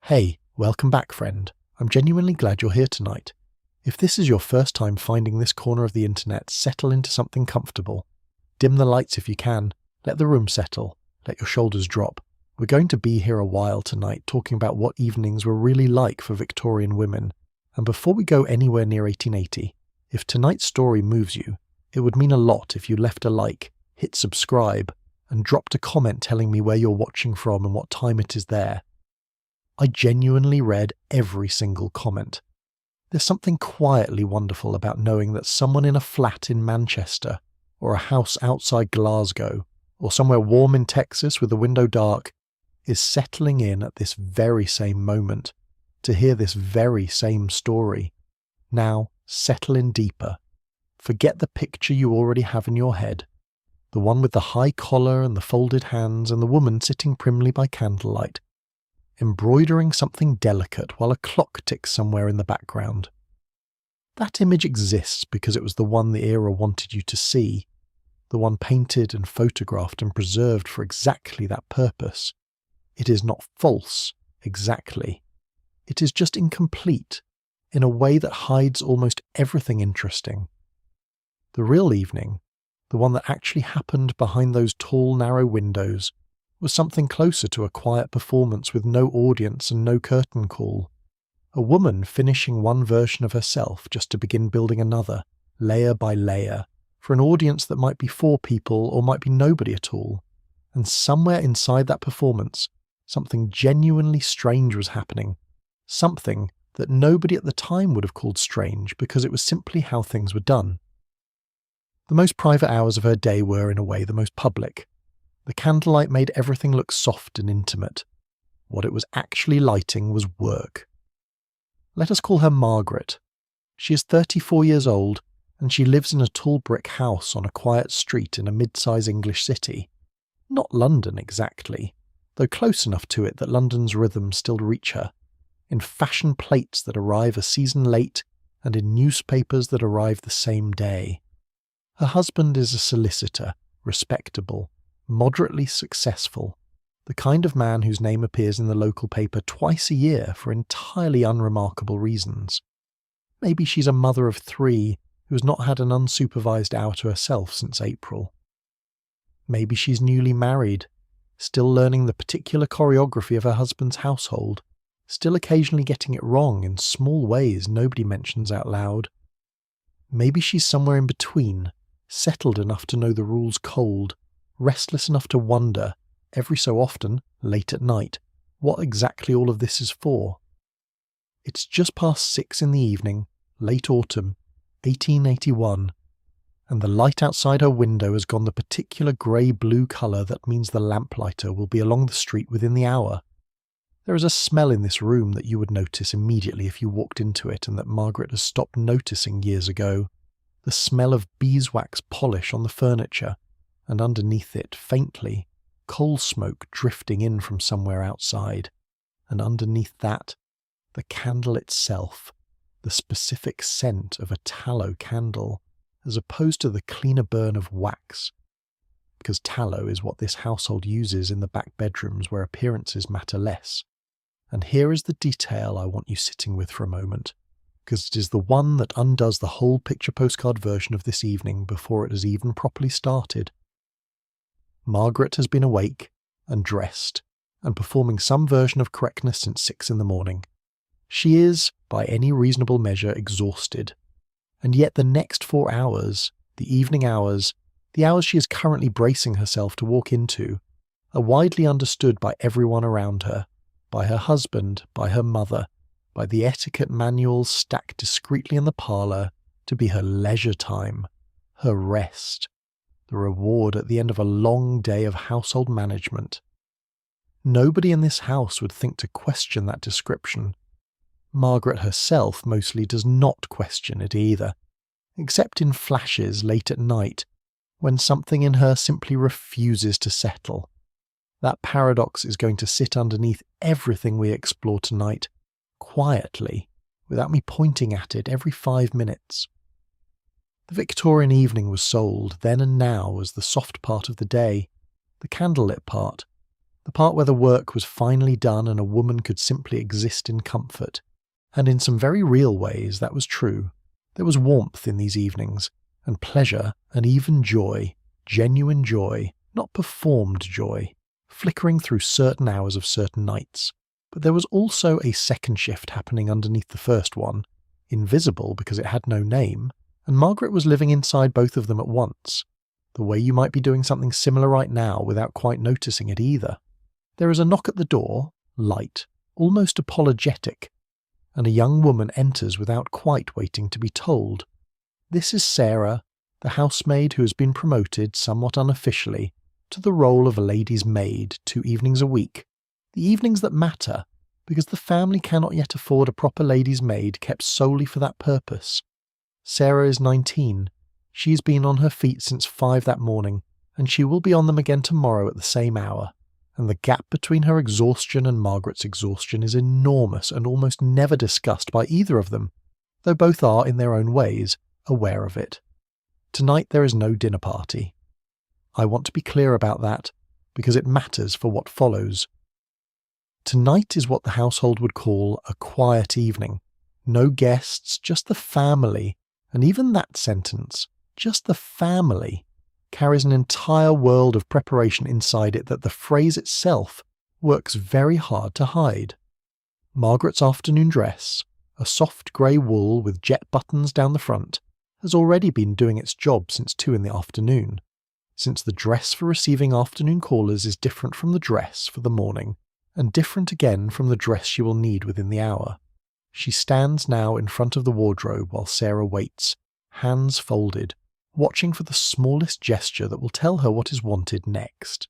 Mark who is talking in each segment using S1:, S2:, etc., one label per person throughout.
S1: Hey, welcome back, friend. I'm genuinely glad you're here tonight. If this is your first time finding this corner of the internet, settle into something comfortable. Dim the lights if you can. Let the room settle. Let your shoulders drop. We're going to be here a while tonight talking about what evenings were really like for Victorian women. And before we go anywhere near 1880, if tonight's story moves you, it would mean a lot if you left a like, hit subscribe, and dropped a comment telling me where you're watching from and what time it is there. I genuinely read every single comment. There's something quietly wonderful about knowing that someone in a flat in Manchester, or a house outside Glasgow, or somewhere warm in Texas with the window dark, is settling in at this very same moment to hear this very same story. Now, settle in deeper. Forget the picture you already have in your head. The one with the high collar and the folded hands and the woman sitting primly by candlelight, embroidering something delicate while a clock ticks somewhere in the background. That image exists because it was the one the era wanted you to see, the one painted and photographed and preserved for exactly that purpose. It is not false, exactly. It is just incomplete, in a way that hides almost everything interesting. The real evening, the one that actually happened behind those tall, narrow windows, was something closer to a quiet performance with no audience and no curtain call. A woman finishing one version of herself just to begin building another, layer by layer, for an audience that might be 4 people or might be nobody at all. And somewhere inside that performance, something genuinely strange was happening. Something that nobody at the time would have called strange because it was simply how things were done. The most private hours of her day were, in a way, the most public. The candlelight made everything look soft and intimate. What it was actually lighting was work. Let us call her Margaret. She is 34 years old, and she lives in a tall brick house on a quiet street in a mid-size English city. Not London exactly, though close enough to it that London's rhythms still reach her, in fashion plates that arrive a season late and in newspapers that arrive the same day. Her husband is a solicitor, respectable, moderately successful, the kind of man whose name appears in the local paper twice a year for entirely unremarkable reasons. Maybe she's a mother of 3 who has not had an unsupervised hour to herself since April. Maybe she's newly married, still learning the particular choreography of her husband's household, still occasionally getting it wrong in small ways nobody mentions out loud. Maybe she's somewhere in between, settled enough to know the rules cold, restless enough to wonder, every so often, late at night, what exactly all of this is for. It's just past 6 in the evening, late autumn, 1881, and the light outside her window has gone the particular grey-blue colour that means the lamplighter will be along the street within the hour. There is a smell in this room that you would notice immediately if you walked into it and that Margaret has stopped noticing years ago. The smell of beeswax polish on the furniture, and underneath it, faintly, coal smoke drifting in from somewhere outside, and underneath that, the candle itself, the specific scent of a tallow candle, as opposed to the cleaner burn of wax, because tallow is what this household uses in the back bedrooms where appearances matter less. And here is the detail I want you sitting with for a moment, because it is the one that undoes the whole picture postcard version of this evening before it has even properly started. Margaret has been awake and dressed and performing some version of correctness since 6 in the morning. She is, by any reasonable measure, exhausted. And yet the next 4 hours, the evening hours, the hours she is currently bracing herself to walk into, are widely understood by everyone around her, by her husband, by her mother, by the etiquette manuals stacked discreetly in the parlour to be her leisure time, her rest, the reward at the end of a long day of household management. Nobody in this house would think to question that description. Margaret herself mostly does not question it either, except in flashes late at night, when something in her simply refuses to settle. That paradox is going to sit underneath everything we explore tonight, quietly, without me pointing at it every 5 minutes. The Victorian evening was sold then and now as the soft part of the day, the candlelit part, The part where the work was finally done and a woman could simply exist in comfort. And in some very real ways that was true. There was warmth in these evenings, and pleasure, and even joy, genuine joy, not performed joy, flickering through certain hours of certain nights. But there was also a second shift happening underneath the first one, invisible because it had no name, and Margaret was living inside both of them at once, the way you might be doing something similar right now without quite noticing it either. There is a knock at the door, light, almost apologetic, and a young woman enters without quite waiting to be told. This is Sarah, the housemaid who has been promoted, somewhat unofficially, to the role of a lady's maid 2 evenings a week, the evenings that matter, because the family cannot yet afford a proper lady's maid kept solely for that purpose. Sarah is 19. She has been on her feet since 5 that morning, and she will be on them again tomorrow at the same hour, and the gap between her exhaustion and Margaret's exhaustion is enormous and almost never discussed by either of them, though both are, in their own ways, aware of it. Tonight there is no dinner party. I want to be clear about that, because it matters for what follows. Tonight is what the household would call a quiet evening. No guests, just the family, and even that sentence, just the family, carries an entire world of preparation inside it that the phrase itself works very hard to hide. Margaret's afternoon dress, a soft grey wool with jet buttons down the front, has already been doing its job since 2 in the afternoon, since the dress for receiving afternoon callers is different from the dress for the morning, and different again from the dress she will need within the hour. She stands now in front of the wardrobe while Sarah waits, hands folded, watching for the smallest gesture that will tell her what is wanted next.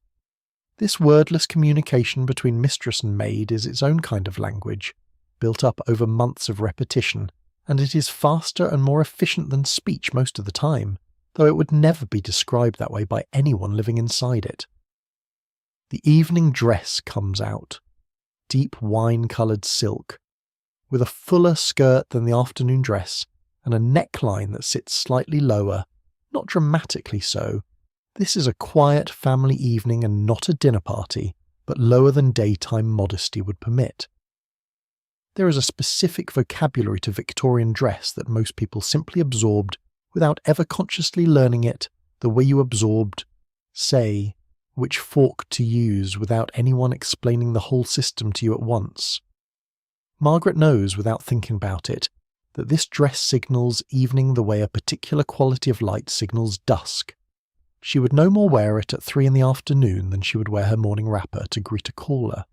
S1: This wordless communication between mistress and maid is its own kind of language, built up over months of repetition, and it is faster and more efficient than speech most of the time, though it would never be described that way by anyone living inside it. The evening dress comes out, deep wine-coloured silk, with a fuller skirt than the afternoon dress, and a neckline that sits slightly lower, not dramatically so. This is a quiet family evening and not a dinner party, but lower than daytime modesty would permit. There is a specific vocabulary to Victorian dress that most people simply absorbed without ever consciously learning it, the way you absorbed, say, which fork to use without anyone explaining the whole system to you at once. Margaret knows, without thinking about it, that this dress signals evening the way a particular quality of light signals dusk. She would no more wear it at 3 in the afternoon than she would wear her morning wrapper to greet a caller.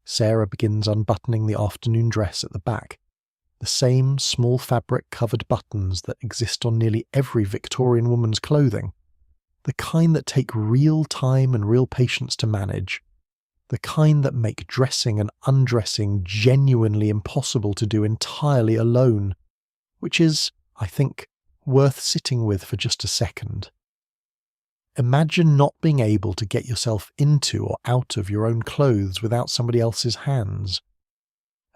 S1: Sarah begins unbuttoning the afternoon dress at the back, the same small fabric-covered buttons that exist on nearly every Victorian woman's clothing, the kind that take real time and real patience to manage, the kind that make dressing and undressing genuinely impossible to do entirely alone, which is, I think, worth sitting with for just a second. Imagine not being able to get yourself into or out of your own clothes without somebody else's hands.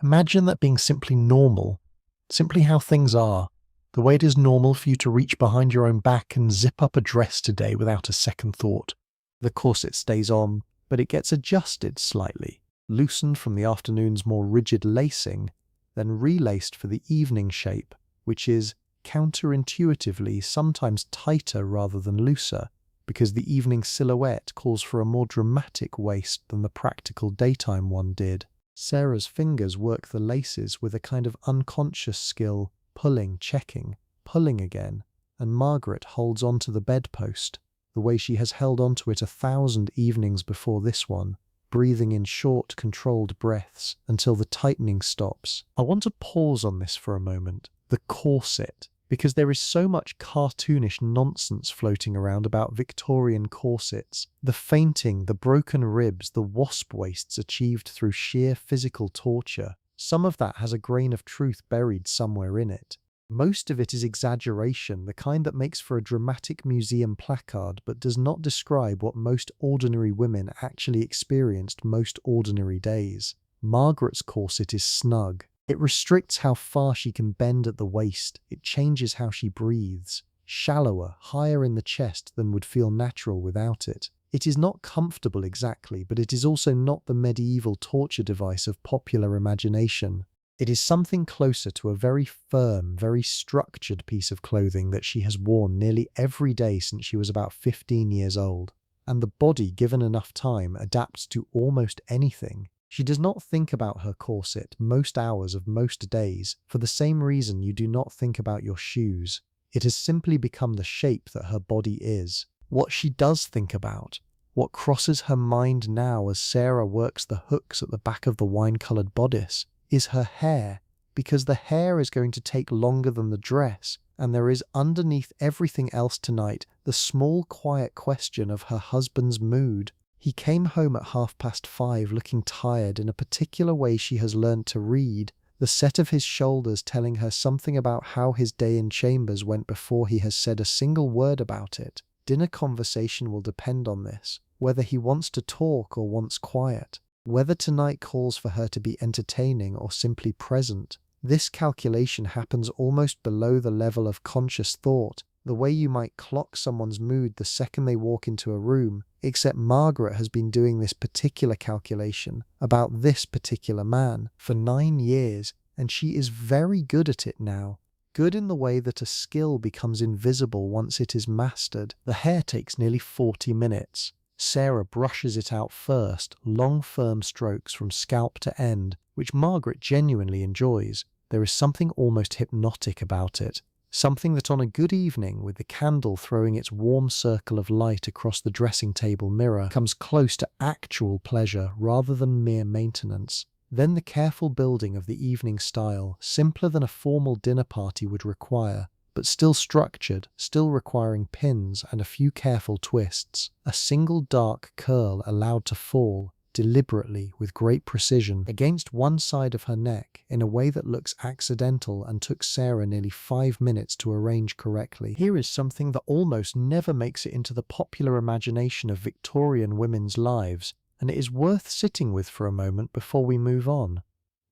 S1: Imagine that being simply normal, simply how things are, the way it is normal for you to reach behind your own back and zip up a dress today without a second thought. The corset stays on, but it gets adjusted slightly, loosened from the afternoon's more rigid lacing, then relaced for the evening shape, which is, counterintuitively, sometimes tighter rather than looser, because the evening silhouette calls for a more dramatic waist than the practical daytime one did. Sarah's fingers work the laces with a kind of unconscious skill, pulling, checking, pulling again, and Margaret holds on to the bedpost, the way she has held onto it 1,000 evenings before this one, breathing in short, controlled breaths until the tightening stops. I want to pause on this for a moment, the corset, because there is so much cartoonish nonsense floating around about Victorian corsets, the fainting, the broken ribs, the wasp waists achieved through sheer physical torture. Some of that has a grain of truth buried somewhere in it. Most of it is exaggeration, the kind that makes for a dramatic museum placard but does not describe what most ordinary women actually experienced most ordinary days. Margaret's corset is snug. It restricts how far she can bend at the waist. It changes how she breathes. Shallower, higher in the chest than would feel natural without it. It is not comfortable exactly, but it is also not the medieval torture device of popular imagination. It is something closer to a very firm, very structured piece of clothing that she has worn nearly every day since she was about 15 years old. And the body, given enough time, adapts to almost anything. She does not think about her corset most hours of most days, for the same reason you do not think about your shoes. It has simply become the shape that her body is. What she does think about, what crosses her mind now as Sarah works the hooks at the back of the wine-coloured bodice, is her hair, because the hair is going to take longer than the dress, and there is underneath everything else tonight the small quiet question of her husband's mood. He came home at 5:30 looking tired in a particular way she has learned to read, the set of his shoulders telling her something about how his day in chambers went before he has said a single word about it. Dinner conversation will depend on this, whether he wants to talk or wants quiet. Whether tonight calls for her to be entertaining or simply present. This calculation happens almost below the level of conscious thought, the way you might clock someone's mood the second they walk into a room, except Margaret has been doing this particular calculation about this particular man for 9 years, and she is very good at it now. Good in the way that a skill becomes invisible once it is mastered. The hair takes nearly 40 minutes. Sarah brushes it out first, long firm strokes from scalp to end, which Margaret genuinely enjoys. There is something almost hypnotic about it. Something that on a good evening, with the candle throwing its warm circle of light across the dressing table mirror, comes close to actual pleasure rather than mere maintenance. Then the careful building of the evening style, simpler than a formal dinner party would require, but still structured, still requiring pins and a few careful twists. A single dark curl allowed to fall, deliberately, with great precision, against one side of her neck, in a way that looks accidental and took Sarah nearly 5 minutes to arrange correctly. Here is something that almost never makes it into the popular imagination of Victorian women's lives, and it is worth sitting with for a moment before we move on.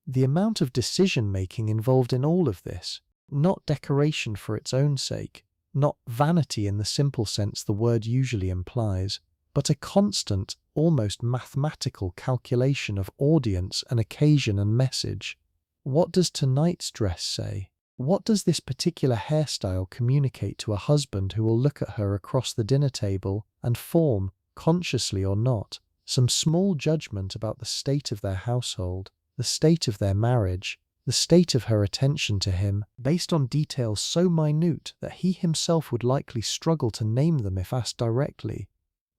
S1: The amount of decision-making involved in all of this, not decoration for its own sake, not vanity in the simple sense the word usually implies, but a constant, almost mathematical calculation of audience and occasion and message. What does tonight's dress say? What does this particular hairstyle communicate to a husband who will look at her across the dinner table and form, consciously or not, some small judgment about the state of their household, the state of their marriage, the state of her attention to him, based on details so minute that he himself would likely struggle to name them if asked directly?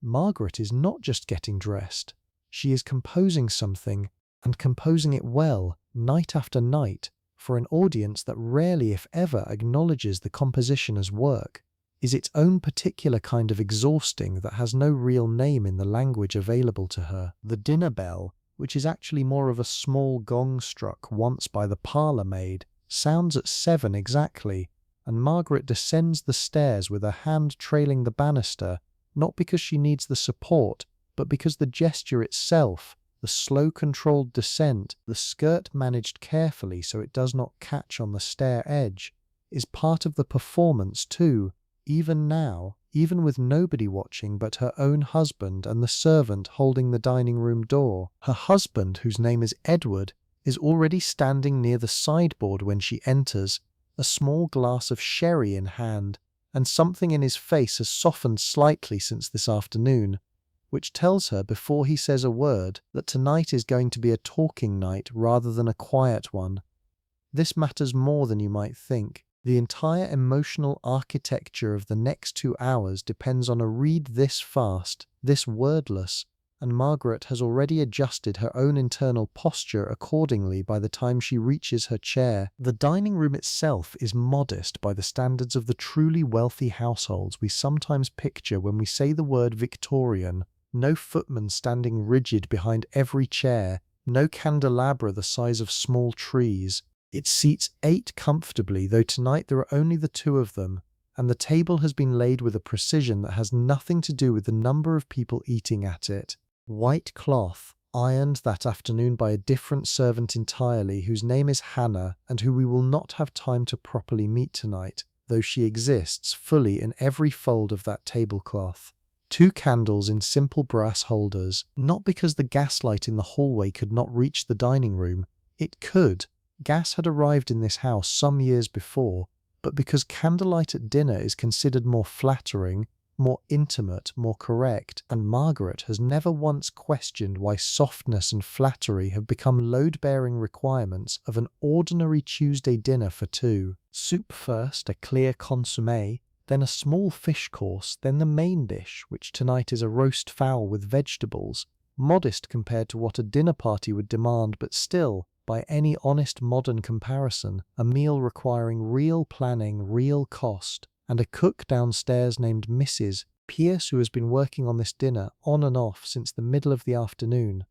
S1: Margaret is not just getting dressed. She is composing something, and composing it well, night after night, for an audience that rarely, if ever, acknowledges the composition as work, is its own particular kind of exhausting that has no real name in the language available to her. The dinner bell, which is actually more of a small gong struck once by the parlour maid, sounds at 7 exactly, and Margaret descends the stairs with her hand trailing the banister, not because she needs the support, but because the gesture itself, the slow controlled descent, the skirt managed carefully so it does not catch on the stair edge, is part of the performance too, even now, even with nobody watching but her own husband and the servant holding the dining room door. Her husband, whose name is Edward, is already standing near the sideboard when she enters, a small glass of sherry in hand, and something in his face has softened slightly since this afternoon, which tells her before he says a word that tonight is going to be a talking night rather than a quiet one. This matters more than you might think. The entire emotional architecture of the next 2 hours depends on a read this fast, this wordless, and Margaret has already adjusted her own internal posture accordingly by the time she reaches her chair. The dining room itself is modest by the standards of the truly wealthy households we sometimes picture when we say the word Victorian. No footman standing rigid behind every chair, no candelabra the size of small trees. It seats 8 comfortably, though tonight there are only the 2 of them, and the table has been laid with a precision that has nothing to do with the number of people eating at it. White cloth, ironed that afternoon by a different servant entirely, whose name is Hannah, and who we will not have time to properly meet tonight, though she exists fully in every fold of that tablecloth. 2 candles in simple brass holders, not because the gaslight in the hallway could not reach the dining room. It could. Gas had arrived in this house some years before, but because candlelight at dinner is considered more flattering, more intimate, more correct, and Margaret has never once questioned why softness and flattery have become load-bearing requirements of an ordinary Tuesday dinner for 2. Soup first, a clear consommé, then a small fish course, then the main dish, which tonight is a roast fowl with vegetables, modest compared to what a dinner party would demand, but still, by any honest modern comparison, a meal requiring real planning, real cost, and a cook downstairs named Mrs. Pierce, who has been working on this dinner on and off since the middle of the afternoon.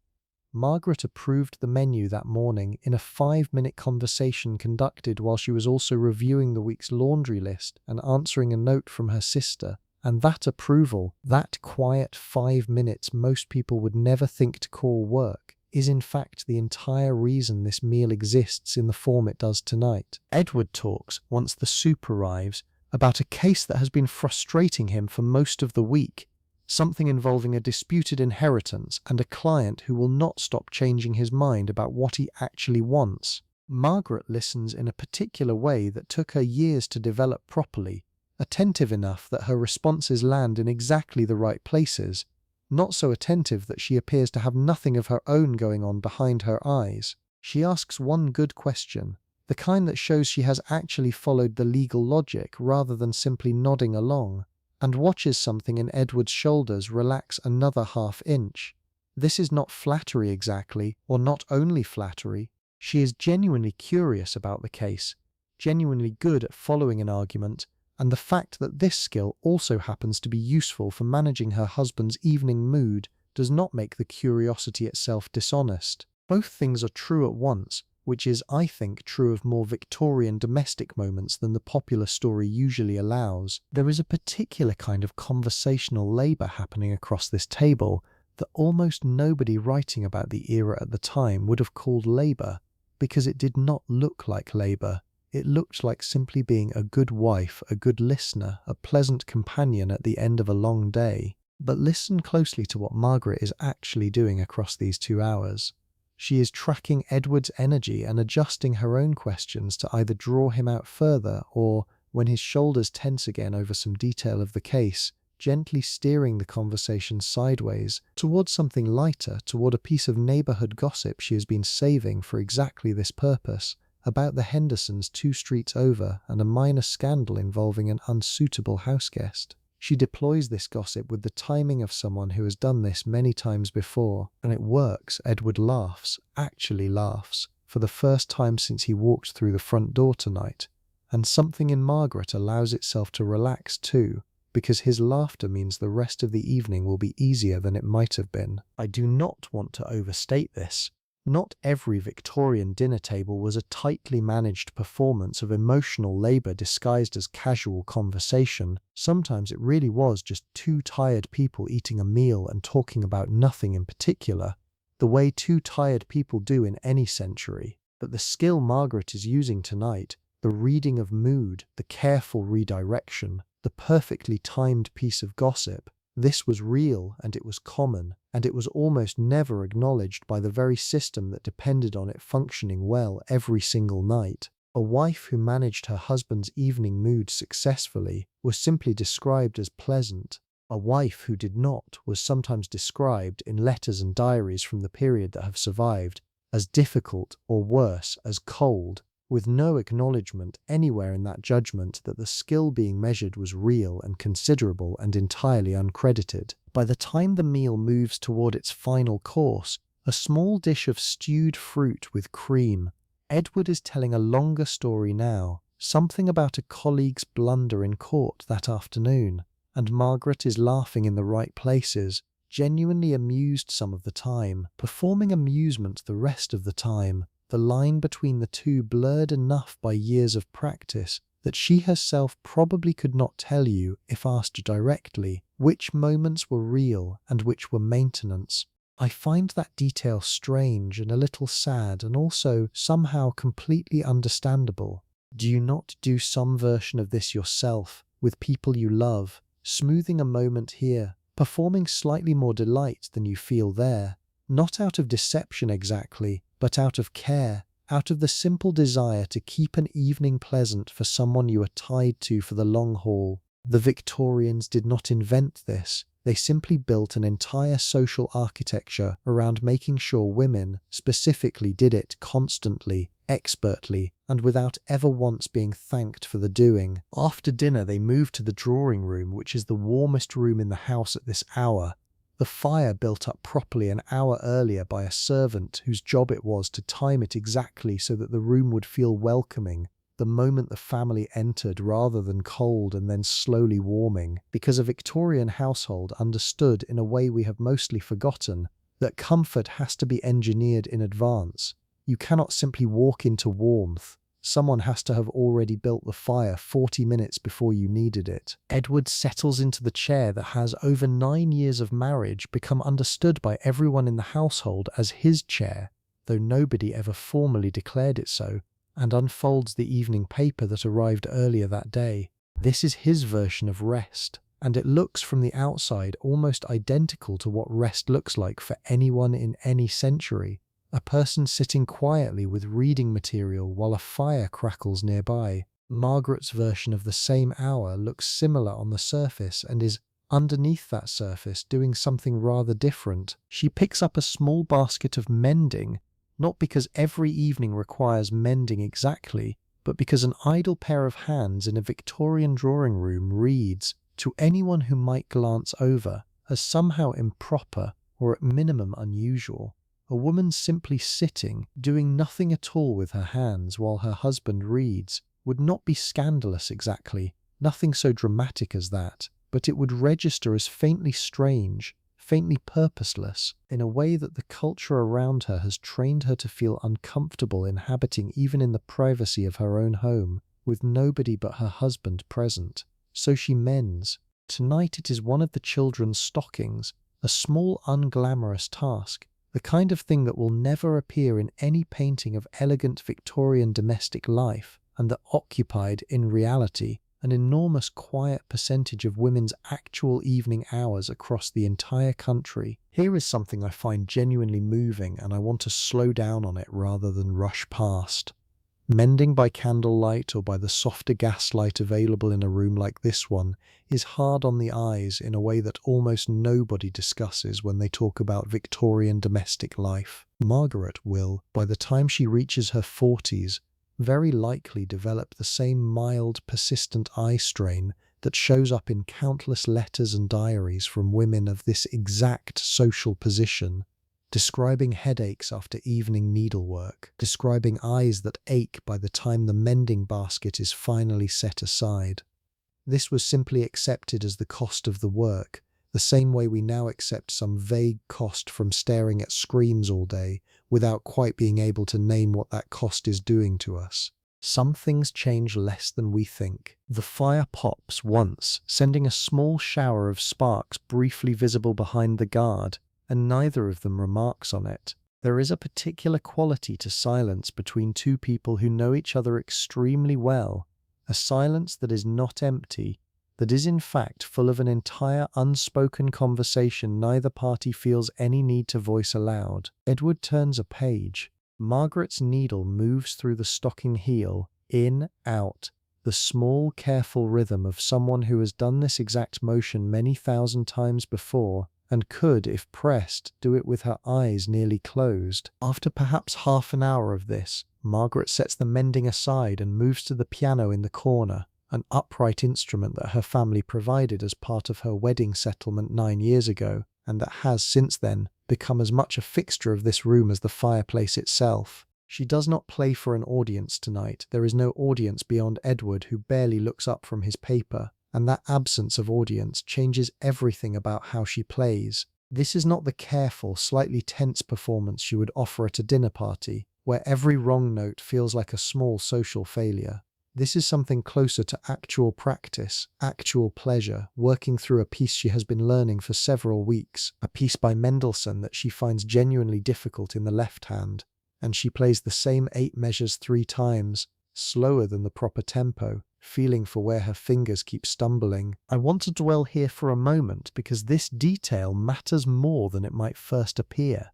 S1: Margaret approved the menu that morning in a 5-minute conversation conducted while she was also reviewing the week's laundry list and answering a note from her sister. And that approval, that quiet 5 minutes most people would never think to call work, is in fact the entire reason this meal exists in the form it does tonight. Edward talks, once the soup arrives, about a case that has been frustrating him for most of the week, something involving a disputed inheritance and a client who will not stop changing his mind about what he actually wants. Margaret listens in a particular way that took her years to develop properly, attentive enough that her responses land in exactly the right places, not so attentive that she appears to have nothing of her own going on behind her eyes. She asks one good question, the kind that shows she has actually followed the legal logic rather than simply nodding along, and watches something in Edward's shoulders relax another half-inch. This is not flattery exactly, or not only flattery. She is genuinely curious about the case, genuinely good at following an argument, and the fact that this skill also happens to be useful for managing her husband's evening mood does not make the curiosity itself dishonest. Both things are true at once, which is, I think, true of more Victorian domestic moments than the popular story usually allows. There is a particular kind of conversational labour happening across this table that almost nobody writing about the era at the time would have called labour, because it did not look like labour. It looked like simply being a good wife, a good listener, a pleasant companion at the end of a long day. But listen closely to what Margaret is actually doing across these 2 hours. She is tracking Edward's energy and adjusting her own questions to either draw him out further or, when his shoulders tense again over some detail of the case, gently steering the conversation sideways towards something lighter, toward a piece of neighbourhood gossip she has been saving for exactly this purpose, about the Hendersons 2 streets over and a minor scandal involving an unsuitable houseguest. She deploys this gossip with the timing of someone who has done this many times before, and it works. Edward laughs, actually laughs, for the first time since he walked through the front door tonight, and something in Margaret allows itself to relax too, because his laughter means the rest of the evening will be easier than it might have been. I do not want to overstate this. Not every Victorian dinner table was a tightly managed performance of emotional labour disguised as casual conversation. Sometimes it really was just 2 tired people eating a meal and talking about nothing in particular, the way 2 tired people do in any century. But the skill Margaret is using tonight, the reading of mood, the careful redirection, the perfectly timed piece of gossip, this was real, and it was common, and it was almost never acknowledged by the very system that depended on it functioning well every single night. A wife who managed her husband's evening mood successfully was simply described as pleasant. A wife who did not was sometimes described, in letters and diaries from the period that have survived, as difficult, or worse, as cold, with no acknowledgement anywhere in that judgment that the skill being measured was real and considerable and entirely uncredited. By the time the meal moves toward its final course, a small dish of stewed fruit with cream, Edward is telling a longer story now, something about a colleague's blunder in court that afternoon, and Margaret is laughing in the right places, genuinely amused some of the time, performing amusement the rest of the time, the line between the two blurred enough by years of practice that she herself probably could not tell you, if asked directly, which moments were real and which were maintenance. I find that detail strange and a little sad, and also somehow completely understandable. Do you not do some version of this yourself, with people you love, smoothing a moment here, performing slightly more delight than you feel there, not out of deception exactly, but out of care, out of the simple desire to keep an evening pleasant for someone you are tied to for the long haul. The Victorians did not invent this. They simply built an entire social architecture around making sure women specifically did it constantly, expertly, and without ever once being thanked for the doing. After dinner, they moved to the drawing room, which is the warmest room in the house at this hour. The fire built up properly an hour earlier by a servant whose job it was to time it exactly so that the room would feel welcoming the moment the family entered, rather than cold and then slowly warming, because a Victorian household understood, in a way we have mostly forgotten, that comfort has to be engineered in advance. You cannot simply walk into warmth. Someone has to have already built the fire 40 minutes before you needed it. Edward settles into the chair that has, over 9 years of marriage, become understood by everyone in the household as his chair, though nobody ever formally declared it so, and unfolds the evening paper that arrived earlier that day. This is his version of rest, and it looks from the outside almost identical to what rest looks like for anyone in any century. A person sitting quietly with reading material while a fire crackles nearby. Margaret's version of the same hour looks similar on the surface and is, underneath that surface, doing something rather different. She picks up a small basket of mending, not because every evening requires mending exactly, but because an idle pair of hands in a Victorian drawing room reads, to anyone who might glance over, as somehow improper or at minimum unusual. A woman simply sitting, doing nothing at all with her hands while her husband reads, would not be scandalous exactly, nothing so dramatic as that, but it would register as faintly strange, faintly purposeless, in a way that the culture around her has trained her to feel uncomfortable inhabiting even in the privacy of her own home, with nobody but her husband present. So she mends. Tonight it is one of the children's stockings, a small unglamorous task, the kind of thing that will never appear in any painting of elegant Victorian domestic life, and that occupied, in reality, an enormous quiet percentage of women's actual evening hours across the entire country. Here is something I find genuinely moving, and I want to slow down on it rather than rush past. Mending by candlelight or by the softer gaslight available in a room like this one is hard on the eyes in a way that almost nobody discusses when they talk about Victorian domestic life. Margaret will, by the time she reaches her 40s, very likely develop the same mild, persistent eye strain that shows up in countless letters and diaries from women of this exact social position, describing headaches after evening needlework, describing eyes that ache by the time the mending basket is finally set aside. This was simply accepted as the cost of the work, the same way we now accept some vague cost from staring at screens all day without quite being able to name what that cost is doing to us. Some things change less than we think. The fire pops once, sending a small shower of sparks briefly visible behind the guard, and neither of them remarks on it. There is a particular quality to silence between two people who know each other extremely well, a silence that is not empty, that is in fact full of an entire unspoken conversation neither party feels any need to voice aloud. Edward turns a page. Margaret's needle moves through the stocking heel, in, out, the small, careful rhythm of someone who has done this exact motion many thousand times before, and could, if pressed, do it with her eyes nearly closed. After perhaps half an hour of this, Margaret sets the mending aside and moves to the piano in the corner, an upright instrument that her family provided as part of her wedding settlement 9 years ago, and that has since then become as much a fixture of this room as the fireplace itself. She does not play for an audience tonight. There is no audience beyond Edward, who barely looks up from his paper, and that absence of audience changes everything about how she plays. This is not the careful, slightly tense performance she would offer at a dinner party, where every wrong note feels like a small social failure. This is something closer to actual practice, actual pleasure, working through a piece she has been learning for several weeks, a piece by Mendelssohn that she finds genuinely difficult in the left hand, and she plays the same 8 measures 3 times, slower than the proper tempo, feeling for where her fingers keep stumbling. I want to dwell here for a moment because this detail matters more than it might first appear.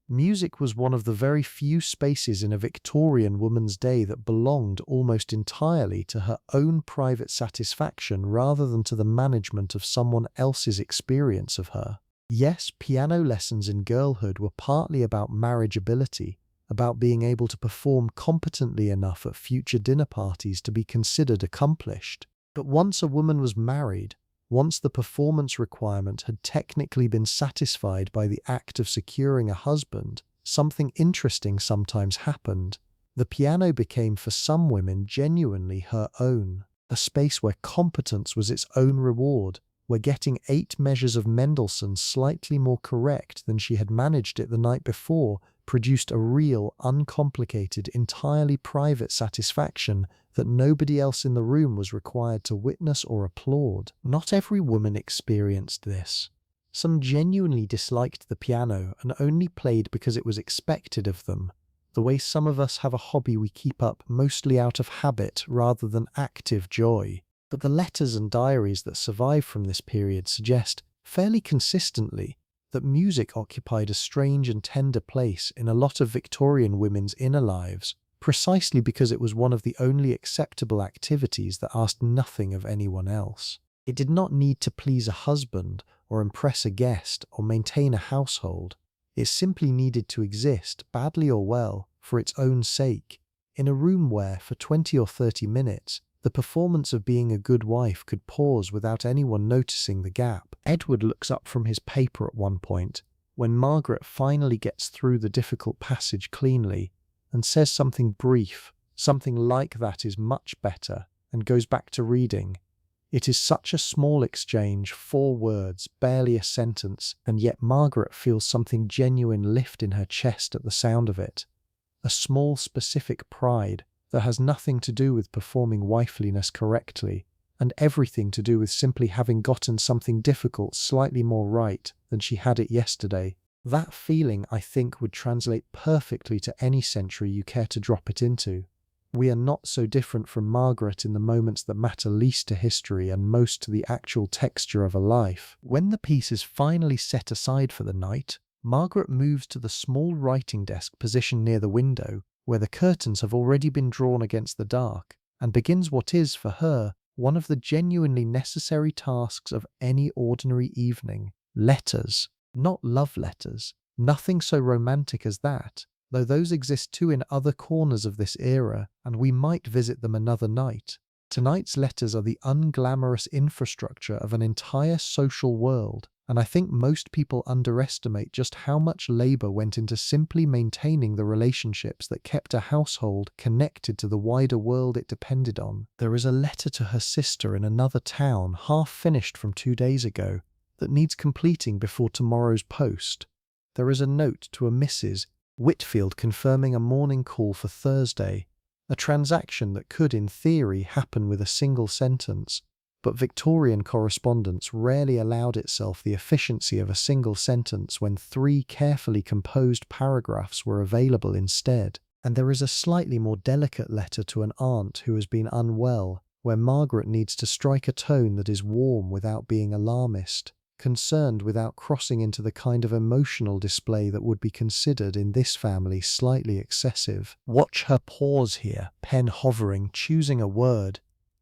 S1: Music was one of the very few spaces in a Victorian woman's day that belonged almost entirely to her own private satisfaction rather than to the management of someone else's experience of her. Yes, piano lessons in girlhood were partly about marriageability, about being able to perform competently enough at future dinner parties to be considered accomplished. But once a woman was married, once the performance requirement had technically been satisfied by the act of securing a husband, something interesting sometimes happened. The piano became for some women genuinely her own, a space where competence was its own reward, where getting 8 measures of Mendelssohn slightly more correct than she had managed it the night before produced a real, uncomplicated, entirely private satisfaction that nobody else in the room was required to witness or applaud. Not every woman experienced this. Some genuinely disliked the piano and only played because it was expected of them, the way some of us have a hobby we keep up mostly out of habit rather than active joy. But the letters and diaries that survive from this period suggest, fairly consistently, that music occupied a strange and tender place in a lot of Victorian women's inner lives, precisely because it was one of the only acceptable activities that asked nothing of anyone else. It did not need to please a husband, or impress a guest, or maintain a household. It simply needed to exist, badly or well, for its own sake, in a room where, for 20 or 30 minutes, the performance of being a good wife could pause without anyone noticing the gap. Edward looks up from his paper at one point, when Margaret finally gets through the difficult passage cleanly, and says something brief, something like "that is much better," and goes back to reading. It is such a small exchange, 4 words, barely a sentence, and yet Margaret feels something genuine lift in her chest at the sound of it. A small specific pride that has nothing to do with performing wifeliness correctly, and everything to do with simply having gotten something difficult slightly more right than she had it yesterday. That feeling, I think, would translate perfectly to any century you care to drop it into. We are not so different from Margaret in the moments that matter least to history and most to the actual texture of a life. When the piece is finally set aside for the night, Margaret moves to the small writing desk positioned near the window, where the curtains have already been drawn against the dark, and begins what is, for her, one of the genuinely necessary tasks of any ordinary evening: letters. Not love letters, nothing so romantic as that, though those exist too in other corners of this era, and we might visit them another night. Tonight's letters are the unglamorous infrastructure of an entire social world, and I think most people underestimate just how much labor went into simply maintaining the relationships that kept a household connected to the wider world it depended on. There is a letter to her sister in another town, half finished from 2 days ago, that needs completing before tomorrow's post. There is a note to a Mrs. Whitfield confirming a morning call for Thursday, a transaction that could, in theory, happen with a single sentence, but Victorian correspondence rarely allowed itself the efficiency of a single sentence when 3 carefully composed paragraphs were available instead. And there is a slightly more delicate letter to an aunt who has been unwell, where Margaret needs to strike a tone that is warm without being alarmist, concerned without crossing into the kind of emotional display that would be considered in this family slightly excessive. Watch her pause here, pen hovering, choosing a word.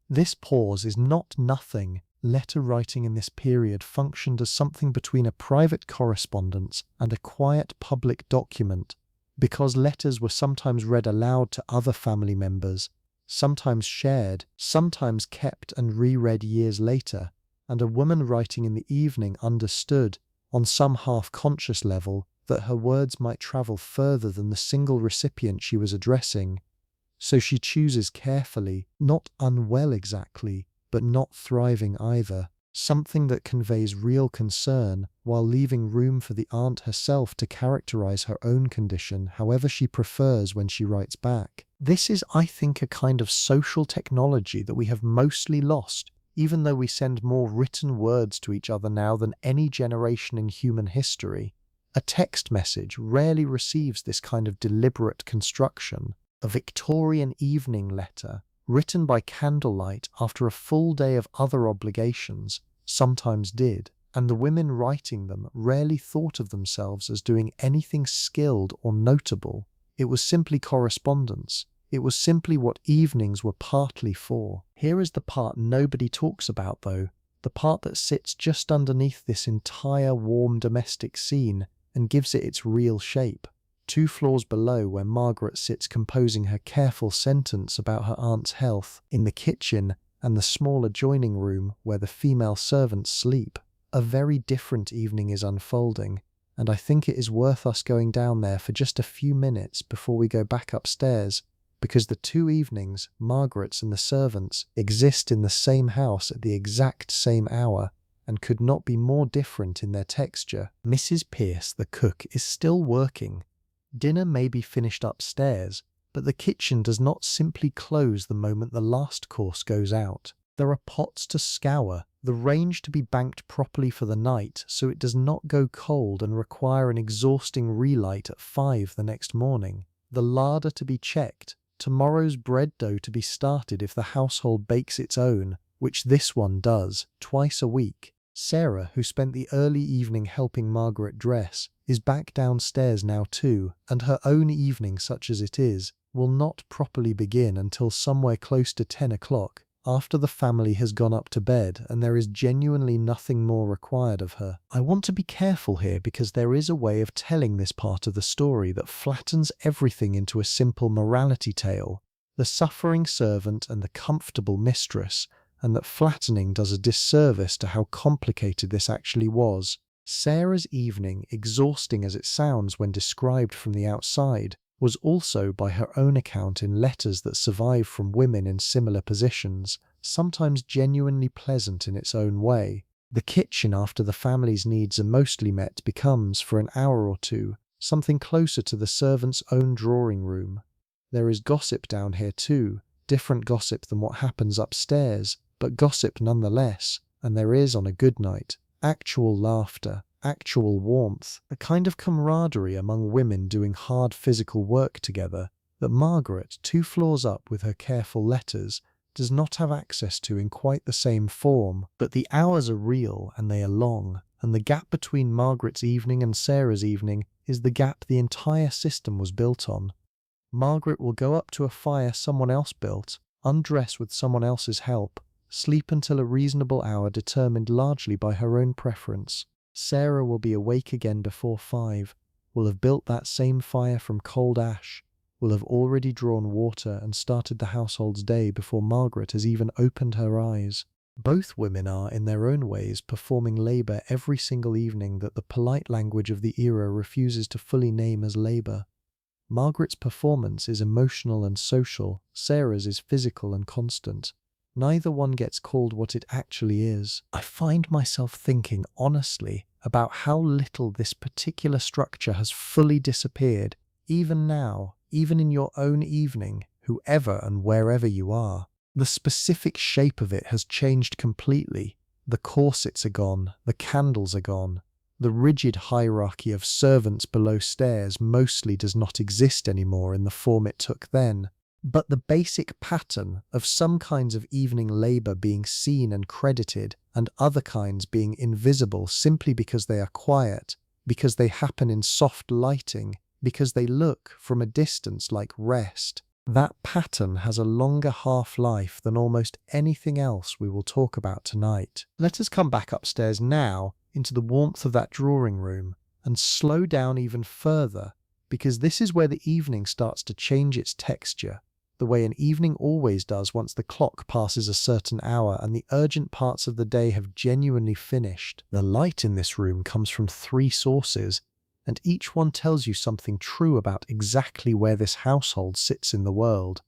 S1: This pause is not nothing. Letter writing in this period functioned as something between a private correspondence and a quiet public document, because letters were sometimes read aloud to other family members, sometimes shared, sometimes kept and reread years later, and a woman writing in the evening understood, on some half-conscious level, that her words might travel further than the single recipient she was addressing. So she chooses carefully, not unwell exactly, but not thriving either, something that conveys real concern, while leaving room for the aunt herself to characterize her own condition however she prefers when she writes back. This is, I think, a kind of social technology that we have mostly lost, even though we send more written words to each other now than any generation in human history. A text message rarely receives this kind of deliberate construction. A Victorian evening letter written by candlelight after a full day of other obligations, sometimes did, and the women writing them rarely thought of themselves as doing anything skilled or notable. It was simply correspondence. It was simply what evenings were partly for. Here is the part nobody talks about, though, the part that sits just underneath this entire warm domestic scene and gives it its real shape. 2 floors below, where Margaret sits composing her careful sentence about her aunt's health, in the kitchen and the small adjoining room where the female servants sleep, a very different evening is unfolding, and I think it is worth us going down there for just a few minutes before we go back upstairs, because the 2 evenings, Margaret's and the servants', exist in the same house at the exact same hour, and could not be more different in their texture. Mrs. Pierce, the cook, is still working. Dinner may be finished upstairs, but the kitchen does not simply close the moment the last course goes out. There are pots to scour, the range to be banked properly for the night so it does not go cold and require an exhausting relight at 5 the next morning, the larder to be checked, tomorrow's bread dough to be started if the household bakes its own, which this one does, twice a week. Sarah, who spent the early evening helping Margaret dress, is back downstairs now too, and her own evening, such as it is, will not properly begin until somewhere close to 10 o'clock, after the family has gone up to bed and there is genuinely nothing more required of her. I want to be careful here because there is a way of telling this part of the story that flattens everything into a simple morality tale, the suffering servant and the comfortable mistress, and that flattening does a disservice to how complicated this actually was. Sarah's evening, exhausting as it sounds when described from the outside, was also by her own account in letters that survive from women in similar positions, sometimes genuinely pleasant in its own way. The kitchen, after the family's needs are mostly met, becomes, for an hour or two, something closer to the servant's own drawing room. There is gossip down here too, different gossip than what happens upstairs, but gossip nonetheless, and there is, on a good night, actual laughter, actual warmth, a kind of camaraderie among women doing hard physical work together that Margaret, 2 floors up with her careful letters, does not have access to in quite the same form. But the hours are real and they are long, and the gap between Margaret's evening and Sarah's evening is the gap the entire system was built on. Margaret will go up to a fire someone else built, undress with someone else's help, sleep until a reasonable hour determined largely by her own preference. Sarah will be awake again before 5, will have built that same fire from cold ash, will have already drawn water and started the household's day before Margaret has even opened her eyes. Both women are, in their own ways, performing labour every single evening that the polite language of the era refuses to fully name as labour. Margaret's performance is emotional and social, Sarah's is physical and constant. Neither one gets called what it actually is. I find myself thinking honestly about how little this particular structure has fully disappeared, even now, even in your own evening, whoever and wherever you are. The specific shape of it has changed completely. The corsets are gone, the candles are gone. The rigid hierarchy of servants below stairs mostly does not exist anymore in the form it took then. But the basic pattern of some kinds of evening labour being seen and credited, and other kinds being invisible simply because they are quiet, because they happen in soft lighting, because they look, from a distance, like rest, that pattern has a longer half-life than almost anything else we will talk about tonight. Let us come back upstairs now, into the warmth of that drawing room, and slow down even further, because this is where the evening starts to change its texture, the way an evening always does once the clock passes a certain hour and the urgent parts of the day have genuinely finished. The light in this room comes from 3 sources, and each one tells you something true about exactly where this household sits in the world.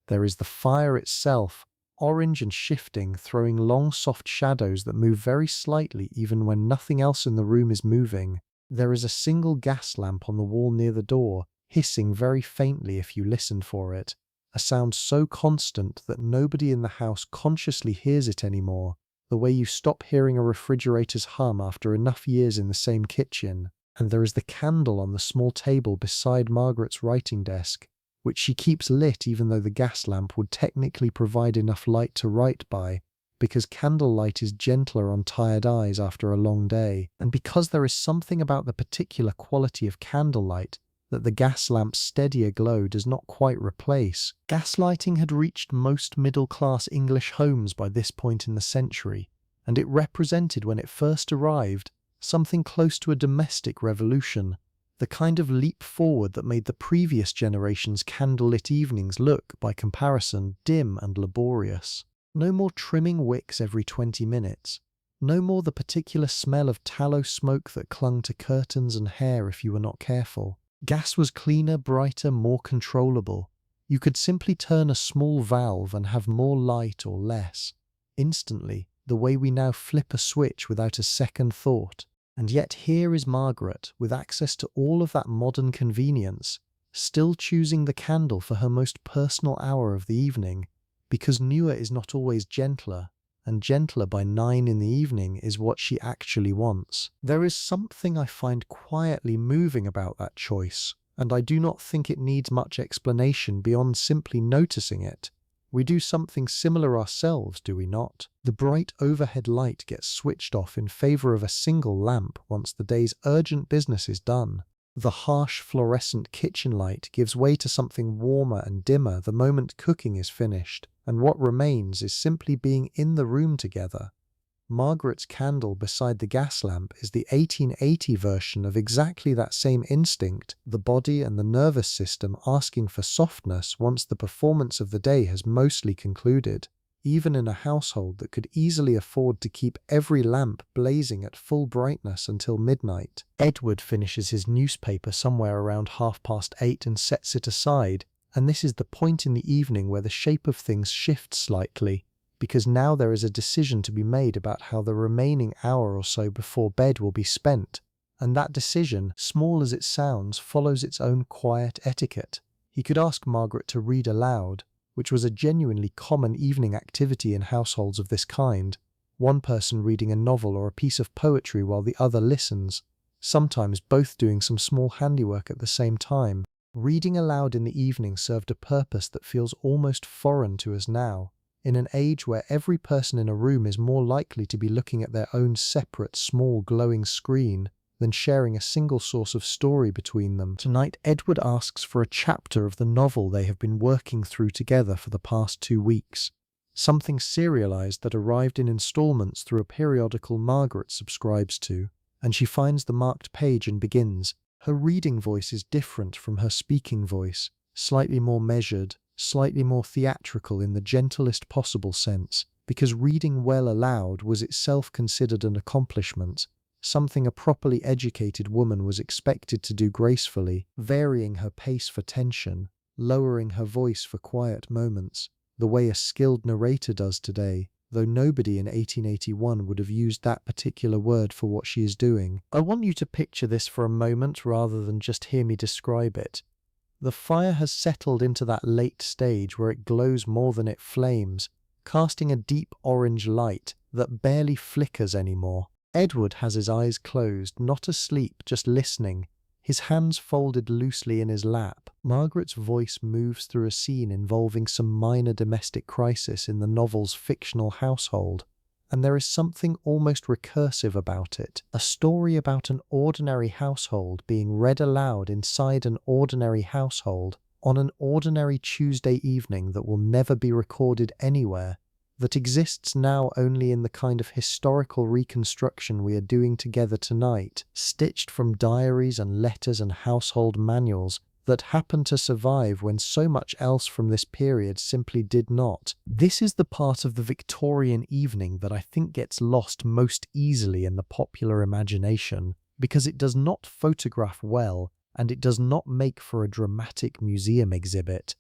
S1: There is the fire itself, orange and shifting, throwing long soft shadows that move very slightly even when nothing else in the room is moving. There is a single gas lamp on the wall near the door, hissing very faintly if you listen for it, a sound so constant that nobody in the house consciously hears it anymore, the way you stop hearing a refrigerator's hum after enough years in the same kitchen. And there is the candle on the small table beside Margaret's writing desk, which she keeps lit even though the gas lamp would technically provide enough light to write by, because candlelight is gentler on tired eyes after a long day, and because there is something about the particular quality of candlelight that the gas lamp's steadier glow does not quite replace. Gaslighting had reached most middle-class English homes by this point in the century, and it represented, when it first arrived, something close to a domestic revolution, the kind of leap forward that made the previous generation's candlelit evenings look, by comparison, dim and laborious. No more trimming wicks every 20 minutes. No more the particular smell of tallow smoke that clung to curtains and hair if you were not careful. Gas was cleaner, brighter, more controllable. You could simply turn a small valve and have more light or less, instantly, the way we now flip a switch without a second thought. And yet here is Margaret, with access to all of that modern convenience, still choosing the candle for her most personal hour of the evening, because newer is not always gentler, and gentler by 9 in the evening is what she actually wants. There is something I find quietly moving about that choice, and I do not think it needs much explanation beyond simply noticing it. We do something similar ourselves, do we not? The bright overhead light gets switched off in favor of a single lamp once the day's urgent business is done. The harsh fluorescent kitchen light gives way to something warmer and dimmer the moment cooking is finished, and what remains is simply being in the room together. Margaret's candle beside the gas lamp is the 1880 version of exactly that same instinct, the body and the nervous system asking for softness once the performance of the day has mostly concluded, even in a household that could easily afford to keep every lamp blazing at full brightness until midnight. Edward finishes his newspaper somewhere around 8:30 and sets it aside, and this is the point in the evening where the shape of things shifts slightly, because now there is a decision to be made about how the remaining hour or so before bed will be spent, and that decision, small as it sounds, follows its own quiet etiquette. He could ask Margaret to read aloud, which was a genuinely common evening activity in households of this kind, one person reading a novel or a piece of poetry while the other listens, sometimes both doing some small handiwork at the same time. Reading aloud in the evening served a purpose that feels almost foreign to us now, in an age where every person in a room is more likely to be looking at their own separate, small, glowing screen than sharing a single source of story between them. Tonight, Edward asks for a chapter of the novel they have been working through together for the past 2 weeks, something serialized that arrived in installments through a periodical Margaret subscribes to, and she finds the marked page and begins. Her reading voice is different from her speaking voice, slightly more measured, slightly more theatrical in the gentlest possible sense, because reading well aloud was itself considered an accomplishment, something a properly educated woman was expected to do gracefully, varying her pace for tension, lowering her voice for quiet moments, the way a skilled narrator does today, though nobody in 1881 would have used that particular word for what she is doing. I want you to picture this for a moment rather than just hear me describe it. The fire has settled into that late stage where it glows more than it flames, casting a deep orange light that barely flickers anymore. Edward has his eyes closed, not asleep, just listening, his hands folded loosely in his lap. Margaret's voice moves through a scene involving some minor domestic crisis in the novel's fictional household, and there is something almost recursive about it. A story about an ordinary household being read aloud inside an ordinary household on an ordinary Tuesday evening that will never be recorded anywhere, that exists now only in the kind of historical reconstruction we are doing together tonight, stitched from diaries and letters and household manuals that happened to survive when so much else from this period simply did not. This is the part of the Victorian evening that I think gets lost most easily in the popular imagination, because it does not photograph well and it does not make for a dramatic museum exhibit.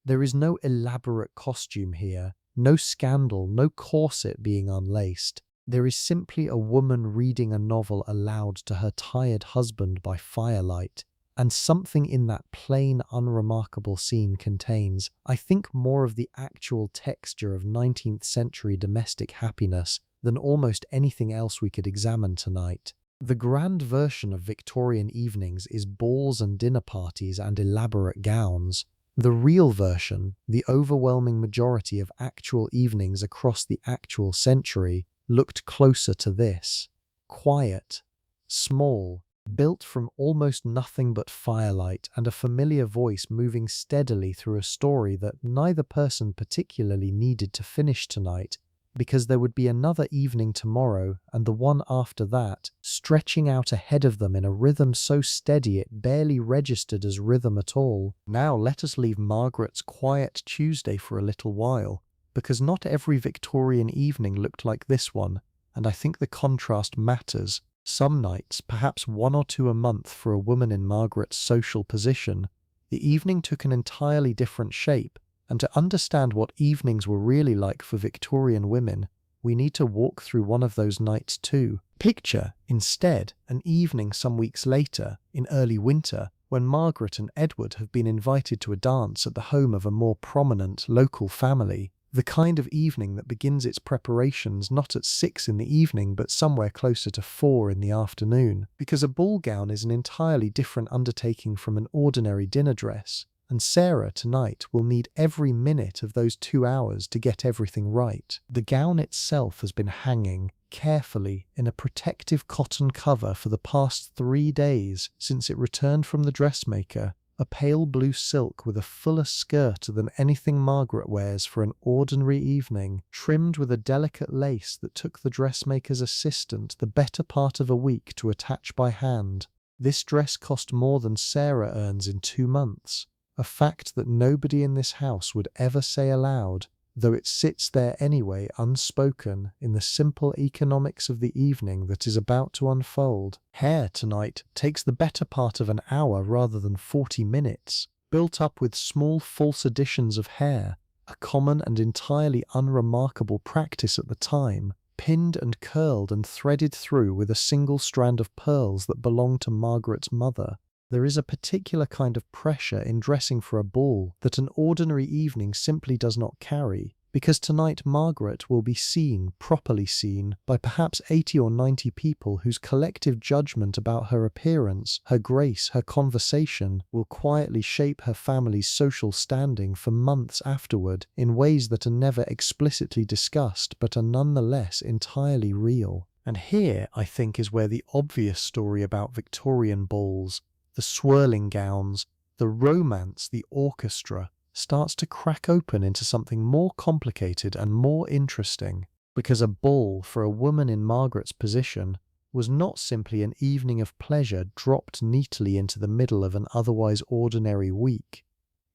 S1: There is no elaborate costume here, no scandal, no corset being unlaced. There is simply a woman reading a novel aloud to her tired husband by firelight, and something in that plain, unremarkable scene contains, I think, more of the actual texture of 19th century domestic happiness than almost anything else we could examine tonight. The grand version of Victorian evenings is balls and dinner parties and elaborate gowns. The real version, the overwhelming majority of actual evenings across the actual century, looked closer to this. Quiet, small, built from almost nothing but firelight and a familiar voice moving steadily through a story that neither person particularly needed to finish tonight, because there would be another evening tomorrow and the one after that, stretching out ahead of them in a rhythm so steady it barely registered as rhythm at all. Now let us leave Margaret's quiet Tuesday for a little while, because not every Victorian evening looked like this one, and I think the contrast matters. Some nights, perhaps one or two a month for a woman in Margaret's social position, the evening took an entirely different shape, and to understand what evenings were really like for Victorian women, we need to walk through one of those nights too. Picture, instead, an evening some weeks later, in early winter, when Margaret and Edward have been invited to a dance at the home of a more prominent local family. The kind of evening that begins its preparations not at 6 in the evening but somewhere closer to 4 in the afternoon, because a ball gown is an entirely different undertaking from an ordinary dinner dress, and Sarah tonight will need every minute of those 2 hours to get everything right. The gown itself has been hanging carefully in a protective cotton cover for the past 3 days since it returned from the dressmaker, a pale blue silk with a fuller skirt than anything Margaret wears for an ordinary evening, trimmed with a delicate lace that took the dressmaker's assistant the better part of a week to attach by hand. This dress cost more than Sarah earns in 2 months, a fact that nobody in this house would ever say aloud, though it sits there anyway unspoken in the simple economics of the evening that is about to unfold. Hair tonight takes the better part of an hour rather than 40 minutes, built up with small false additions of hair, a common and entirely unremarkable practice at the time, pinned and curled and threaded through with a single strand of pearls that belonged to Margaret's mother. There is a particular kind of pressure in dressing for a ball that an ordinary evening simply does not carry, because tonight Margaret will be seen, properly seen, by perhaps 80 or 90 people whose collective judgment about her appearance, her grace, her conversation will quietly shape her family's social standing for months afterward in ways that are never explicitly discussed but are nonetheless entirely real. And here, I think, is where the obvious story about Victorian balls, the swirling gowns, the romance, the orchestra, starts to crack open into something more complicated and more interesting, because a ball for a woman in Margaret's position was not simply an evening of pleasure dropped neatly into the middle of an otherwise ordinary week.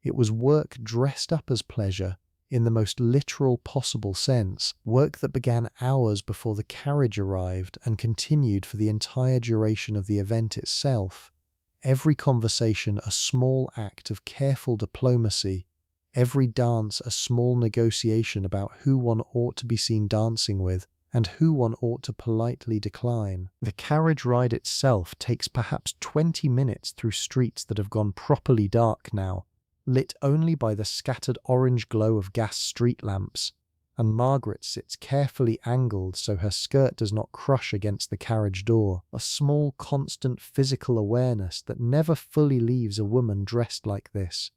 S1: It was work dressed up as pleasure in the most literal possible sense, work that began hours before the carriage arrived and continued for the entire duration of the event itself. Every conversation a small act of careful diplomacy, every dance a small negotiation about who one ought to be seen dancing with and who one ought to politely decline. The carriage ride itself takes perhaps 20 minutes through streets that have gone properly dark now, lit only by the scattered orange glow of gas street lamps, and Margaret sits carefully angled so her skirt does not crush against the carriage door, a small constant physical awareness that never fully leaves a woman dressed like this,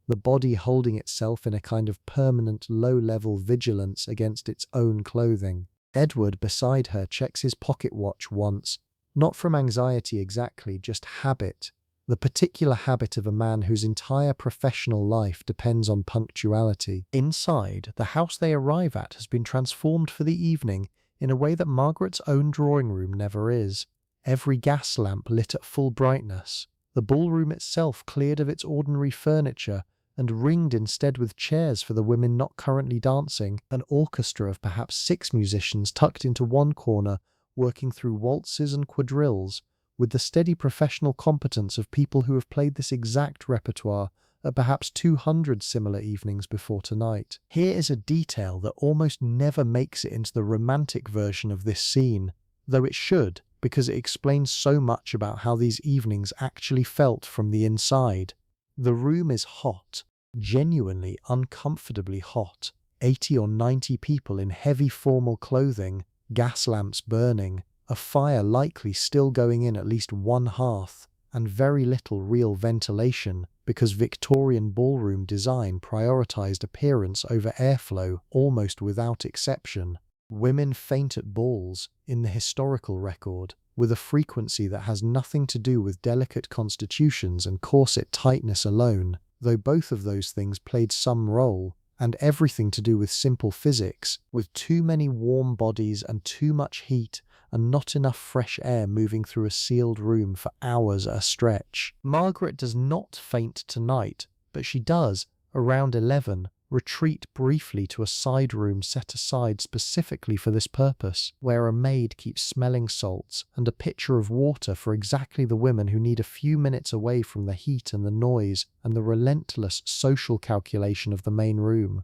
S1: the body holding itself in a kind of permanent low-level vigilance against its own clothing. Edward beside her checks his pocket watch once, not from anxiety exactly, just habit, the particular habit of a man whose entire professional life depends on punctuality. Inside, the house they arrive at has been transformed for the evening in a way that Margaret's own drawing room never is. Every gas lamp lit at full brightness, the ballroom itself cleared of its ordinary furniture and ringed instead with chairs for the women not currently dancing, an orchestra of perhaps 6 musicians tucked into one corner working through waltzes and quadrilles, with the steady professional competence of people who have played this exact repertoire at perhaps 200 similar evenings before tonight. Here is a detail that almost never makes it into the romantic version of this scene, though it should, because it explains so much about how these evenings actually felt from the inside. The room is hot, genuinely uncomfortably hot. 80 or 90 people in heavy formal clothing, gas lamps burning, a fire likely still going in at least one hearth, and very little real ventilation because Victorian ballroom design prioritized appearance over airflow almost without exception. Women faint at balls, in the historical record, with a frequency that has nothing to do with delicate constitutions and corset tightness alone, though both of those things played some role, and everything to do with simple physics, with too many warm bodies and too much heat, and not enough fresh air moving through a sealed room for hours at a stretch. Margaret does not faint tonight, but she does, around 11, retreat briefly to a side room set aside specifically for this purpose, where a maid keeps smelling salts and a pitcher of water for exactly the women who need a few minutes away from the heat and the noise and the relentless social calculation of the main room.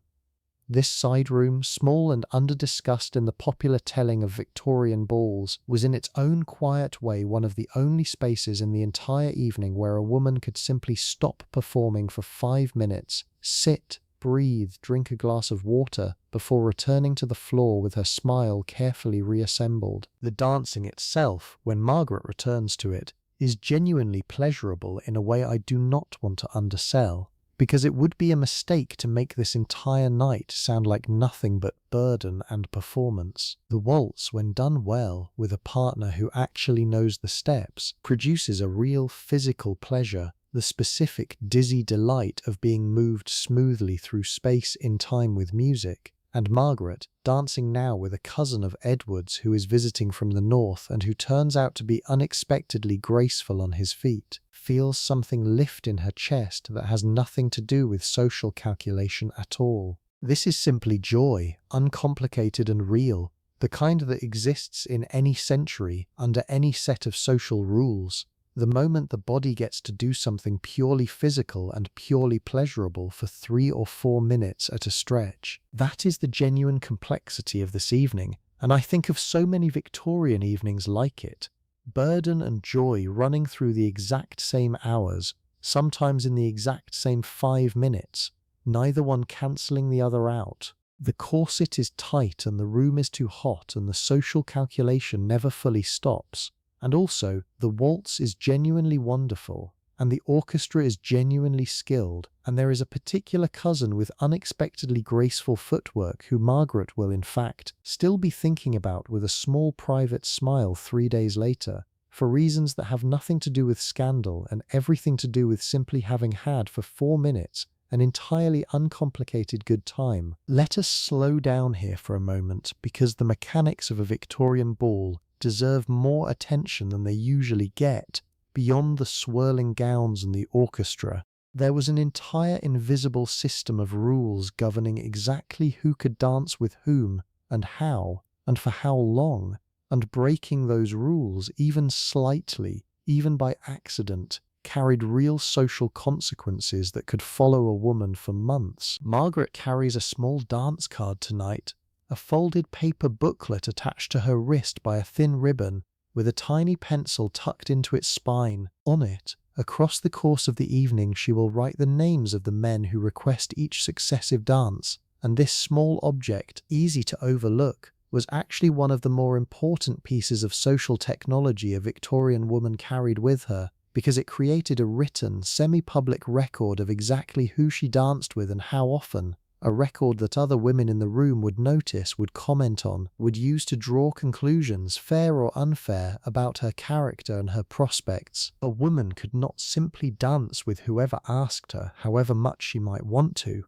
S1: This side room, small and under-discussed in the popular telling of Victorian balls, was in its own quiet way one of the only spaces in the entire evening where a woman could simply stop performing for 5 minutes, sit, breathe, drink a glass of water, before returning to the floor with her smile carefully reassembled. The dancing itself, when Margaret returns to it, is genuinely pleasurable in a way I do not want to undersell, because it would be a mistake to make this entire night sound like nothing but burden and performance. The waltz, when done well, with a partner who actually knows the steps, produces a real physical pleasure, the specific dizzy delight of being moved smoothly through space in time with music. And Margaret, dancing now with a cousin of Edward's who is visiting from the north and who turns out to be unexpectedly graceful on his feet, feels something lift in her chest that has nothing to do with social calculation at all. This is simply joy, uncomplicated and real, the kind that exists in any century, under any set of social rules. The moment the body gets to do something purely physical and purely pleasurable for 3 or 4 minutes at a stretch. That is the genuine complexity of this evening, and I think of so many Victorian evenings like it. Burden and joy running through the exact same hours, sometimes in the exact same 5 minutes, neither one cancelling the other out. The corset is tight and the room is too hot and the social calculation never fully stops. And also, the waltz is genuinely wonderful, and the orchestra is genuinely skilled, and there is a particular cousin with unexpectedly graceful footwork who Margaret will, in fact, still be thinking about with a small private smile 3 days later, for reasons that have nothing to do with scandal and everything to do with simply having had for 4 minutes an entirely uncomplicated good time. Let us slow down here for a moment, because the mechanics of a Victorian ball deserve more attention than they usually get, beyond the swirling gowns and the orchestra. There was an entire invisible system of rules governing exactly who could dance with whom, and for how long, and breaking those rules, even slightly, even by accident, carried real social consequences that could follow a woman for months. Margaret carries a small dance card tonight, a folded paper booklet attached to her wrist by a thin ribbon, with a tiny pencil tucked into its spine. On it, across the course of the evening, she will write the names of the men who request each successive dance, and this small object, easy to overlook, was actually one of the more important pieces of social technology a Victorian woman carried with her, because it created a written, semi-public record of exactly who she danced with and how often, a record that other women in the room would notice, would comment on, would use to draw conclusions, fair or unfair, about her character and her prospects. A woman could not simply dance with whoever asked her, however much she might want to.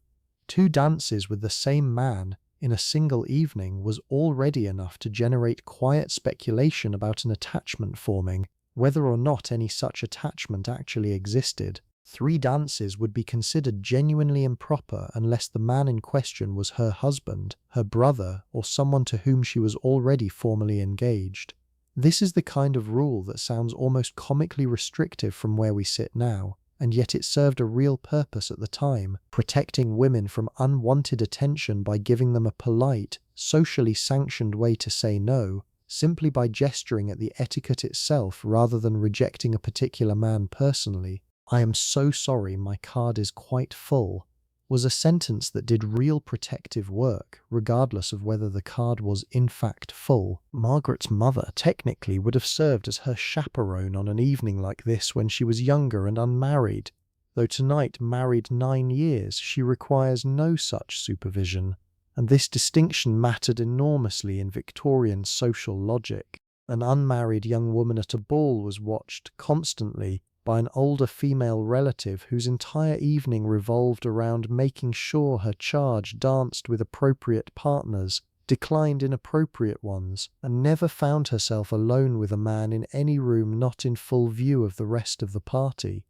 S1: 2 dances with the same man in a single evening was already enough to generate quiet speculation about an attachment forming, whether or not any such attachment actually existed. 3 dances would be considered genuinely improper unless the man in question was her husband, her brother, or someone to whom she was already formally engaged. This is the kind of rule that sounds almost comically restrictive from where we sit now, and yet it served a real purpose at the time, protecting women from unwanted attention by giving them a polite, socially sanctioned way to say no, simply by gesturing at the etiquette itself rather than rejecting a particular man personally. I am so sorry, my card is quite full. was a sentence that did real protective work, regardless of whether the card was in fact full. Margaret's mother technically would have served as her chaperone on an evening like this when she was younger and unmarried, though tonight, married 9 years, she requires no such supervision, and this distinction mattered enormously in Victorian social logic. An unmarried young woman at a ball was watched constantly by an older female relative whose entire evening revolved around making sure her charge danced with appropriate partners, declined inappropriate ones, and never found herself alone with a man in any room not in full view of the rest of the party.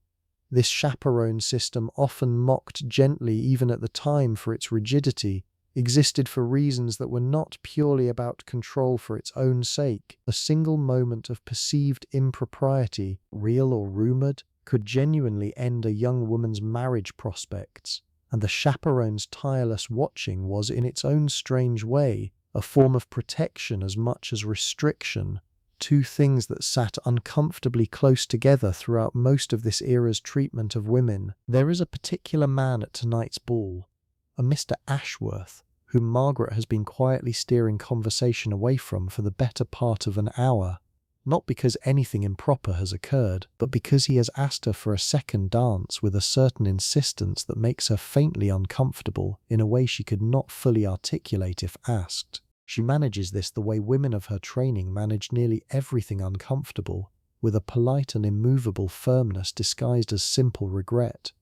S1: This chaperone system, often mocked gently even at the time for its rigidity, existed for reasons that were not purely about control for its own sake. A single moment of perceived impropriety, real or rumoured, could genuinely end a young woman's marriage prospects, and the chaperone's tireless watching was, in its own strange way, a form of protection as much as restriction, two things that sat uncomfortably close together throughout most of this era's treatment of women. There is a particular man at tonight's ball, a Mr. Ashworth, whom Margaret has been quietly steering conversation away from for the better part of an hour, not because anything improper has occurred, but because he has asked her for a second dance with a certain insistence that makes her faintly uncomfortable in a way she could not fully articulate if asked. She manages this the way women of her training manage nearly everything uncomfortable, with a polite and immovable firmness disguised as simple regret.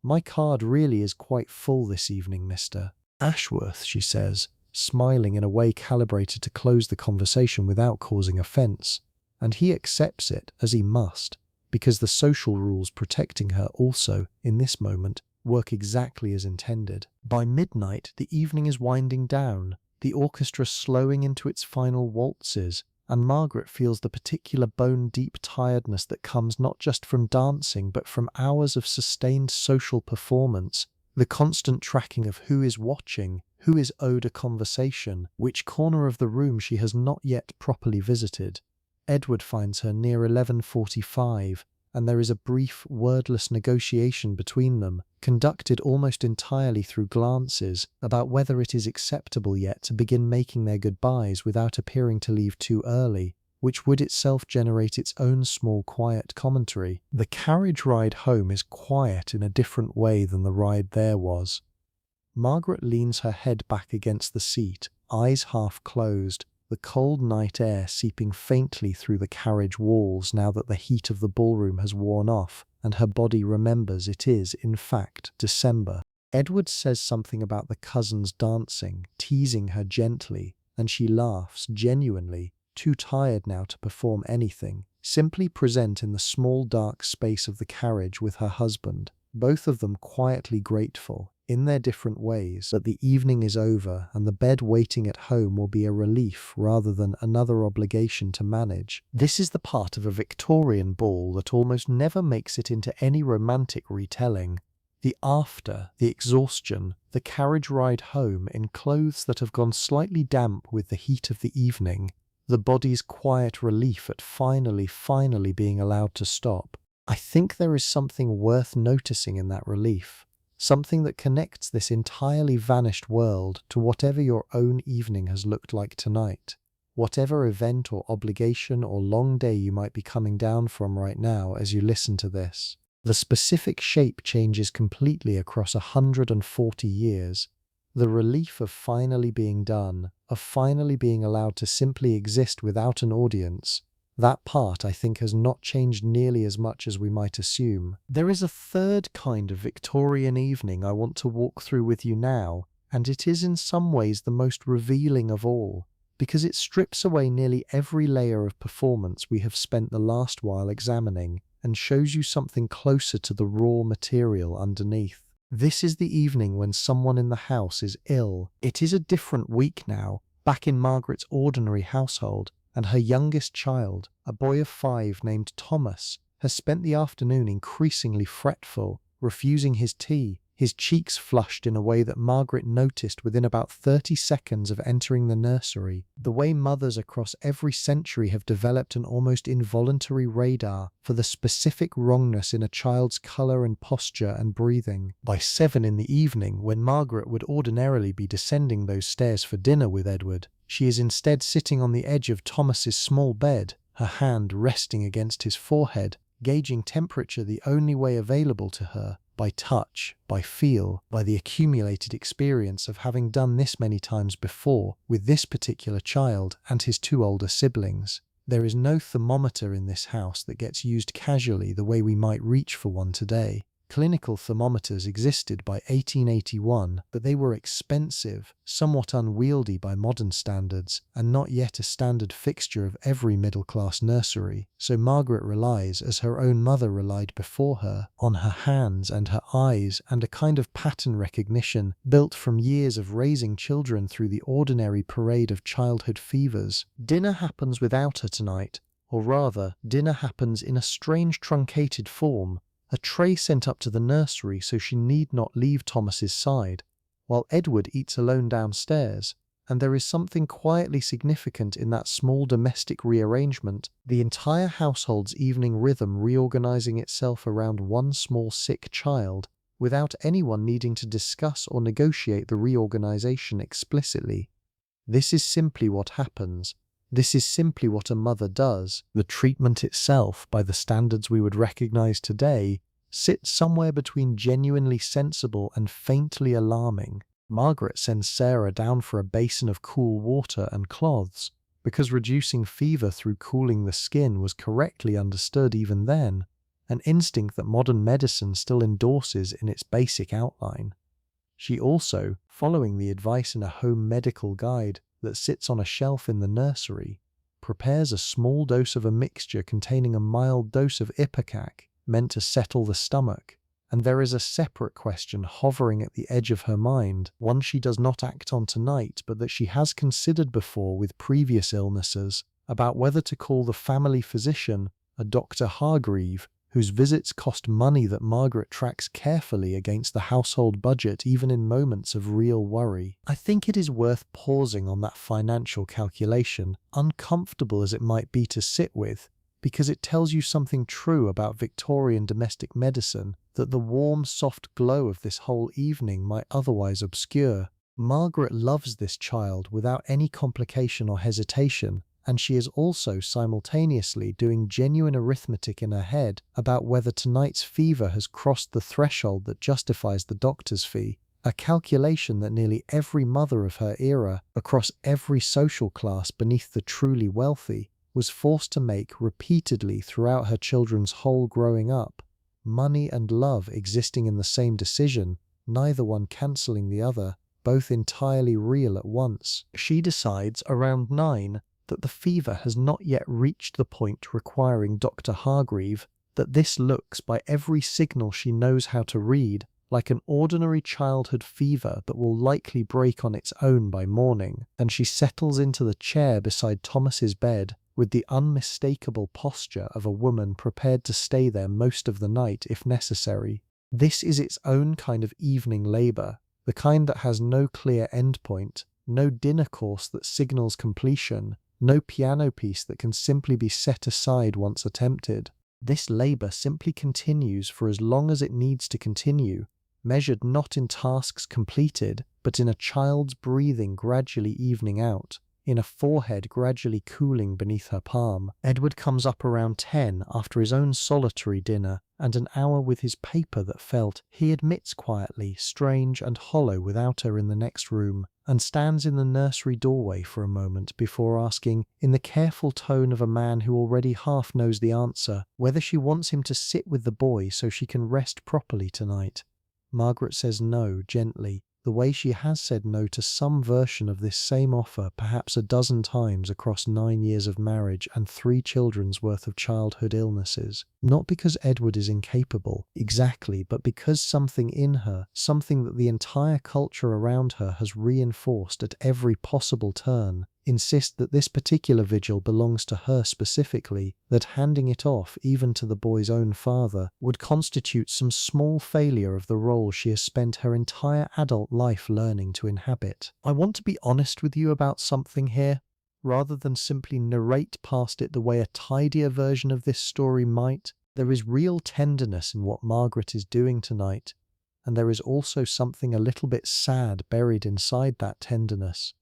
S1: "My card really is quite full this evening, Mr. Ashworth," she says, smiling in a way calibrated to close the conversation without causing offence, and he accepts it, as he must, because the social rules protecting her also, in this moment, work exactly as intended. By midnight, the evening is winding down, the orchestra slowing into its final waltzes, and Margaret feels the particular bone-deep tiredness that comes not just from dancing but from hours of sustained social performance, the constant tracking of who is watching, who is owed a conversation, which corner of the room she has not yet properly visited. Edward finds her near 11:45, and there is a brief, wordless negotiation between them, conducted almost entirely through glances, about whether it is acceptable yet to begin making their goodbyes without appearing to leave too early, which would itself generate its own small quiet commentary. The carriage ride home is quiet in a different way than the ride there was. Margaret leans her head back against the seat, eyes half closed, the cold night air seeping faintly through the carriage walls now that the heat of the ballroom has worn off, and her body remembers it is, in fact, December. Edward says something about the cousins dancing, teasing her gently, and she laughs genuinely, too tired now to perform anything, simply present in the small dark space of the carriage with her husband, both of them quietly grateful, in their different ways, that the evening is over and the bed waiting at home will be a relief rather than another obligation to manage. This is the part of a Victorian ball that almost never makes it into any romantic retelling. The after, the exhaustion, the carriage ride home in clothes that have gone slightly damp with the heat of the evening, the body's quiet relief at finally being allowed to stop. I think there is something worth noticing in that relief, something that connects this entirely vanished world to whatever your own evening has looked like tonight, whatever event or obligation or long day you might be coming down from right now as you listen to this. The specific shape changes completely across 140 years. The relief of finally being done, of finally being allowed to simply exist without an audience, that part, I think, has not changed nearly as much as we might assume. There is a third kind of Victorian evening I want to walk through with you now, and it is in some ways the most revealing of all, because it strips away nearly every layer of performance we have spent the last while examining, and shows you something closer to the raw material underneath. This is the evening when someone in the house is ill. It is a different week now, back in Margaret's ordinary household, and her youngest child, a boy of 5 named Thomas, has spent the afternoon increasingly fretful, refusing his tea, his cheeks flushed in a way that Margaret noticed within about 30 seconds of entering the nursery, the way mothers across every century have developed an almost involuntary radar for the specific wrongness in a child's colour and posture and breathing. By 7 in the evening, when Margaret would ordinarily be descending those stairs for dinner with Edward, she is instead sitting on the edge of Thomas's small bed, her hand resting against his forehead, gauging temperature the only way available to her, by touch, by feel, by the accumulated experience of having done this many times before with this particular child and his 2 older siblings. There is no thermometer in this house that gets used casually the way we might reach for one today. Clinical thermometers existed by 1881, but they were expensive, somewhat unwieldy by modern standards, and not yet a standard fixture of every middle-class nursery. So Margaret relies, as her own mother relied before her, on her hands and her eyes and a kind of pattern recognition built from years of raising children through the ordinary parade of childhood fevers. Dinner happens without her tonight, or rather, dinner happens in a strange truncated form, a tray sent up to the nursery so she need not leave Thomas's side, while Edward eats alone downstairs, and there is something quietly significant in that small domestic rearrangement, the entire household's evening rhythm reorganizing itself around one small sick child, without anyone needing to discuss or negotiate the reorganization explicitly. This is simply what happens. This is simply what a mother does. The treatment itself, by the standards we would recognize today, sits somewhere between genuinely sensible and faintly alarming. Margaret sends Sarah down for a basin of cool water and cloths, because reducing fever through cooling the skin was correctly understood even then, an instinct that modern medicine still endorses in its basic outline. She also, following the advice in a home medical guide that sits on a shelf in the nursery, prepares a small dose of a mixture containing a mild dose of ipecac, meant to settle the stomach. And there is a separate question hovering at the edge of her mind, one she does not act on tonight, but that she has considered before with previous illnesses, about whether to call the family physician, a Dr. Hargreave, whose visits cost money that Margaret tracks carefully against the household budget even in moments of real worry. I think it is worth pausing on that financial calculation, uncomfortable as it might be to sit with, because it tells you something true about Victorian domestic medicine that the warm, soft glow of this whole evening might otherwise obscure. Margaret loves this child without any complication or hesitation, and she is also simultaneously doing genuine arithmetic in her head about whether tonight's fever has crossed the threshold that justifies the doctor's fee, a calculation that nearly every mother of her era, across every social class beneath the truly wealthy, was forced to make repeatedly throughout her children's whole growing up, money and love existing in the same decision, neither one cancelling the other, both entirely real at once. She decides around 9 that the fever has not yet reached the point requiring Dr. Hargreave, that this looks, by every signal she knows how to read, like an ordinary childhood fever that will likely break on its own by morning, and she settles into the chair beside Thomas's bed with the unmistakable posture of a woman prepared to stay there most of the night if necessary. This is its own kind of evening labour, the kind that has no clear endpoint, no dinner course that signals completion, no piano piece that can simply be set aside once attempted. This labour simply continues for as long as it needs to continue, measured not in tasks completed, but in a child's breathing gradually evening out, in a forehead gradually cooling beneath her palm. Edward comes up around 10 after his own solitary dinner, and an hour with his paper that felt, he admits quietly, strange and hollow without her in the next room, and stands in the nursery doorway for a moment before asking, in the careful tone of a man who already half knows the answer, whether she wants him to sit with the boy so she can rest properly tonight. Margaret says no, gently, the way she has said no to some version of this same offer perhaps a dozen times across 9 years of marriage and 3 children's worth of childhood illnesses. Not because Edward is incapable, exactly, but because something in her, something that the entire culture around her has reinforced at every possible turn, insist that this particular vigil belongs to her specifically, that handing it off, even to the boy's own father, would constitute some small failure of the role she has spent her entire adult life learning to inhabit. I want to be honest with you about something here, rather than simply narrate past it the way a tidier version of this story might. There is real tenderness in what Margaret is doing tonight, and there is also something a little bit sad buried inside that tenderness.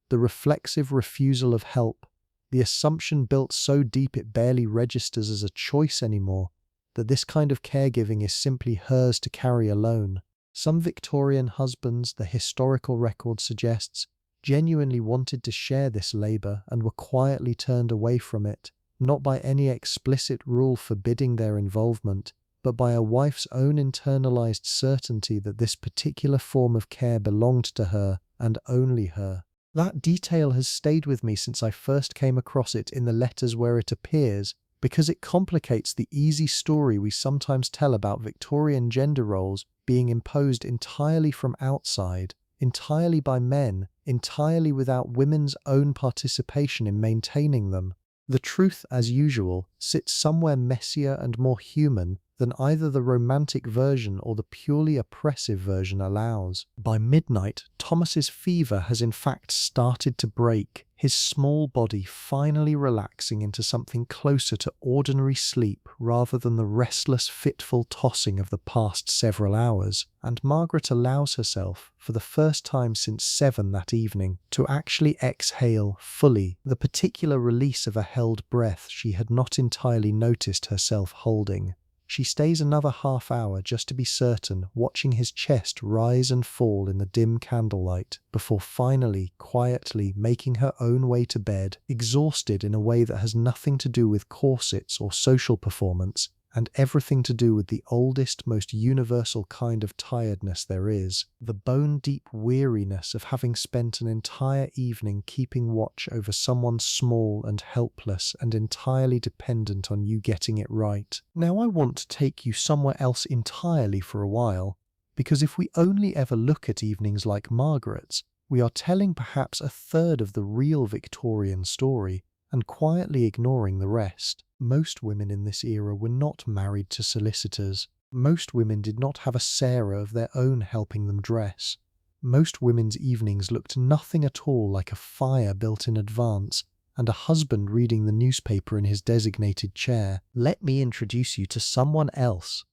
S1: The reflexive refusal of help, the assumption built so deep it barely registers as a choice anymore, that this kind of caregiving is simply hers to carry alone. Some Victorian husbands, the historical record suggests, genuinely wanted to share this labour and were quietly turned away from it, not by any explicit rule forbidding their involvement, but by a wife's own internalized certainty that this particular form of care belonged to her and only her. That detail has stayed with me since I first came across it in the letters where it appears, because it complicates the easy story we sometimes tell about Victorian gender roles being imposed entirely from outside, entirely by men, entirely without women's own participation in maintaining them. The truth, as usual, sits somewhere messier and more human than either the romantic version or the purely oppressive version allows. By midnight, Thomas's fever has in fact started to break, his small body finally relaxing into something closer to ordinary sleep rather than the restless, fitful tossing of the past several hours, and Margaret allows herself, for the first time since 7 that evening, to actually exhale fully the particular release of a held breath she had not entirely noticed herself holding. She stays another half hour just to be certain, watching his chest rise and fall in the dim candlelight, before finally, quietly making her own way to bed, exhausted in a way that has nothing to do with corsets or social performance, and everything to do with the oldest, most universal kind of tiredness there is, the bone-deep weariness of having spent an entire evening keeping watch over someone small and helpless and entirely dependent on you getting it right. Now I want to take you somewhere else entirely for a while, because if we only ever look at evenings like Margaret's, we are telling perhaps a third of the real Victorian story, and quietly ignoring the rest. Most women in this era were not married to solicitors. Most women did not have a Sarah of their own helping them dress. Most women's evenings looked nothing at all like a fire built in advance, and a husband reading the newspaper in his designated chair. Let me introduce you to someone else.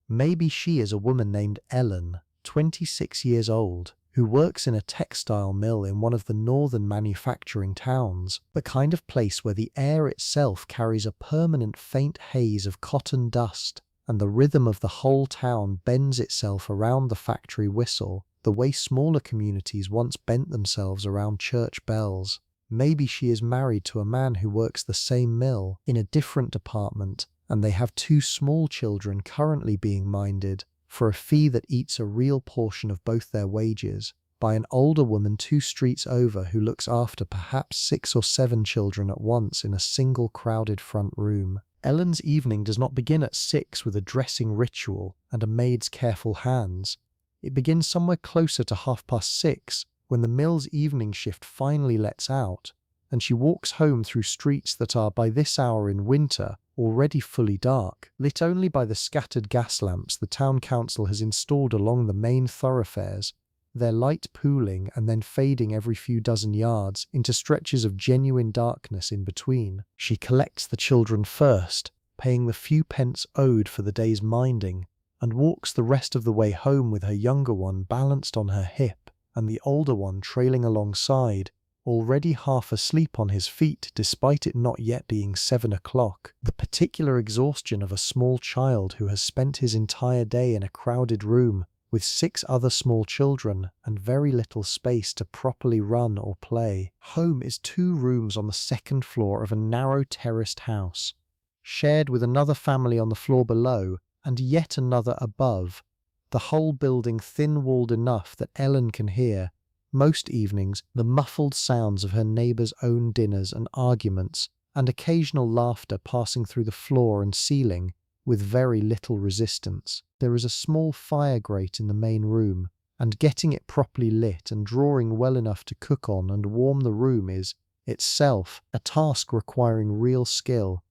S1: Maybe she is a woman named Ellen, 26 years old, who works in a textile mill in one of the northern manufacturing towns, the kind of place where the air itself carries a permanent faint haze of cotton dust, and the rhythm of the whole town bends itself around the factory whistle, the way smaller communities once bent themselves around church bells. Maybe she is married to a man who works the same mill, in a different department, and they have 2 small children currently being minded, for a fee that eats a real portion of both their wages, by an older woman 2 streets over who looks after perhaps 6 or 7 children at once in a single crowded front room. Ellen's evening does not begin at 6 with a dressing ritual and a maid's careful hands. It begins somewhere closer to 6:30, when the mill's evening shift finally lets out, and she walks home through streets that are, by this hour in winter, already fully dark, lit only by the scattered gas lamps the town council has installed along the main thoroughfares, their light pooling and then fading every few dozen yards into stretches of genuine darkness in between. She collects the children first, paying the few pence owed for the day's minding, and walks the rest of the way home with her younger one balanced on her hip, and the older one trailing alongside, already half asleep on his feet despite it not yet being 7 o'clock. The particular exhaustion of a small child who has spent his entire day in a crowded room with 6 other small children and very little space to properly run or play. Home is 2 rooms on the 2nd floor of a narrow terraced house, shared with another family on the floor below and yet another above, the whole building thin-walled enough that Ellen can hear, most evenings, the muffled sounds of her neighbours' own dinners and arguments, and occasional laughter passing through the floor and ceiling, with very little resistance. There is a small fire grate in the main room, and getting it properly lit and drawing well enough to cook on and warm the room is, itself a task requiring real skill,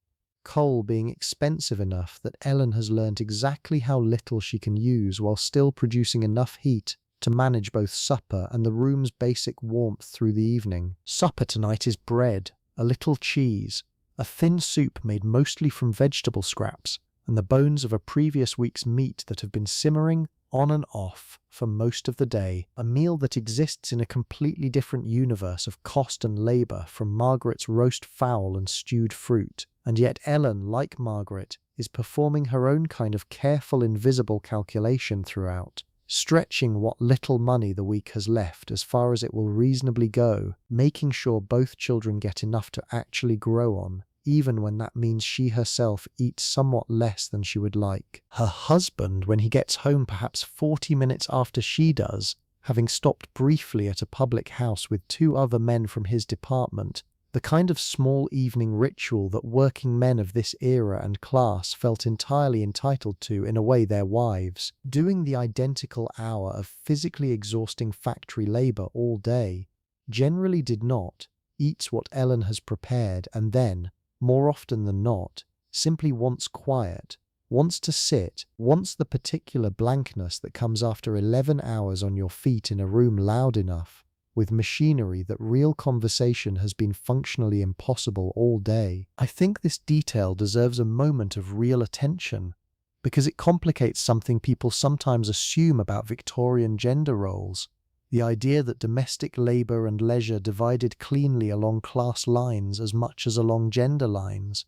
S1: coal being expensive enough that Ellen has learnt exactly how little she can use while still producing enough heat to manage both supper and the room's basic warmth through the evening. Supper tonight is bread, a little cheese, a thin soup made mostly from vegetable scraps, and the bones of a previous week's meat that have been simmering on and off for most of the day, a meal that exists in a completely different universe of cost and labour from Margaret's roast fowl and stewed fruit. And yet Ellen, like Margaret, is performing her own kind of careful invisible calculation throughout, stretching what little money the week has left as far as it will reasonably go, making sure both children get enough to actually grow on, even when that means she herself eats somewhat less than she would like. Her husband, when he gets home perhaps 40 minutes after she does, having stopped briefly at a public house with 2 other men from his department, the kind of small evening ritual that working men of this era and class felt entirely entitled to in a way their wives, doing the identical hour of physically exhausting factory labour all day, generally did not, eats what Ellen has prepared and then, more often than not, simply wants quiet, wants to sit, wants the particular blankness that comes after 11 hours on your feet in a room loud enough, with machinery that real conversation has been functionally impossible all day. I think this detail deserves a moment of real attention, because it complicates something people sometimes assume about Victorian gender roles, the idea that domestic labour and leisure divided cleanly along class lines as much as along gender lines.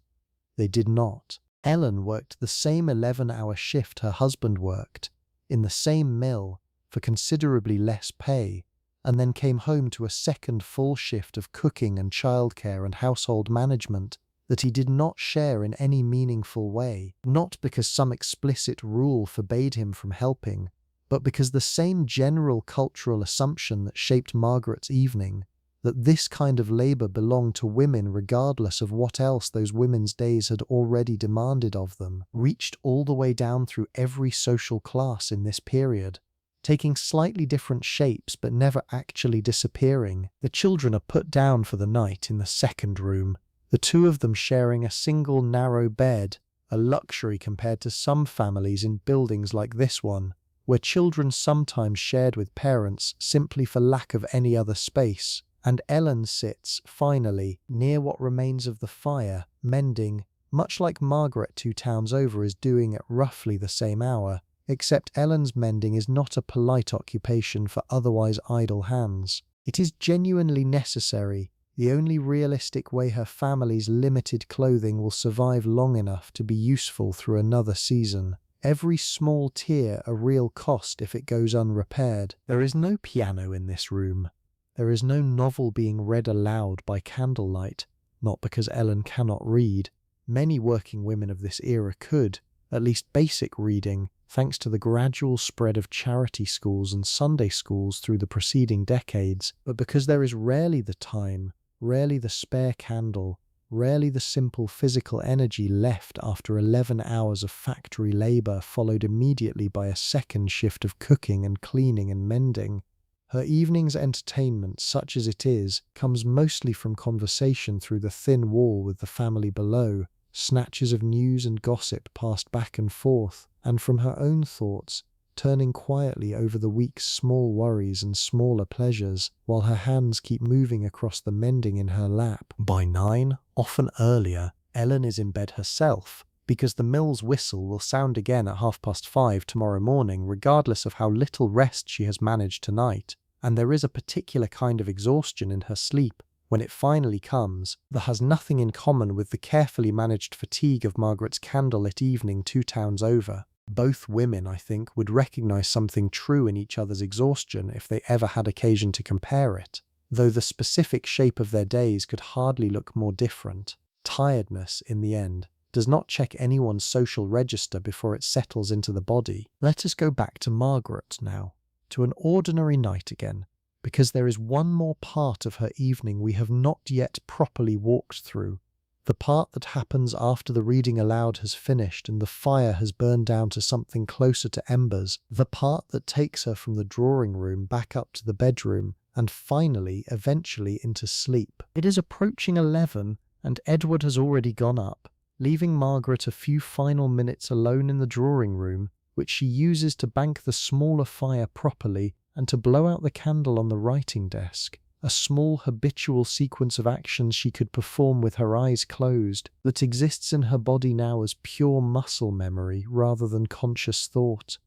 S1: They did not. Ellen worked the same 11-hour shift her husband worked, in the same mill, for considerably less pay, and then came home to a second full shift of cooking and childcare and household management that he did not share in any meaningful way, not because some explicit rule forbade him from helping, but because the same general cultural assumption that shaped Margaret's evening, that this kind of labour belonged to women regardless of what else those women's days had already demanded of them, reached all the way down through every social class in this period, taking slightly different shapes but never actually disappearing. The children are put down for the night in the second room, the 2 of them sharing a single narrow bed, a luxury compared to some families in buildings like this one, where children sometimes shared with parents simply for lack of any other space. And Ellen sits, finally, near what remains of the fire, mending, much like Margaret 2 towns over is doing at roughly the same hour, except Ellen's mending is not a polite occupation for otherwise idle hands. It is genuinely necessary, the only realistic way her family's limited clothing will survive long enough to be useful through another season. Every small tear a real cost if it goes unrepaired. There is no piano in this room. There is no novel being read aloud by candlelight, not because Ellen cannot read. Many working women of this era could, at least basic reading, thanks to the gradual spread of charity schools and Sunday schools through the preceding decades, but because there is rarely the time, rarely the spare candle, rarely the simple physical energy left after 11 hours of factory labour followed immediately by a second shift of cooking and cleaning and mending. Her evening's entertainment, such as it is, comes mostly from conversation through the thin wall with the family below, snatches of news and gossip passed back and forth, and from her own thoughts, turning quietly over the week's small worries and smaller pleasures, while her hands keep moving across the mending in her lap. By 9, often earlier, Ellen is in bed herself, because the mill's whistle will sound again at 5:30 tomorrow morning regardless of how little rest she has managed tonight, and there is a particular kind of exhaustion in her sleep, when it finally comes, that has nothing in common with the carefully managed fatigue of Margaret's candlelit evening 2 towns over. Both women, I think, would recognise something true in each other's exhaustion if they ever had occasion to compare it, though the specific shape of their days could hardly look more different. Tiredness, in the end, does not check anyone's social register before it settles into the body. Let us go back to Margaret now, to an ordinary night again, because there is one more part of her evening we have not yet properly walked through, the part that happens after the reading aloud has finished and the fire has burned down to something closer to embers, the part that takes her from the drawing room back up to the bedroom and finally, eventually, into sleep. It is approaching 11, and Edward has already gone up, leaving Margaret a few final minutes alone in the drawing room, which she uses to bank the smaller fire properly and to blow out the candle on the writing desk, a small habitual sequence of actions she could perform with her eyes closed, that exists in her body now as pure muscle memory rather than conscious thought.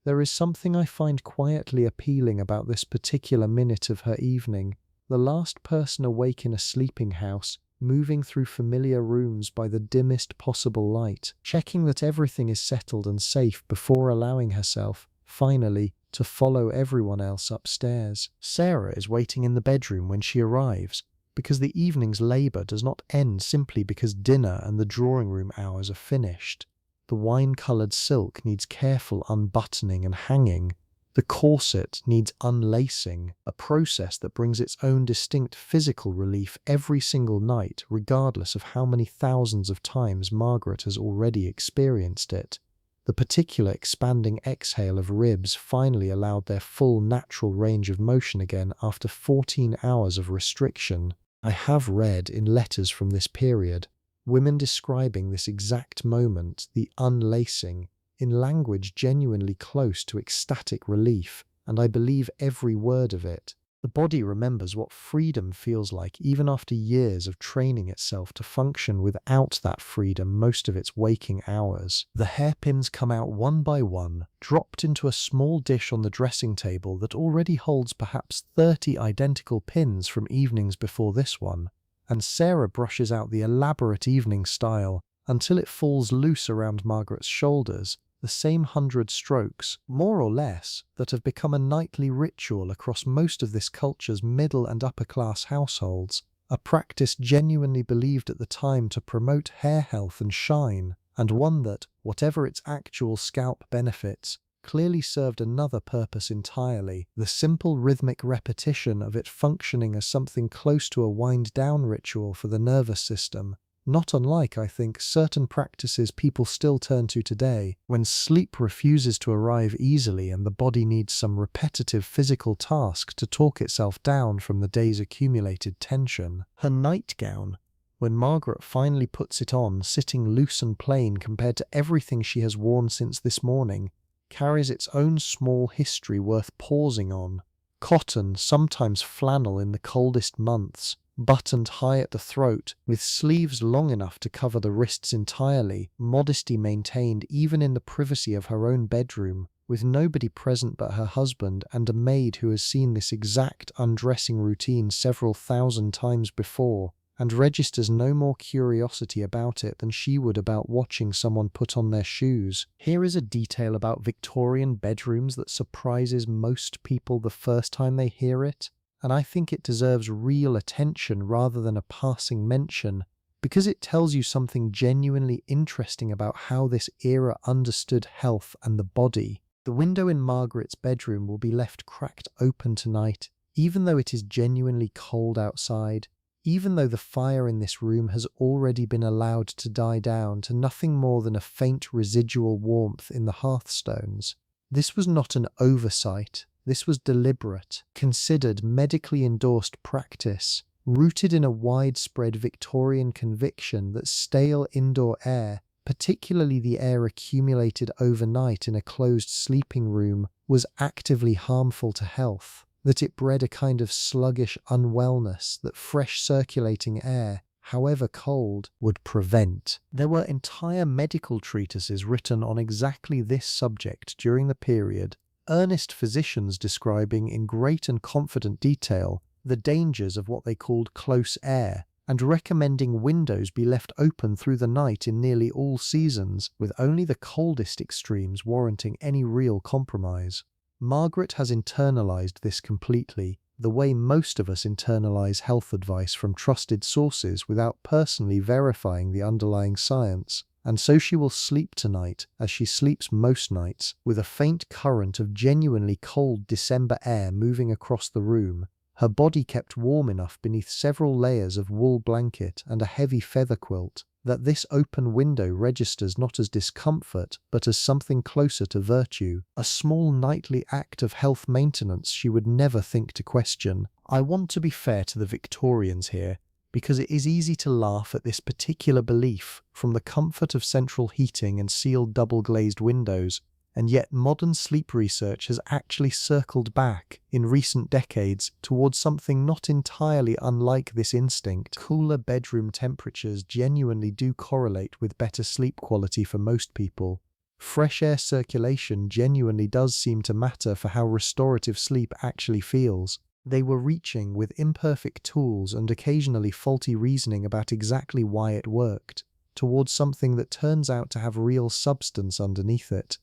S1: There is something I find quietly appealing about this particular minute of her evening, the last person awake in a sleeping house, moving through familiar rooms by the dimmest possible light, checking that everything is settled and safe before allowing herself, finally, to follow everyone else upstairs. Sarah is waiting in the bedroom when she arrives, because the evening's labour does not end simply because dinner and the drawing room hours are finished. The wine-coloured silk needs careful unbuttoning and hanging. The corset needs unlacing, a process that brings its own distinct physical relief every single night, regardless of how many thousands of times Margaret has already experienced it. The particular expanding exhale of ribs finally allowed their full natural range of motion again after 14 hours of restriction. I have read in letters from this period women describing this exact moment, the unlacing, in language genuinely close to ecstatic relief, and I believe every word of it. The body remembers what freedom feels like even after years of training itself to function without that freedom most of its waking hours. The hairpins come out one by one, dropped into a small dish on the dressing table that already holds perhaps 30 identical pins from evenings before this one, and Sarah brushes out the elaborate evening style until it falls loose around Margaret's shoulders, the same 100 strokes, more or less, that have become a nightly ritual across most of this culture's middle and upper-class households, a practice genuinely believed at the time to promote hair health and shine, and one that, whatever its actual scalp benefits, clearly served another purpose entirely, the simple rhythmic repetition of it functioning as something close to a wind-down ritual for the nervous system, not unlike, I think, certain practices people still turn to today, when sleep refuses to arrive easily and the body needs some repetitive physical task to talk itself down from the day's accumulated tension. Her nightgown, when Margaret finally puts it on, sitting loose and plain compared to everything she has worn since this morning, carries its own small history worth pausing on. Cotton, sometimes flannel in the coldest months, buttoned high at the throat, with sleeves long enough to cover the wrists entirely, modesty maintained even in the privacy of her own bedroom, with nobody present but her husband and a maid who has seen this exact undressing routine several thousand times before, and registers no more curiosity about it than she would about watching someone put on their shoes. Here is a detail about Victorian bedrooms that surprises most people the first time they hear it, and I think it deserves real attention rather than a passing mention, because it tells you something genuinely interesting about how this era understood health and the body. The window in Margaret's bedroom will be left cracked open tonight, even though it is genuinely cold outside, even though the fire in this room has already been allowed to die down to nothing more than a faint residual warmth in the hearthstones. This was not an oversight. This was deliberate, considered, medically endorsed practice, rooted in a widespread Victorian conviction that stale indoor air, particularly the air accumulated overnight in a closed sleeping room, was actively harmful to health, that it bred a kind of sluggish unwellness that fresh circulating air, however cold, would prevent. There were entire medical treatises written on exactly this subject during the period, earnest physicians describing in great and confident detail the dangers of what they called close air, and recommending windows be left open through the night in nearly all seasons, with only the coldest extremes warranting any real compromise. Margaret has internalized this completely, the way most of us internalize health advice from trusted sources without personally verifying the underlying science. And so she will sleep tonight, as she sleeps most nights, with a faint current of genuinely cold December air moving across the room, her body kept warm enough beneath several layers of wool blanket and a heavy feather quilt, that this open window registers not as discomfort, but as something closer to virtue, a small nightly act of health maintenance she would never think to question. I want to be fair to the Victorians here, because it is easy to laugh at this particular belief from the comfort of central heating and sealed double-glazed windows, and yet modern sleep research has actually circled back in recent decades towards something not entirely unlike this instinct. Cooler bedroom temperatures genuinely do correlate with better sleep quality for most people. Fresh air circulation genuinely does seem to matter for how restorative sleep actually feels. They were reaching with imperfect tools and occasionally faulty reasoning about exactly why it worked, towards something that turns out to have real substance underneath it.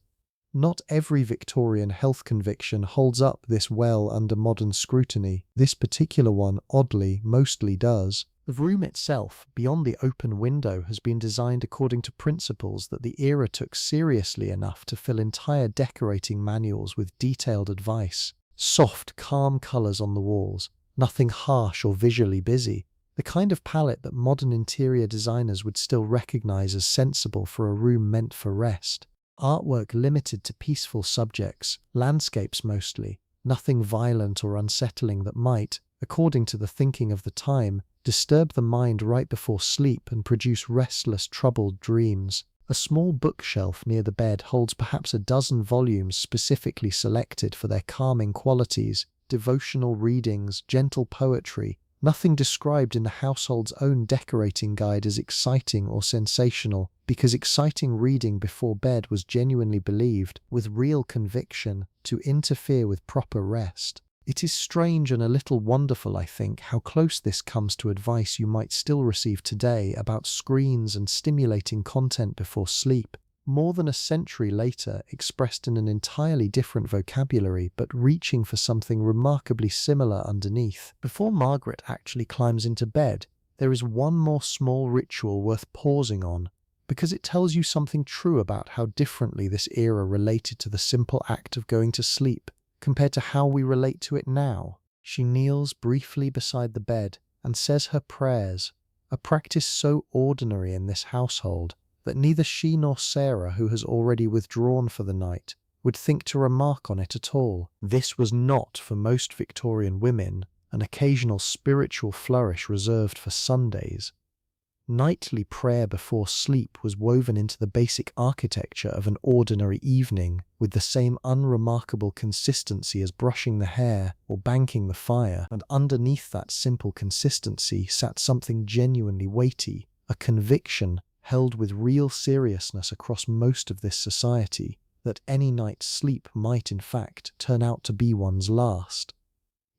S1: Not every Victorian health conviction holds up this well under modern scrutiny. This particular one, oddly, mostly does. The room itself, beyond the open window, has been designed according to principles that the era took seriously enough to fill entire decorating manuals with detailed advice. Soft, calm colours on the walls, nothing harsh or visually busy. The kind of palette that modern interior designers would still recognise as sensible for a room meant for rest. Artwork limited to peaceful subjects, landscapes mostly, nothing violent or unsettling that might, according to the thinking of the time, disturb the mind right before sleep and produce restless, troubled dreams. A small bookshelf near the bed holds perhaps a dozen volumes specifically selected for their calming qualities, devotional readings, gentle poetry, nothing described in the household's own decorating guide as exciting or sensational, because exciting reading before bed was genuinely believed, with real conviction, to interfere with proper rest. It is strange and a little wonderful, I think, how close this comes to advice you might still receive today about screens and stimulating content before sleep, more than a century later, expressed in an entirely different vocabulary, but reaching for something remarkably similar underneath. Before Margaret actually climbs into bed, there is one more small ritual worth pausing on, because it tells you something true about how differently this era related to the simple act of going to sleep, compared to how we relate to it now. She kneels briefly beside the bed and says her prayers, a practice so ordinary in this household that neither she nor Sarah, who has already withdrawn for the night, would think to remark on it at all. This was not, for most Victorian women, an occasional spiritual flourish reserved for Sundays. Nightly prayer before sleep was woven into the basic architecture of an ordinary evening, with the same unremarkable consistency as brushing the hair or banking the fire, and underneath that simple consistency sat something genuinely weighty, a conviction held with real seriousness across most of this society, that any night's sleep might in fact turn out to be one's last.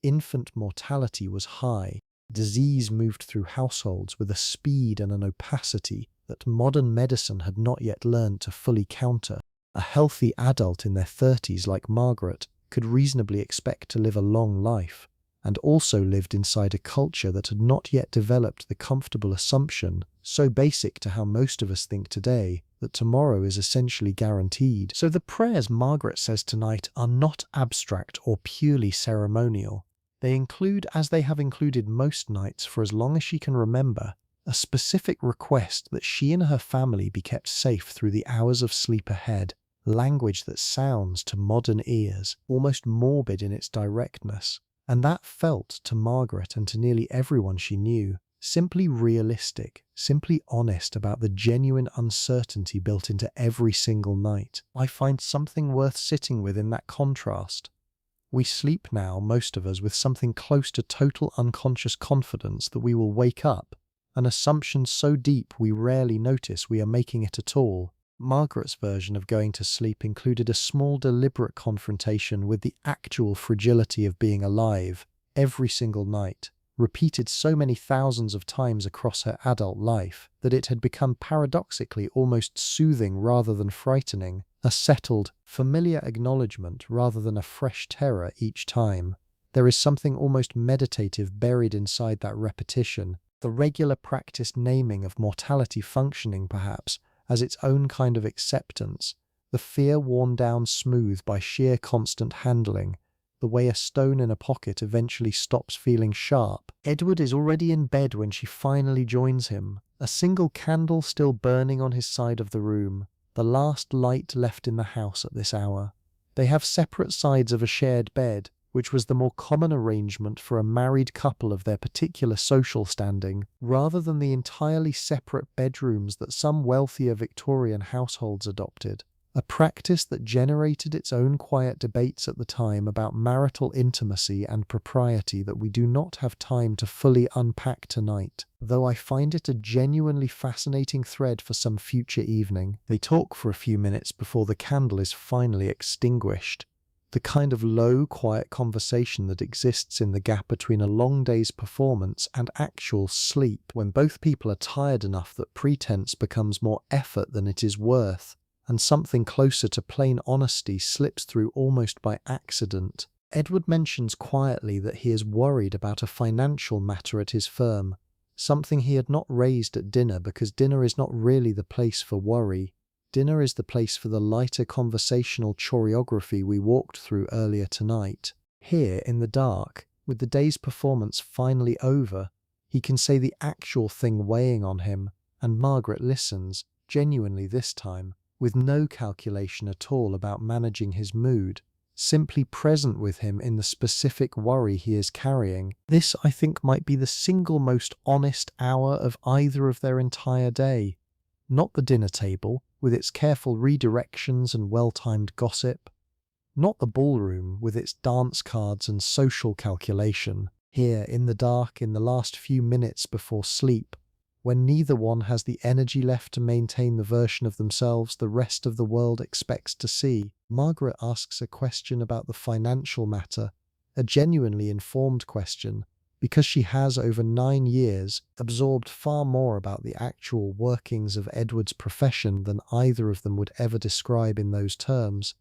S1: Infant mortality was high. Disease moved through households with a speed and an opacity that modern medicine had not yet learned to fully counter. A healthy adult in their 30s like Margaret could reasonably expect to live a long life, and also lived inside a culture that had not yet developed the comfortable assumption, so basic to how most of us think today, that tomorrow is essentially guaranteed. So the prayers Margaret says tonight are not abstract or purely ceremonial. They include, as they have included most nights for as long as she can remember, a specific request that she and her family be kept safe through the hours of sleep ahead, language that sounds to modern ears almost morbid in its directness, and that felt to Margaret and to nearly everyone she knew simply realistic, simply honest about the genuine uncertainty built into every single night. I find something worth sitting with in that contrast. We sleep now, most of us, with something close to total unconscious confidence that we will wake up, an assumption so deep we rarely notice we are making it at all. Margaret's version of going to sleep included a small deliberate confrontation with the actual fragility of being alive, every single night, repeated so many thousands of times across her adult life that it had become paradoxically almost soothing rather than frightening, a settled, familiar acknowledgement rather than a fresh terror each time. There is something almost meditative buried inside that repetition, the regular practiced naming of mortality functioning perhaps as its own kind of acceptance, the fear worn down smooth by sheer constant handling, the way a stone in a pocket eventually stops feeling sharp. Edward is already in bed when she finally joins him, a single candle still burning on his side of the room, the last light left in the house at this hour. They have separate sides of a shared bed, which was the more common arrangement for a married couple of their particular social standing, rather than the entirely separate bedrooms that some wealthier Victorian households adopted. A practice that generated its own quiet debates at the time about marital intimacy and propriety that we do not have time to fully unpack tonight, though I find it a genuinely fascinating thread for some future evening. They talk for a few minutes before the candle is finally extinguished. The kind of low, quiet conversation that exists in the gap between a long day's performance and actual sleep, when both people are tired enough that pretense becomes more effort than it is worth, and something closer to plain honesty slips through almost by accident. Edward mentions quietly that he is worried about a financial matter at his firm, something he had not raised at dinner because dinner is not really the place for worry. Dinner is the place for the lighter conversational choreography we walked through earlier tonight. Here, in the dark, with the day's performance finally over, he can say the actual thing weighing on him, and Margaret listens, genuinely this time, with no calculation at all about managing his mood, simply present with him in the specific worry he is carrying. This, I think, might be the single most honest hour of either of their entire day. Not the dinner table, with its careful redirections and well-timed gossip. Not the ballroom, with its dance cards and social calculation. Here, in the dark, in the last few minutes before sleep, when neither one has the energy left to maintain the version of themselves the rest of the world expects to see, Margaret asks a question about the financial matter, a genuinely informed question, because she has, over 9 years, absorbed far more about the actual workings of Edward's profession than either of them would ever describe in those terms,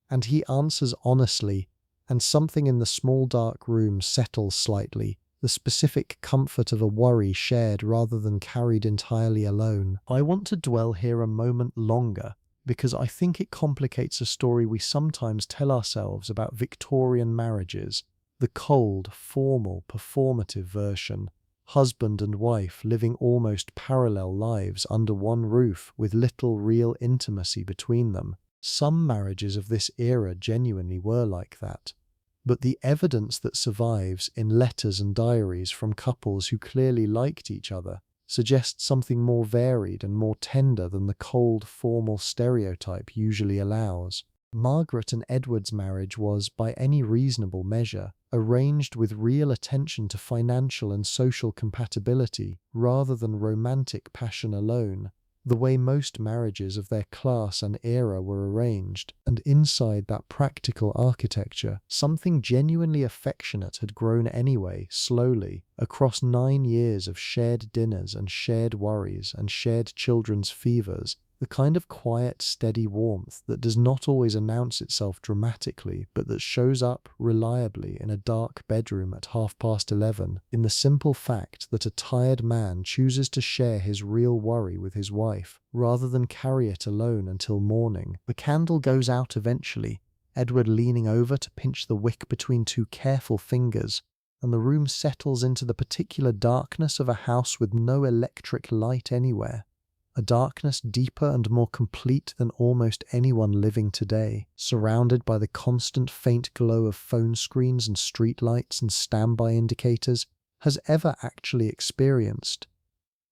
S1: and he answers honestly, and something in the small dark room settles slightly, the specific comfort of a worry shared rather than carried entirely alone. I want to dwell here a moment longer, because I think it complicates a story we sometimes tell ourselves about Victorian marriages, the cold, formal, performative version, husband and wife living almost parallel lives under one roof with little real intimacy between them. Some marriages of this era genuinely were like that. But the evidence that survives in letters and diaries from couples who clearly liked each other suggests something more varied and more tender than the cold, formal stereotype usually allows. Margaret and Edward's marriage was, by any reasonable measure, arranged with real attention to financial and social compatibility rather than romantic passion alone, the way most marriages of their class and era were arranged, and inside that practical architecture, something genuinely affectionate had grown anyway, slowly, across 9 years of shared dinners and shared worries and shared children's fevers, the kind of quiet, steady warmth that does not always announce itself dramatically, but that shows up reliably in a dark bedroom at 11:30, in the simple fact that a tired man chooses to share his real worry with his wife, rather than carry it alone until morning. The candle goes out eventually, Edward leaning over to pinch the wick between 2 careful fingers, and the room settles into the particular darkness of a house with no electric light anywhere. A darkness deeper and more complete than almost anyone living today, surrounded by the constant faint glow of phone screens and streetlights and standby indicators, has ever actually experienced.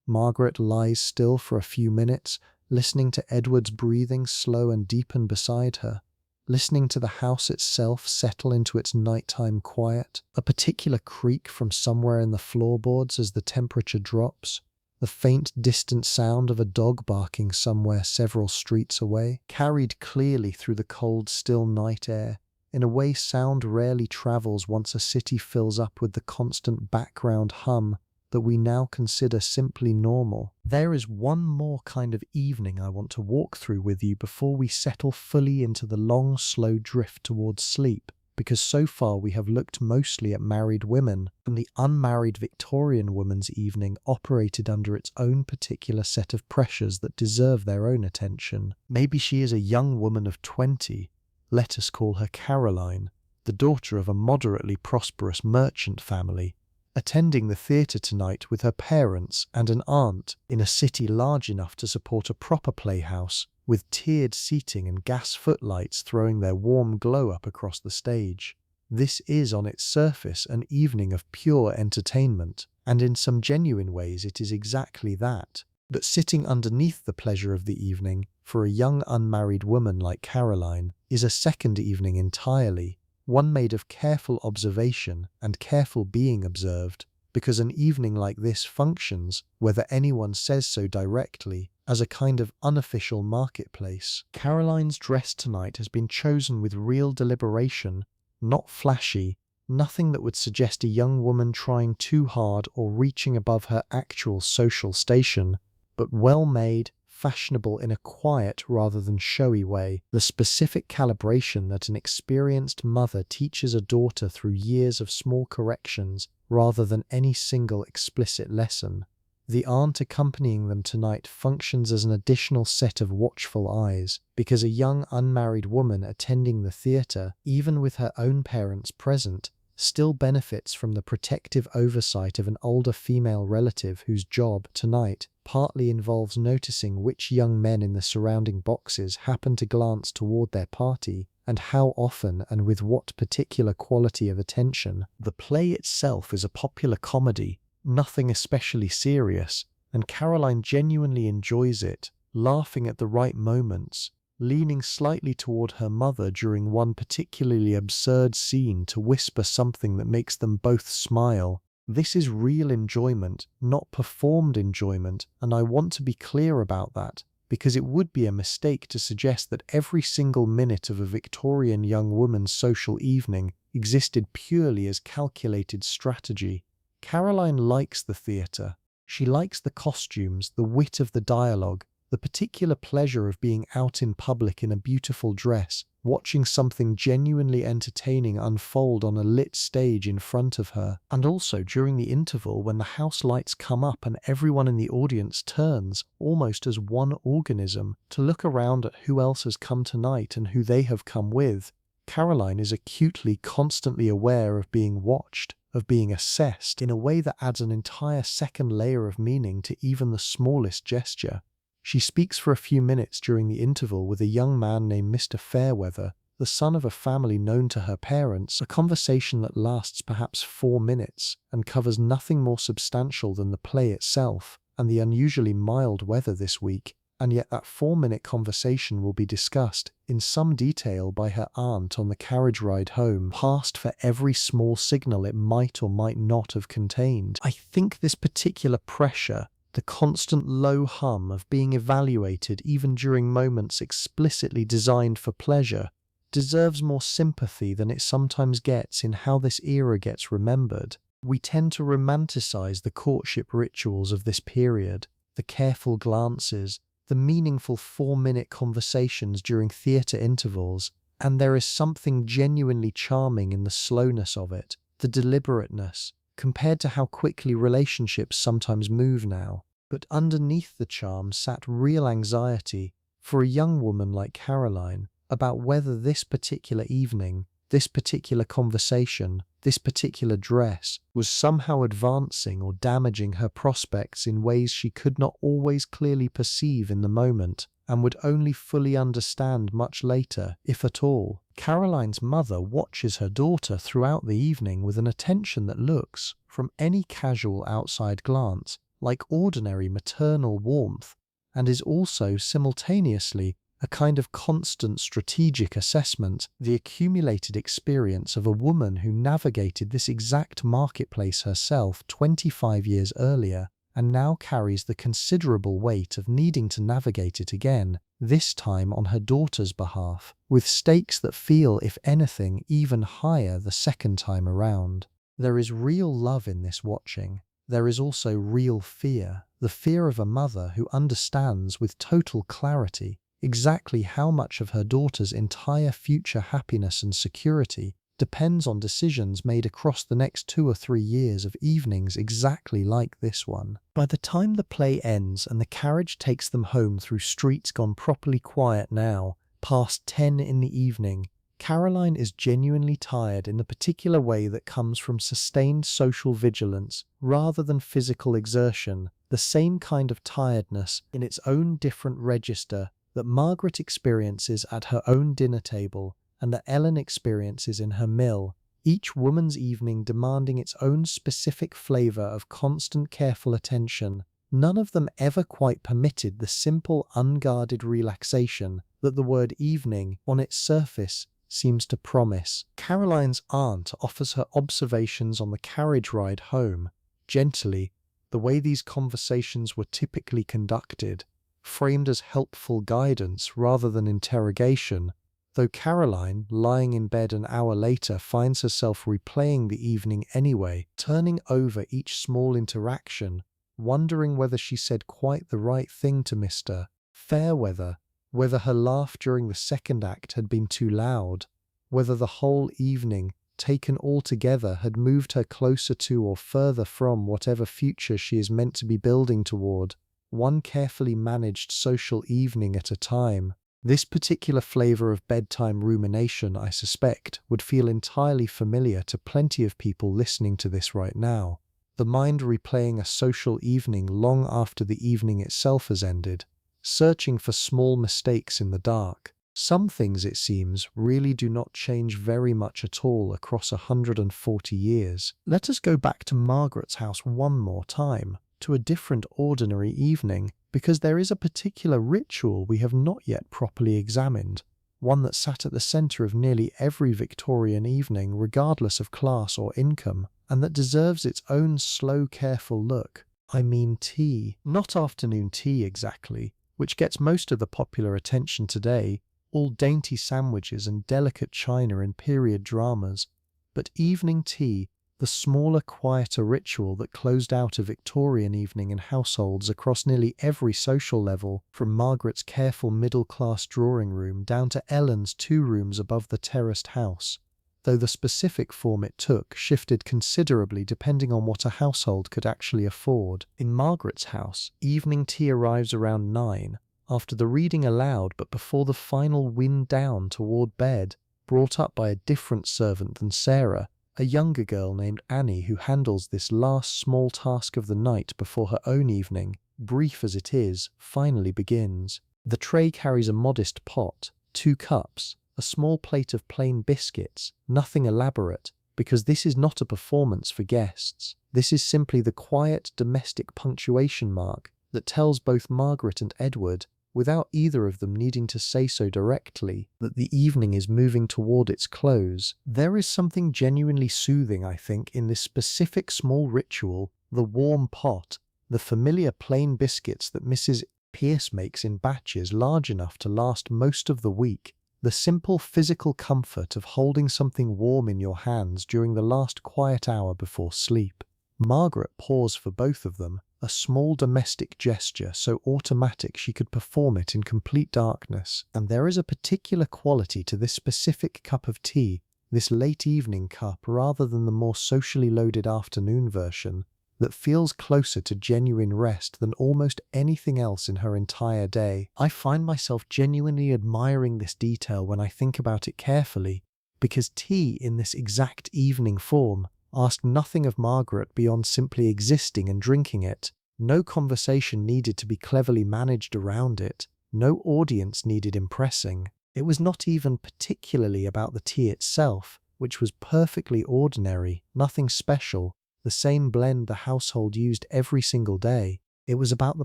S1: Margaret lies still for a few minutes, listening to Edward's breathing slow and deepen beside her, listening to the house itself settle into its nighttime quiet, a particular creak from somewhere in the floorboards as the temperature drops, the faint distant sound of a dog barking somewhere several streets away, carried clearly through the cold, still night air, in a way sound rarely travels once a city fills up with the constant background hum that we now consider simply normal. There is one more kind of evening I want to walk through with you before we settle fully into the long, slow drift towards sleep, because so far we have looked mostly at married women, and the unmarried Victorian woman's evening operated under its own particular set of pressures that deserve their own attention. Maybe she is a young woman of 20, let us call her Caroline, the daughter of a moderately prosperous merchant family, attending the theatre tonight with her parents and an aunt in a city large enough to support a proper playhouse, with tiered seating and gas footlights throwing their warm glow up across the stage. This is on its surface an evening of pure entertainment, and in some genuine ways it is exactly that. But sitting underneath the pleasure of the evening, for a young unmarried woman like Caroline, is a second evening entirely, one made of careful observation and careful being observed, because an evening like this functions, whether anyone says so directly, as a kind of unofficial marketplace. Caroline's dress tonight has been chosen with real deliberation, not flashy, nothing that would suggest a young woman trying too hard or reaching above her actual social station, but well-made, fashionable in a quiet rather than showy way, the specific calibration that an experienced mother teaches a daughter through years of small corrections rather than any single explicit lesson. The aunt accompanying them tonight functions as an additional set of watchful eyes, because a young unmarried woman attending the theatre, even with her own parents present, still benefits from the protective oversight of an older female relative whose job, tonight, partly involves noticing which young men in the surrounding boxes happen to glance toward their party, and how often and with what particular quality of attention. The play itself is a popular comedy, nothing especially serious, and Caroline genuinely enjoys it, laughing at the right moments, leaning slightly toward her mother during one particularly absurd scene to whisper something that makes them both smile. This is real enjoyment, not performed enjoyment, and I want to be clear about that, because it would be a mistake to suggest that every single minute of a Victorian young woman's social evening existed purely as calculated strategy. Caroline likes the theatre. She likes the costumes, the wit of the dialogue, the particular pleasure of being out in public in a beautiful dress, watching something genuinely entertaining unfold on a lit stage in front of her, and also during the interval when the house lights come up and everyone in the audience turns, almost as one organism, to look around at who else has come tonight and who they have come with. Caroline is acutely, constantly aware of being watched, of being assessed, in a way that adds an entire second layer of meaning to even the smallest gesture. She speaks for a few minutes during the interval with a young man named Mr. Fairweather, the son of a family known to her parents, a conversation that lasts perhaps 4 minutes and covers nothing more substantial than the play itself and the unusually mild weather this week, and yet that 4-minute conversation will be discussed in some detail by her aunt on the carriage ride home, passed for every small signal it might or might not have contained. I think this particular pressure, the constant low hum of being evaluated even during moments explicitly designed for pleasure, deserves more sympathy than it sometimes gets in how this era gets remembered. We tend to romanticize the courtship rituals of this period, the careful glances, the meaningful 4-minute conversations during theatre intervals, and there is something genuinely charming in the slowness of it, the deliberateness, compared to how quickly relationships sometimes move now. But underneath the charm sat real anxiety, for a young woman like Caroline, about whether this particular evening, this particular conversation, this particular dress was somehow advancing or damaging her prospects in ways she could not always clearly perceive in the moment, and would only fully understand much later, if at all. Caroline's mother watches her daughter throughout the evening with an attention that looks, from any casual outside glance, like ordinary maternal warmth, and is also simultaneously a kind of constant strategic assessment, the accumulated experience of a woman who navigated this exact marketplace herself 25 years earlier, and now carries the considerable weight of needing to navigate it again, this time on her daughter's behalf, with stakes that feel, if anything, even higher the second time around. There is real love in this watching. There is also real fear, the fear of a mother who understands with total clarity exactly how much of her daughter's entire future happiness and security depends on decisions made across the next 2 or 3 years of evenings exactly like this one. By the time the play ends and the carriage takes them home through streets gone properly quiet now, past 10 in the evening, Caroline is genuinely tired in the particular way that comes from sustained social vigilance rather than physical exertion, the same kind of tiredness in its own different register that Margaret experiences at her own dinner table and that Ellen experiences in her mill, each woman's evening demanding its own specific flavour of constant careful attention. None of them ever quite permitted the simple, unguarded relaxation that the word evening, on its surface, seems to promise. Caroline's aunt offers her observations on the carriage ride home, gently, the way these conversations were typically conducted, framed as helpful guidance rather than interrogation, though Caroline, lying in bed an hour later, finds herself replaying the evening anyway, turning over each small interaction, wondering whether she said quite the right thing to Mr. Fairweather, whether her laugh during the second act had been too loud, whether the whole evening, taken all together, had moved her closer to or further from whatever future she is meant to be building toward, one carefully managed social evening at a time. This particular flavour of bedtime rumination, I suspect, would feel entirely familiar to plenty of people listening to this right now. The mind replaying a social evening long after the evening itself has ended, searching for small mistakes in the dark. Some things, it seems, really do not change very much at all across 140 years. Let us go back to Margaret's house one more time, to a different ordinary evening, because there is a particular ritual we have not yet properly examined, one that sat at the centre of nearly every Victorian evening, regardless of class or income, and that deserves its own slow, careful look. I mean tea. Not afternoon tea exactly, which gets most of the popular attention today, all dainty sandwiches and delicate china in period dramas, but evening tea, the smaller, quieter ritual that closed out a Victorian evening in households across nearly every social level, from Margaret's careful middle-class drawing room down to Ellen's 2 rooms above the terraced house, though the specific form it took shifted considerably depending on what a household could actually afford. In Margaret's house, evening tea arrives around 9, after the reading aloud but before the final wind down toward bed, brought up by a different servant than Sarah, a younger girl named Annie who handles this last small task of the night before her own evening, brief as it is, finally begins. The tray carries a modest pot, 2 cups, a small plate of plain biscuits, nothing elaborate, because this is not a performance for guests. This is simply the quiet domestic punctuation mark that tells both Margaret and Edward, without either of them needing to say so directly, that the evening is moving toward its close. There is something genuinely soothing, I think, in this specific small ritual, the warm pot, the familiar plain biscuits that Mrs. Pierce makes in batches large enough to last most of the week, the simple physical comfort of holding something warm in your hands during the last quiet hour before sleep. Margaret paused for both of them, a small domestic gesture so automatic she could perform it in complete darkness, and there is a particular quality to this specific cup of tea, this late evening cup rather than the more socially loaded afternoon version, that feels closer to genuine rest than almost anything else in her entire day. I find myself genuinely admiring this detail when I think about it carefully, because tea in this exact evening form asked nothing of Margaret beyond simply existing and drinking it. No conversation needed to be cleverly managed around it, no audience needed impressing. It was not even particularly about the tea itself, which was perfectly ordinary, nothing special, the same blend the household used every single day. It was about the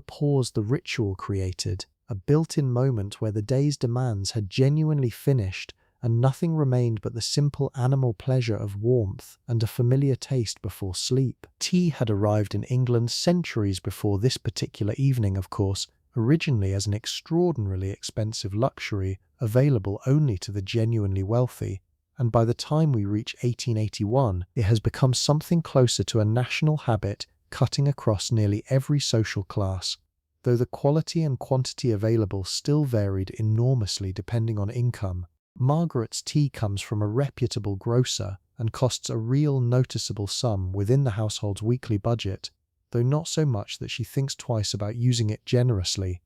S1: pause the ritual created, a built-in moment where the day's demands had genuinely finished and nothing remained but the simple animal pleasure of warmth and a familiar taste before sleep. Tea had arrived in England centuries before this particular evening, of course, originally as an extraordinarily expensive luxury available only to the genuinely wealthy, and by the time we reach 1881, it has become something closer to a national habit cutting across nearly every social class, though the quality and quantity available still varied enormously depending on income. Margaret's tea comes from a reputable grocer and costs a real noticeable sum within the household's weekly budget, though not so much that she thinks twice about using it generously.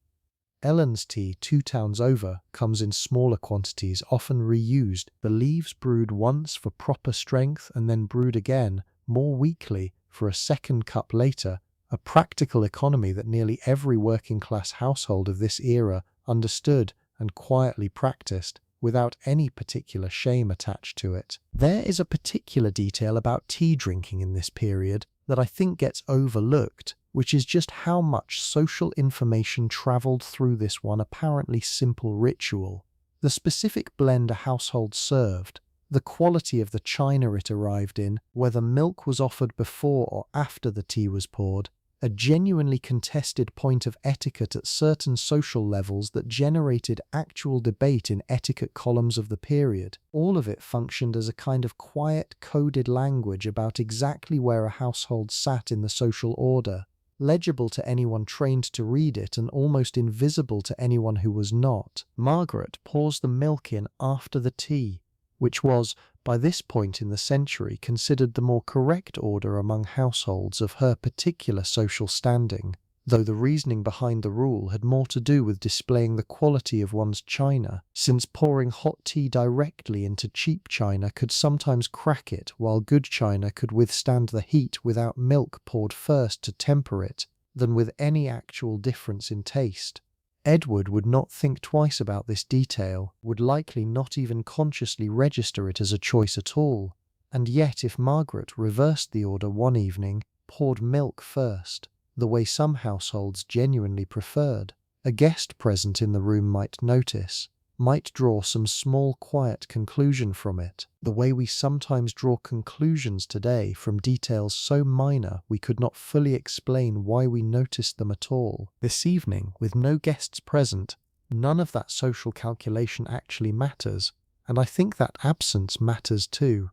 S1: Ellen's tea 2 towns over comes in smaller quantities, often reused. The leaves brewed once for proper strength and then brewed again, more weakly, for a second cup later, a practical economy that nearly every working-class household of this era understood and quietly practiced, without any particular shame attached to it. There is a particular detail about tea drinking in this period that I think gets overlooked, which is just how much social information travelled through this one apparently simple ritual. The specific blend a household served, the quality of the china it arrived in, whether milk was offered before or after the tea was poured, a genuinely contested point of etiquette at certain social levels that generated actual debate in etiquette columns of the period. All of it functioned as a kind of quiet, coded language about exactly where a household sat in the social order, legible to anyone trained to read it and almost invisible to anyone who was not. Margaret pours the milk in after the tea, which was, by this point in the century, considered the more correct order among households of her particular social standing, though the reasoning behind the rule had more to do with displaying the quality of one's china, since pouring hot tea directly into cheap china could sometimes crack it, while good china could withstand the heat without milk poured first to temper it, than with any actual difference in taste. Edward would not think twice about this detail, would likely not even consciously register it as a choice at all, and yet if Margaret reversed the order one evening, poured milk first, the way some households genuinely preferred, a guest present in the room might notice, might draw some small quiet conclusion from it, the way we sometimes draw conclusions today from details so minor we could not fully explain why we noticed them at all. This evening, with no guests present, none of that social calculation actually matters, and I think that absence matters too.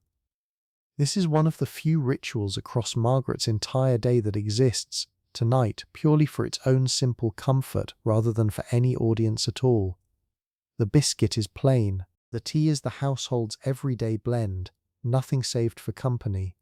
S1: This is one of the few rituals across Margaret's entire day that exists, tonight, purely for its own simple comfort rather than for any audience at all. The biscuit is plain, the tea is the household's everyday blend, nothing saved for company.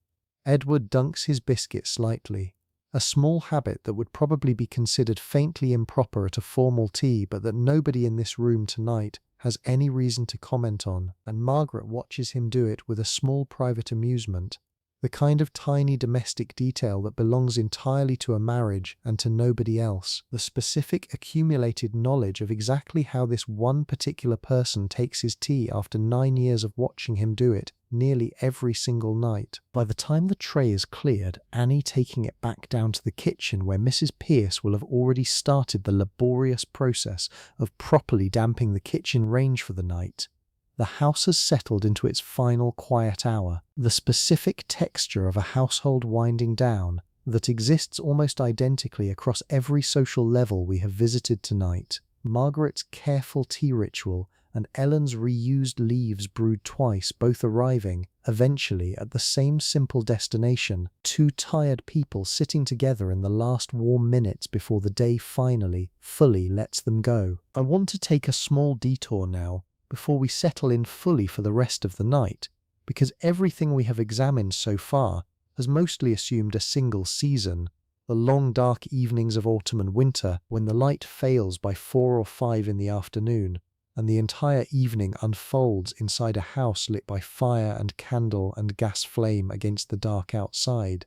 S1: Edward dunks his biscuit slightly, a small habit that would probably be considered faintly improper at a formal tea but that nobody in this room tonight has any reason to comment on, and Margaret watches him do it with a small private amusement, the kind of tiny domestic detail that belongs entirely to a marriage and to nobody else, the specific accumulated knowledge of exactly how this one particular person takes his tea after 9 years of watching him do it nearly every single night. By the time the tray is cleared, Annie taking it back down to the kitchen where Mrs. Pierce will have already started the laborious process of properly damping the kitchen range for the night, the house has settled into its final quiet hour, the specific texture of a household winding down that exists almost identically across every social level we have visited tonight. Margaret's careful tea ritual and Ellen's reused leaves brewed twice, both arriving, eventually, at the same simple destination, two tired people sitting together in the last warm minutes before the day finally, fully lets them go. I want to take a small detour now, before we settle in fully for the rest of the night, because everything we have examined so far has mostly assumed a single season, the long dark evenings of autumn and winter when the light fails by 4 or 5 in the afternoon, and the entire evening unfolds inside a house lit by fire and candle and gas flame against the dark outside.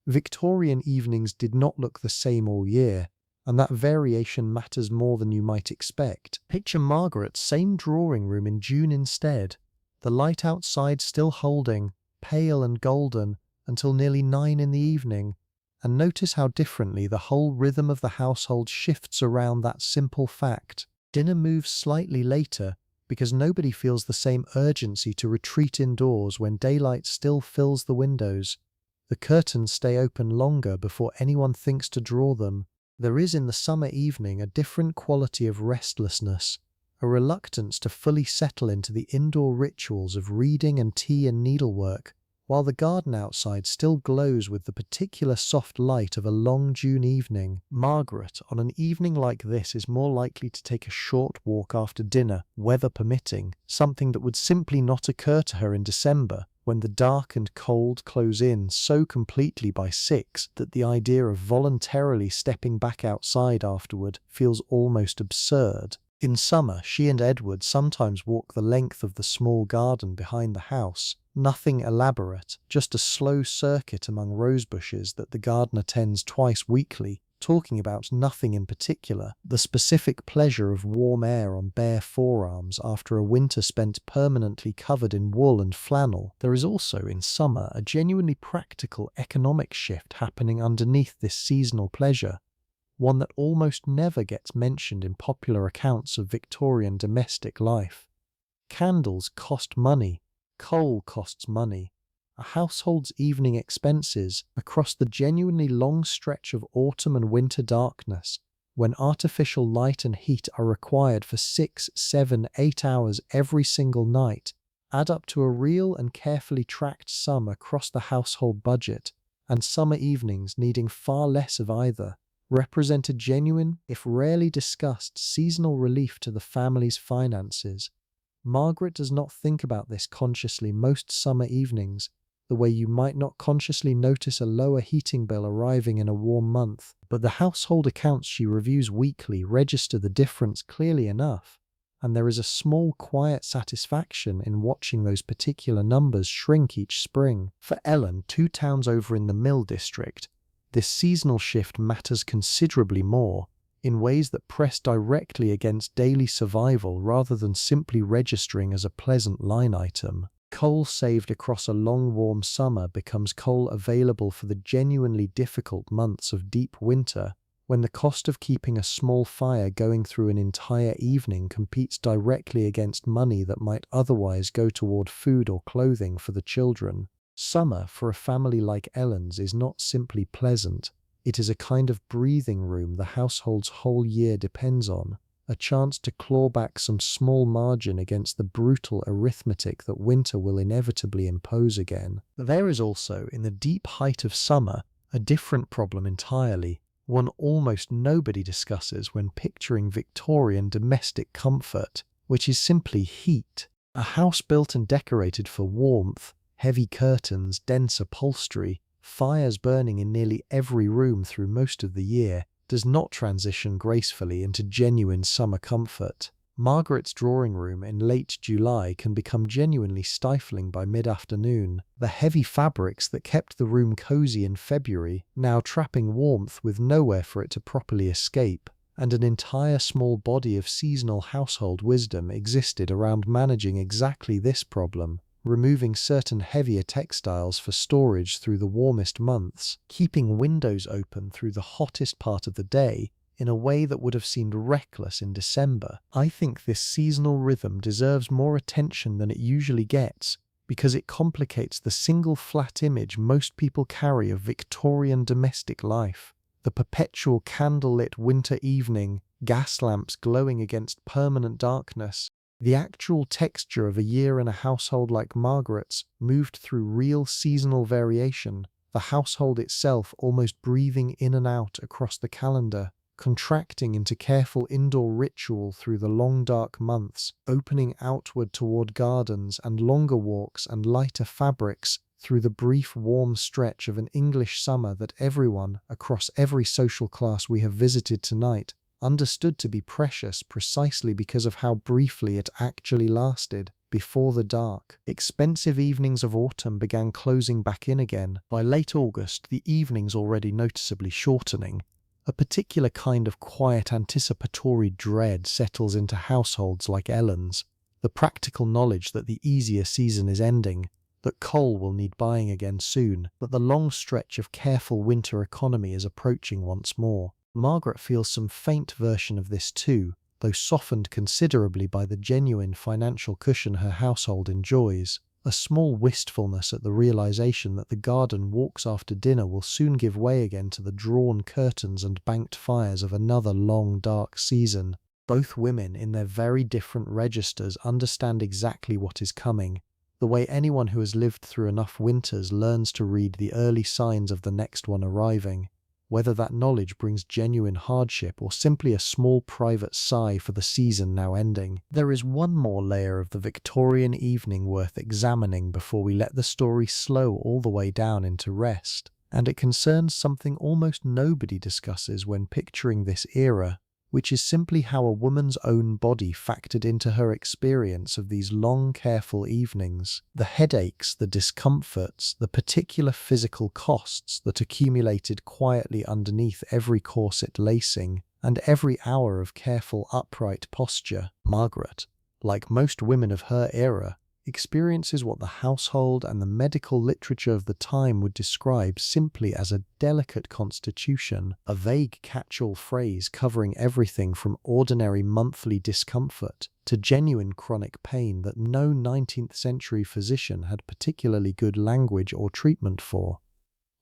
S1: Victorian evenings did not look the same all year, and that variation matters more than you might expect. Picture Margaret's same drawing room in June instead, the light outside still holding, pale and golden, until nearly 9 in the evening, and notice how differently the whole rhythm of the household shifts around that simple fact. Dinner moves slightly later, because nobody feels the same urgency to retreat indoors when daylight still fills the windows. The curtains stay open longer before anyone thinks to draw them. There is in the summer evening a different quality of restlessness, a reluctance to fully settle into the indoor rituals of reading and tea and needlework, while the garden outside still glows with the particular soft light of a long June evening. Margaret, on an evening like this, is more likely to take a short walk after dinner, weather permitting, something that would simply not occur to her in December, when the dark and cold close in so completely by 6 that the idea of voluntarily stepping back outside afterward feels almost absurd. In summer, she and Edward sometimes walk the length of the small garden behind the house. Nothing elaborate, just a slow circuit among rose bushes that the gardener tends twice weekly, talking about nothing in particular, the specific pleasure of warm air on bare forearms after a winter spent permanently covered in wool and flannel. There is also, in summer, a genuinely practical economic shift happening underneath this seasonal pleasure, one that almost never gets mentioned in popular accounts of Victorian domestic life. Candles cost money, coal costs money. A household's evening expenses across the genuinely long stretch of autumn and winter darkness, when artificial light and heat are required for 6, 7, 8 hours every single night, add up to a real and carefully tracked sum across the household budget, and summer evenings needing far less of either represent a genuine, if rarely discussed, seasonal relief to the family's finances. Margaret does not think about this consciously most summer evenings, the way you might not consciously notice a lower heating bill arriving in a warm month, but the household accounts she reviews weekly register the difference clearly enough, and there is a small quiet satisfaction in watching those particular numbers shrink each spring. For Ellen, 2 towns over in the Mill District, this seasonal shift matters considerably more, in ways that press directly against daily survival rather than simply registering as a pleasant line item. Coal saved across a long warm summer becomes coal available for the genuinely difficult months of deep winter, when the cost of keeping a small fire going through an entire evening competes directly against money that might otherwise go toward food or clothing for the children. Summer, for a family like Ellen's, is not simply pleasant. It is a kind of breathing room the household's whole year depends on, a chance to claw back some small margin against the brutal arithmetic that winter will inevitably impose again. There is also, in the deep height of summer, a different problem entirely, one almost nobody discusses when picturing Victorian domestic comfort, which is simply heat. A house built and decorated for warmth, heavy curtains, dense upholstery, fires burning in nearly every room through most of the year, does not transition gracefully into genuine summer comfort. Margaret's drawing room in late July can become genuinely stifling by mid-afternoon, the heavy fabrics that kept the room cozy in February now trapping warmth with nowhere for it to properly escape, and an entire small body of seasonal household wisdom existed around managing exactly this problem, removing certain heavier textiles for storage through the warmest months, keeping windows open through the hottest part of the day in a way that would have seemed reckless in December. I think this seasonal rhythm deserves more attention than it usually gets, because it complicates the single flat image most people carry of Victorian domestic life. The perpetual candlelit winter evening, gas lamps glowing against permanent darkness, the actual texture of a year in a household like Margaret's moved through real seasonal variation, the household itself almost breathing in and out across the calendar, contracting into careful indoor ritual through the long dark months, opening outward toward gardens and longer walks and lighter fabrics through the brief warm stretch of an English summer that everyone, across every social class we have visited tonight, understood to be precious precisely because of how briefly it actually lasted. Before the dark, expensive evenings of autumn began closing back in again. By late August, the evenings already noticeably shortening. A particular kind of quiet anticipatory dread settles into households like Ellen's, the practical knowledge that the easier season is ending, that coal will need buying again soon, that the long stretch of careful winter economy is approaching once more. Margaret feels some faint version of this too, though softened considerably by the genuine financial cushion her household enjoys, a small wistfulness at the realization that the garden walks after dinner will soon give way again to the drawn curtains and banked fires of another long dark season. Both women, in their very different registers, understand exactly what is coming, the way anyone who has lived through enough winters learns to read the early signs of the next one arriving. whether that knowledge brings genuine hardship or simply a small private sigh for the season now ending. There is one more layer of the Victorian evening worth examining before we let the story slow all the way down into rest, and it concerns something almost nobody discusses when picturing this era, which is simply how a woman's own body factored into her experience of these long, careful evenings. The headaches, the discomforts, the particular physical costs that accumulated quietly underneath every corset lacing and every hour of careful upright posture. Margaret, like most women of her era, experiences what the household and the medical literature of the time would describe simply as a delicate constitution, a vague catch-all phrase covering everything from ordinary monthly discomfort to genuine chronic pain that no 19th century physician had particularly good language or treatment for.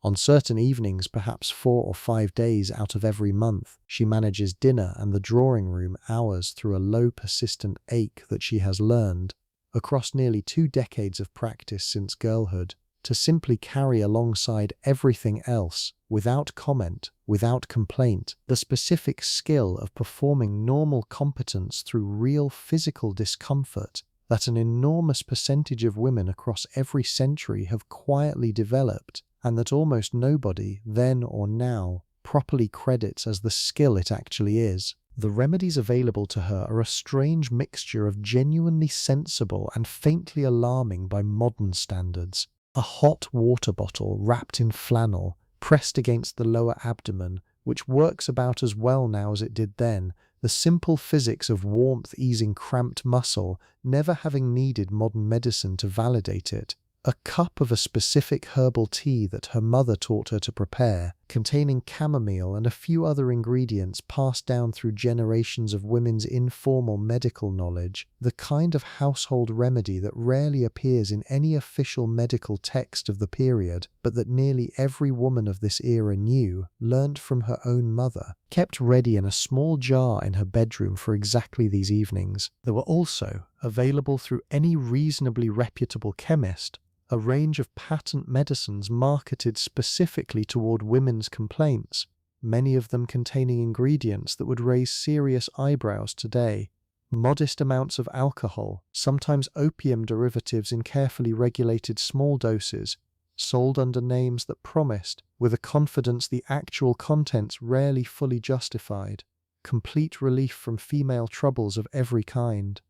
S1: On certain evenings, perhaps 4 or 5 days out of every month, she manages dinner and the drawing room hours through a low persistent ache that she has learned, across nearly 2 decades of practice since girlhood, to simply carry alongside everything else, without comment, without complaint, the specific skill of performing normal competence through real physical discomfort that an enormous percentage of women across every century have quietly developed, and that almost nobody, then or now, properly credits as the skill it actually is. The remedies available to her are a strange mixture of genuinely sensible and faintly alarming by modern standards. A hot water bottle wrapped in flannel, pressed against the lower abdomen, which works about as well now as it did then, the simple physics of warmth easing cramped muscle, never having needed modern medicine to validate it. A cup of a specific herbal tea that her mother taught her to prepare, containing chamomile and a few other ingredients passed down through generations of women's informal medical knowledge, the kind of household remedy that rarely appears in any official medical text of the period, but that nearly every woman of this era knew, learnt from her own mother, kept ready in a small jar in her bedroom for exactly these evenings. There were also, available through any reasonably reputable chemist, a range of patent medicines marketed specifically toward women's complaints, many of them containing ingredients that would raise serious eyebrows today. Modest amounts of alcohol, sometimes opium derivatives in carefully regulated small doses, sold under names that promised, with a confidence the actual contents rarely fully justified, complete relief from female troubles of every kind.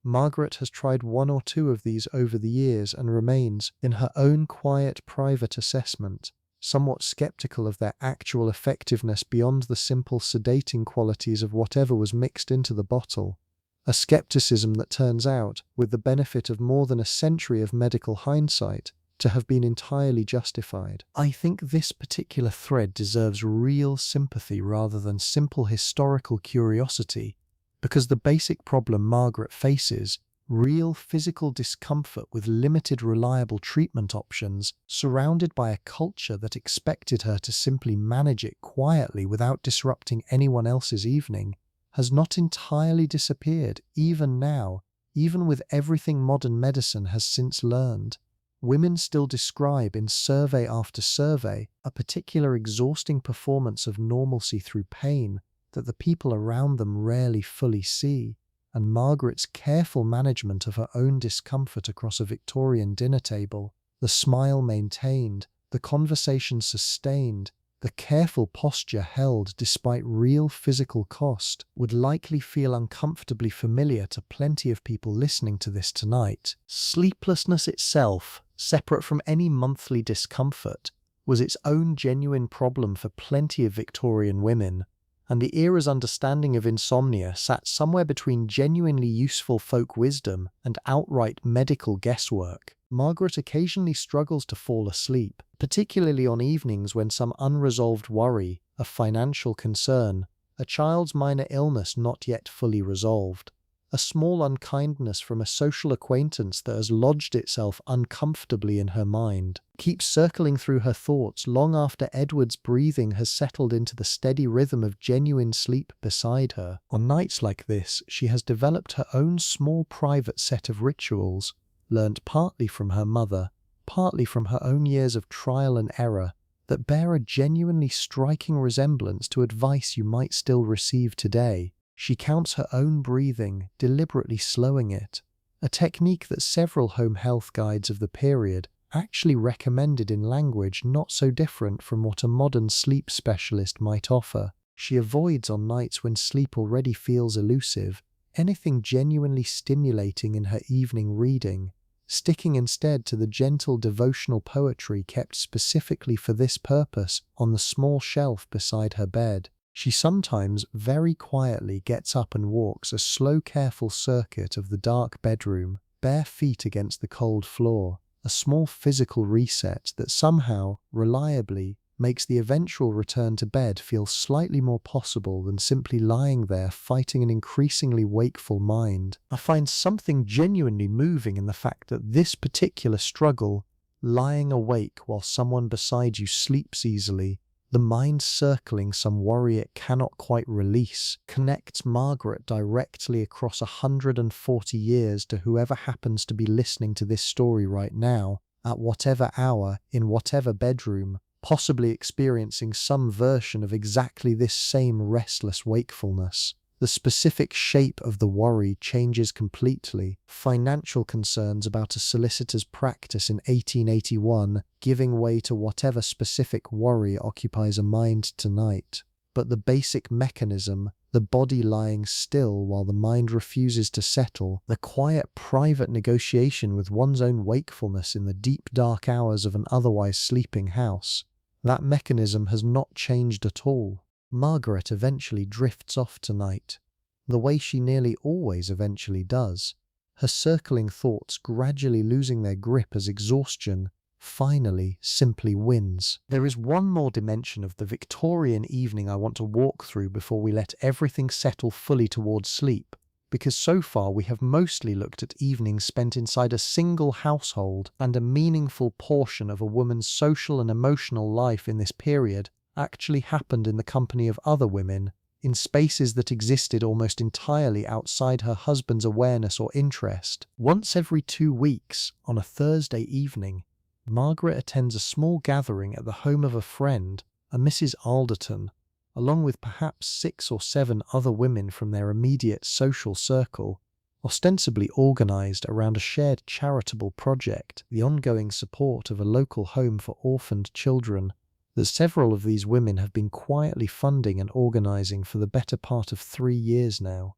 S1: Margaret has tried 1 or 2 of these over the years and remains, in her own quiet private assessment, somewhat skeptical of their actual effectiveness beyond the simple sedating qualities of whatever was mixed into the bottle. A skepticism that turns out, with the benefit of more than a century of medical hindsight, to have been entirely justified. I think this particular thread deserves real sympathy rather than simple historical curiosity, because the basic problem Margaret faces, real physical discomfort with limited reliable treatment options, surrounded by a culture that expected her to simply manage it quietly without disrupting anyone else's evening, has not entirely disappeared, even now, even with everything modern medicine has since learned. Women still describe in survey after survey a particular exhausting performance of normalcy through pain that the people around them rarely fully see, and Margaret's careful management of her own discomfort across a Victorian dinner table, the smile maintained, the conversation sustained, the careful posture held despite real physical cost, would likely feel uncomfortably familiar to plenty of people listening to this tonight. Sleeplessness itself, separate from any monthly discomfort, was its own genuine problem for plenty of Victorian women, and the era's understanding of insomnia sat somewhere between genuinely useful folk wisdom and outright medical guesswork. Margaret occasionally struggles to fall asleep, particularly on evenings when some unresolved worry, a financial concern, a child's minor illness not yet fully resolved, a small unkindness from a social acquaintance that has lodged itself uncomfortably in her mind, keeps circling through her thoughts long after Edward's breathing has settled into the steady rhythm of genuine sleep beside her. On nights like this, she has developed her own small private set of rituals, learnt partly from her mother, partly from her own years of trial and error, that bear a genuinely striking resemblance to advice you might still receive today. She counts her own breathing, deliberately slowing it, a technique that several home health guides of the period actually recommended in language not so different from what a modern sleep specialist might offer. She avoids, on nights when sleep already feels elusive, anything genuinely stimulating in her evening reading, sticking instead to the gentle devotional poetry kept specifically for this purpose on the small shelf beside her bed. She sometimes very quietly gets up and walks a slow, careful circuit of the dark bedroom, bare feet against the cold floor, a small physical reset that somehow, reliably, makes the eventual return to bed feel slightly more possible than simply lying there fighting an increasingly wakeful mind. I find something genuinely moving in the fact that this particular struggle, lying awake while someone beside you sleeps easily, the mind circling some worry it cannot quite release, connects Margaret directly across 140 years to whoever happens to be listening to this story right now, at whatever hour, in whatever bedroom, possibly experiencing some version of exactly this same restless wakefulness. The specific shape of the worry changes completely. Financial concerns about a solicitor's practice in 1881 giving way to whatever specific worry occupies a mind tonight. But the basic mechanism, the body lying still while the mind refuses to settle, the quiet private negotiation with one's own wakefulness in the deep dark hours of an otherwise sleeping house, that mechanism has not changed at all. Margaret eventually drifts off tonight, the way she nearly always eventually does, her circling thoughts gradually losing their grip as exhaustion finally simply wins. There is one more dimension of the Victorian evening I want to walk through before we let everything settle fully towards sleep, because so far we have mostly looked at evenings spent inside a single household, and a meaningful portion of a woman's social and emotional life in this period actually happened in the company of other women, in spaces that existed almost entirely outside her husband's awareness or interest. Once every 2 weeks, on a Thursday evening, Margaret attends a small gathering at the home of a friend, a Mrs. Alderton, along with perhaps 6 or 7 other women from their immediate social circle, ostensibly organized around a shared charitable project, the ongoing support of a local home for orphaned children, that several of these women have been quietly funding and organizing for the better part of 3 years now.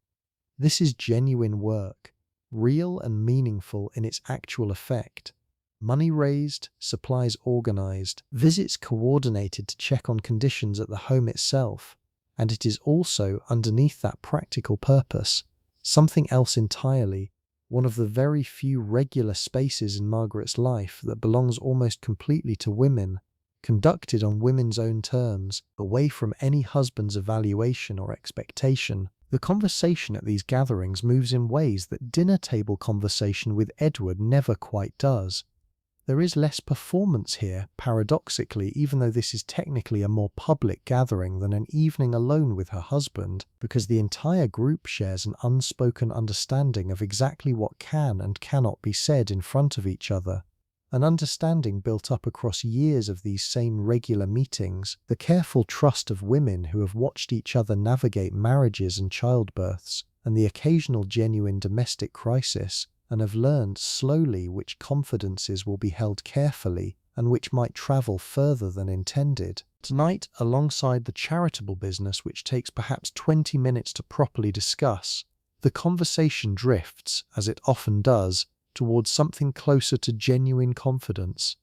S1: This is genuine work, real and meaningful in its actual effect. Money raised, supplies organized, visits coordinated to check on conditions at the home itself, and it is also, underneath that practical purpose, something else entirely, one of the very few regular spaces in Margaret's life that belongs almost completely to women, conducted on women's own terms, away from any husband's evaluation or expectation. The conversation at these gatherings moves in ways that dinner table conversation with Edward never quite does. There is less performance here, paradoxically, even though this is technically a more public gathering than an evening alone with her husband, because the entire group shares an unspoken understanding of exactly what can and cannot be said in front of each other. An understanding built up across years of these same regular meetings, the careful trust of women who have watched each other navigate marriages and childbirths, and the occasional genuine domestic crisis, and have learned slowly which confidences will be held carefully and which might travel further than intended. Tonight, alongside the charitable business which takes perhaps 20 minutes to properly discuss, the conversation drifts, as it often does, towards something closer to genuine confidence.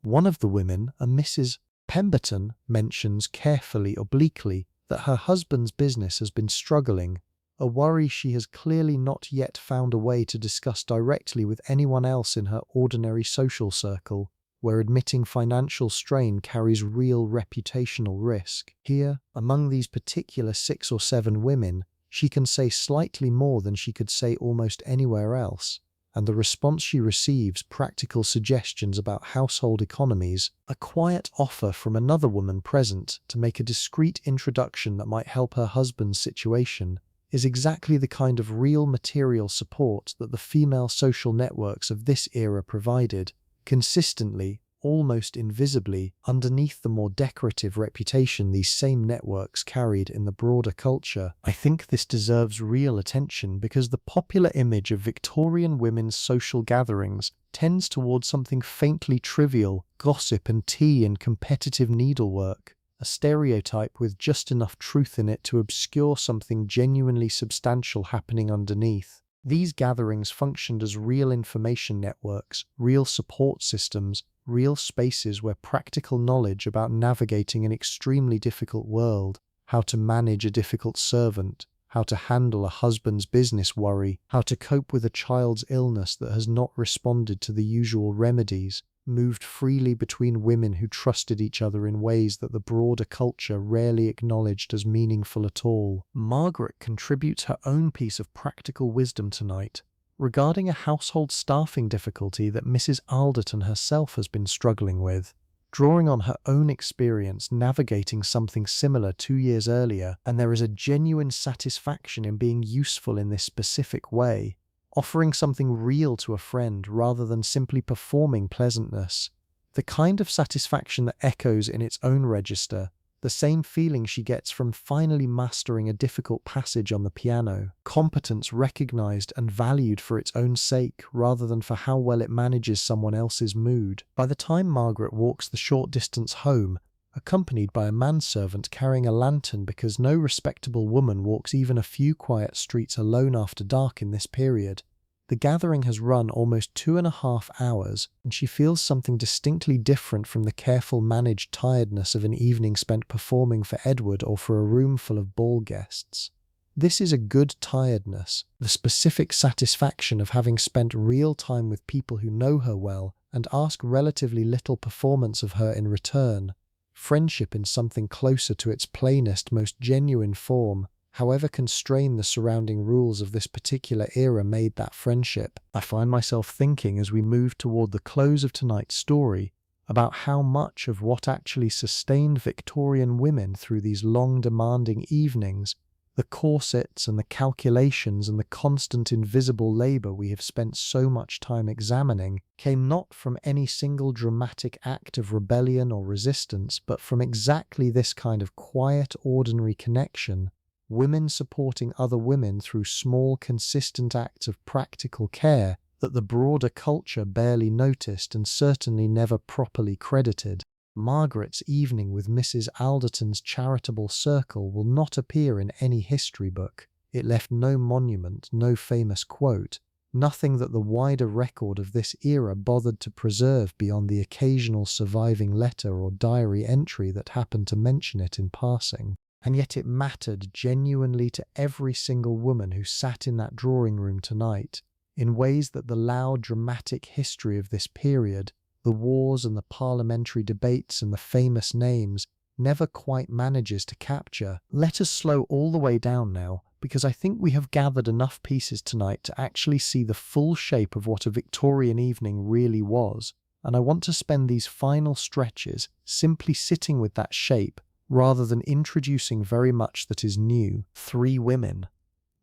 S1: One of the women, a Mrs. Pemberton, mentions carefully, obliquely, that her husband's business has been struggling, a worry she has clearly not yet found a way to discuss directly with anyone else in her ordinary social circle, where admitting financial strain carries real reputational risk. Here, among these particular 6 or 7 women, she can say slightly more than she could say almost anywhere else, and the response she receives, practical suggestions about household economies, a quiet offer from another woman present to make a discreet introduction that might help her husband's situation, is exactly the kind of real material support that the female social networks of this era provided, consistently, almost invisibly, underneath the more decorative reputation these same networks carried in the broader culture. I think this deserves real attention because the popular image of Victorian women's social gatherings tends towards something faintly trivial, gossip and tea and competitive needlework, a stereotype with just enough truth in it to obscure something genuinely substantial happening underneath. These gatherings functioned as real information networks, real support systems, real spaces where practical knowledge about navigating an extremely difficult world, how to manage a difficult servant, how to handle a husband's business worry, how to cope with a child's illness that has not responded to the usual remedies, moved freely between women who trusted each other in ways that the broader culture rarely acknowledged as meaningful at all. Margaret contributes her own piece of practical wisdom tonight, regarding a household staffing difficulty that Mrs. Alderton herself has been struggling with, drawing on her own experience navigating something similar 2 years earlier, and there is a genuine satisfaction in being useful in this specific way, offering something real to a friend rather than simply performing pleasantness. The kind of satisfaction that echoes in its own register, the same feeling she gets from finally mastering a difficult passage on the piano, competence recognized and valued for its own sake rather than for how well it manages someone else's mood. By the time Margaret walks the short distance home, accompanied by a manservant carrying a lantern because no respectable woman walks even a few quiet streets alone after dark in this period, the gathering has run almost 2.5 hours, and she feels something distinctly different from the careful managed tiredness of an evening spent performing for Edward or for a room full of ball guests. This is a good tiredness, the specific satisfaction of having spent real time with people who know her well and ask relatively little performance of her in return. Friendship in something closer to its plainest, most genuine form, however constrained the surrounding rules of this particular era made that friendship. I find myself thinking as we move toward the close of tonight's story about how much of what actually sustained Victorian women through these long demanding evenings, the corsets and the calculations and the constant invisible labour we have spent so much time examining, came not from any single dramatic act of rebellion or resistance, but from exactly this kind of quiet, ordinary connection, women supporting other women through small, consistent acts of practical care that the broader culture barely noticed and certainly never properly credited. Margaret's evening with Mrs. Alderton's charitable circle will not appear in any history book. It left no monument, no famous quote, nothing that the wider record of this era bothered to preserve beyond the occasional surviving letter or diary entry that happened to mention it in passing. And yet it mattered genuinely to every single woman who sat in that drawing room tonight, in ways that the loud, dramatic history of this period, the wars and the parliamentary debates and the famous names, never quite manages to capture. Let us slow all the way down now, because I think we have gathered enough pieces tonight to actually see the full shape of what a Victorian evening really was, and I want to spend these final stretches simply sitting with that shape, rather than introducing very much that is new. 3 women.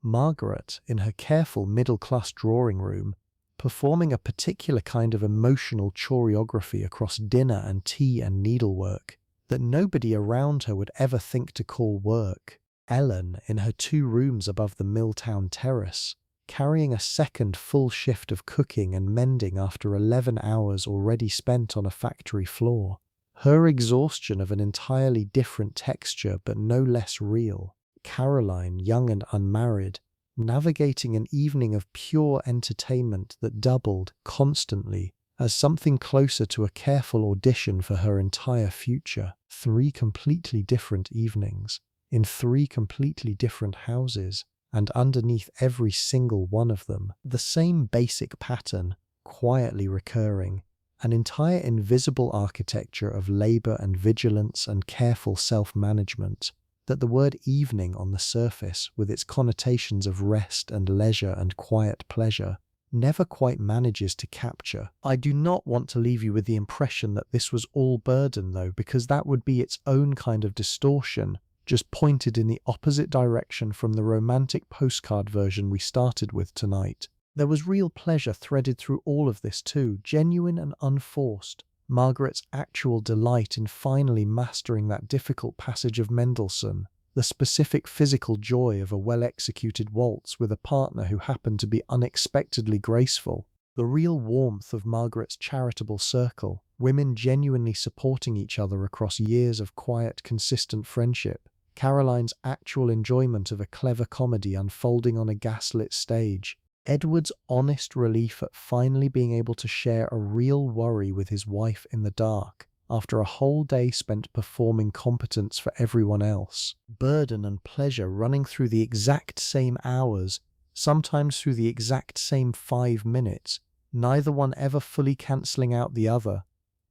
S1: Margaret, in her careful middle-class drawing room, performing a particular kind of emotional choreography across dinner and tea and needlework that nobody around her would ever think to call work. Ellen, in her 2 rooms above the Milltown terrace, carrying a second full shift of cooking and mending after 11 hours already spent on a factory floor. Her exhaustion of an entirely different texture but no less real. Caroline, young and unmarried, navigating an evening of pure entertainment that doubled, constantly, as something closer to a careful audition for her entire future. 3 completely different evenings, in 3 completely different houses, and underneath every single one of them, the same basic pattern, quietly recurring, an entire invisible architecture of labour and vigilance and careful self-management, that the word evening on the surface, with its connotations of rest and leisure and quiet pleasure, never quite manages to capture. I do not want to leave you with the impression that this was all burden though, because that would be its own kind of distortion, just pointed in the opposite direction from the romantic postcard version we started with tonight. There was real pleasure threaded through all of this too, genuine and unforced, Margaret's actual delight in finally mastering that difficult passage of Mendelssohn, the specific physical joy of a well-executed waltz with a partner who happened to be unexpectedly graceful, the real warmth of Margaret's charitable circle, women genuinely supporting each other across years of quiet, consistent friendship, Caroline's actual enjoyment of a clever comedy unfolding on a gaslit stage, Edward's honest relief at finally being able to share a real worry with his wife in the dark, after a whole day spent performing competence for everyone else, burden and pleasure running through the exact same hours, sometimes through the exact same 5 minutes, neither one ever fully cancelling out the other.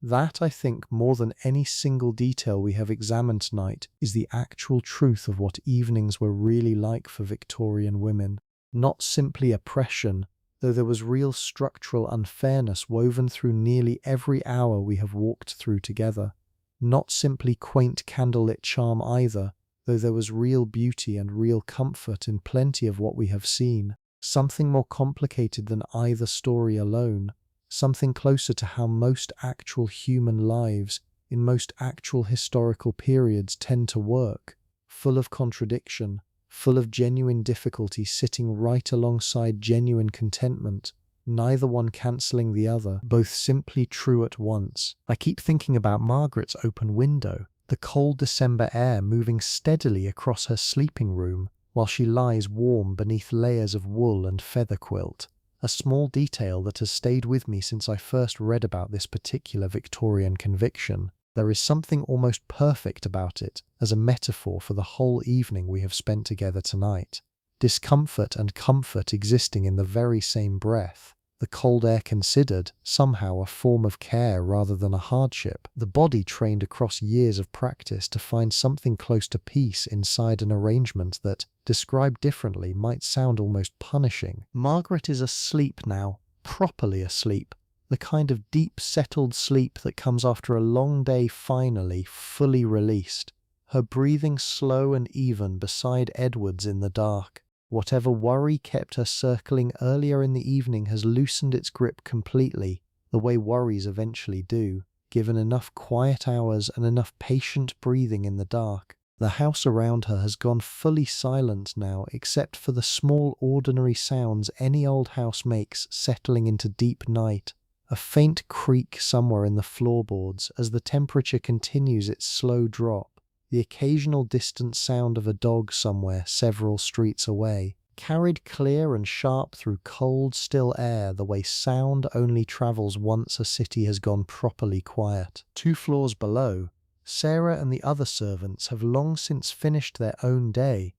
S1: That, I think, more than any single detail we have examined tonight, is the actual truth of what evenings were really like for Victorian women. Not simply oppression, though there was real structural unfairness woven through nearly every hour we have walked through together. Not simply quaint candlelit charm either, though there was real beauty and real comfort in plenty of what we have seen. Something more complicated than either story alone, something closer to how most actual human lives, in most actual historical periods, tend to work, full of contradiction, full of genuine difficulty sitting right alongside genuine contentment, neither one cancelling the other, both simply true at once. I keep thinking about Margaret's open window, the cold December air moving steadily across her sleeping room, while she lies warm beneath layers of wool and feather quilt, a small detail that has stayed with me since I first read about this particular Victorian conviction. There is something almost perfect about it as a metaphor for the whole evening we have spent together tonight. Discomfort and comfort existing in the very same breath. The cold air considered, somehow, a form of care rather than a hardship. The body trained across years of practice to find something close to peace inside an arrangement that, described differently, might sound almost punishing. Margaret is asleep now, properly asleep. The kind of deep settled sleep that comes after a long day finally, fully released. Her breathing slow and even beside Edward's in the dark. Whatever worry kept her circling earlier in the evening has loosened its grip completely, the way worries eventually do, given enough quiet hours and enough patient breathing in the dark. The house around her has gone fully silent now, except for the small ordinary sounds any old house makes settling into deep night. A faint creak somewhere in the floorboards as the temperature continues its slow drop, the occasional distant sound of a dog somewhere several streets away, carried clear and sharp through cold, still air the way sound only travels once a city has gone properly quiet. 2 floors below, Sarah and the other servants have long since finished their own day,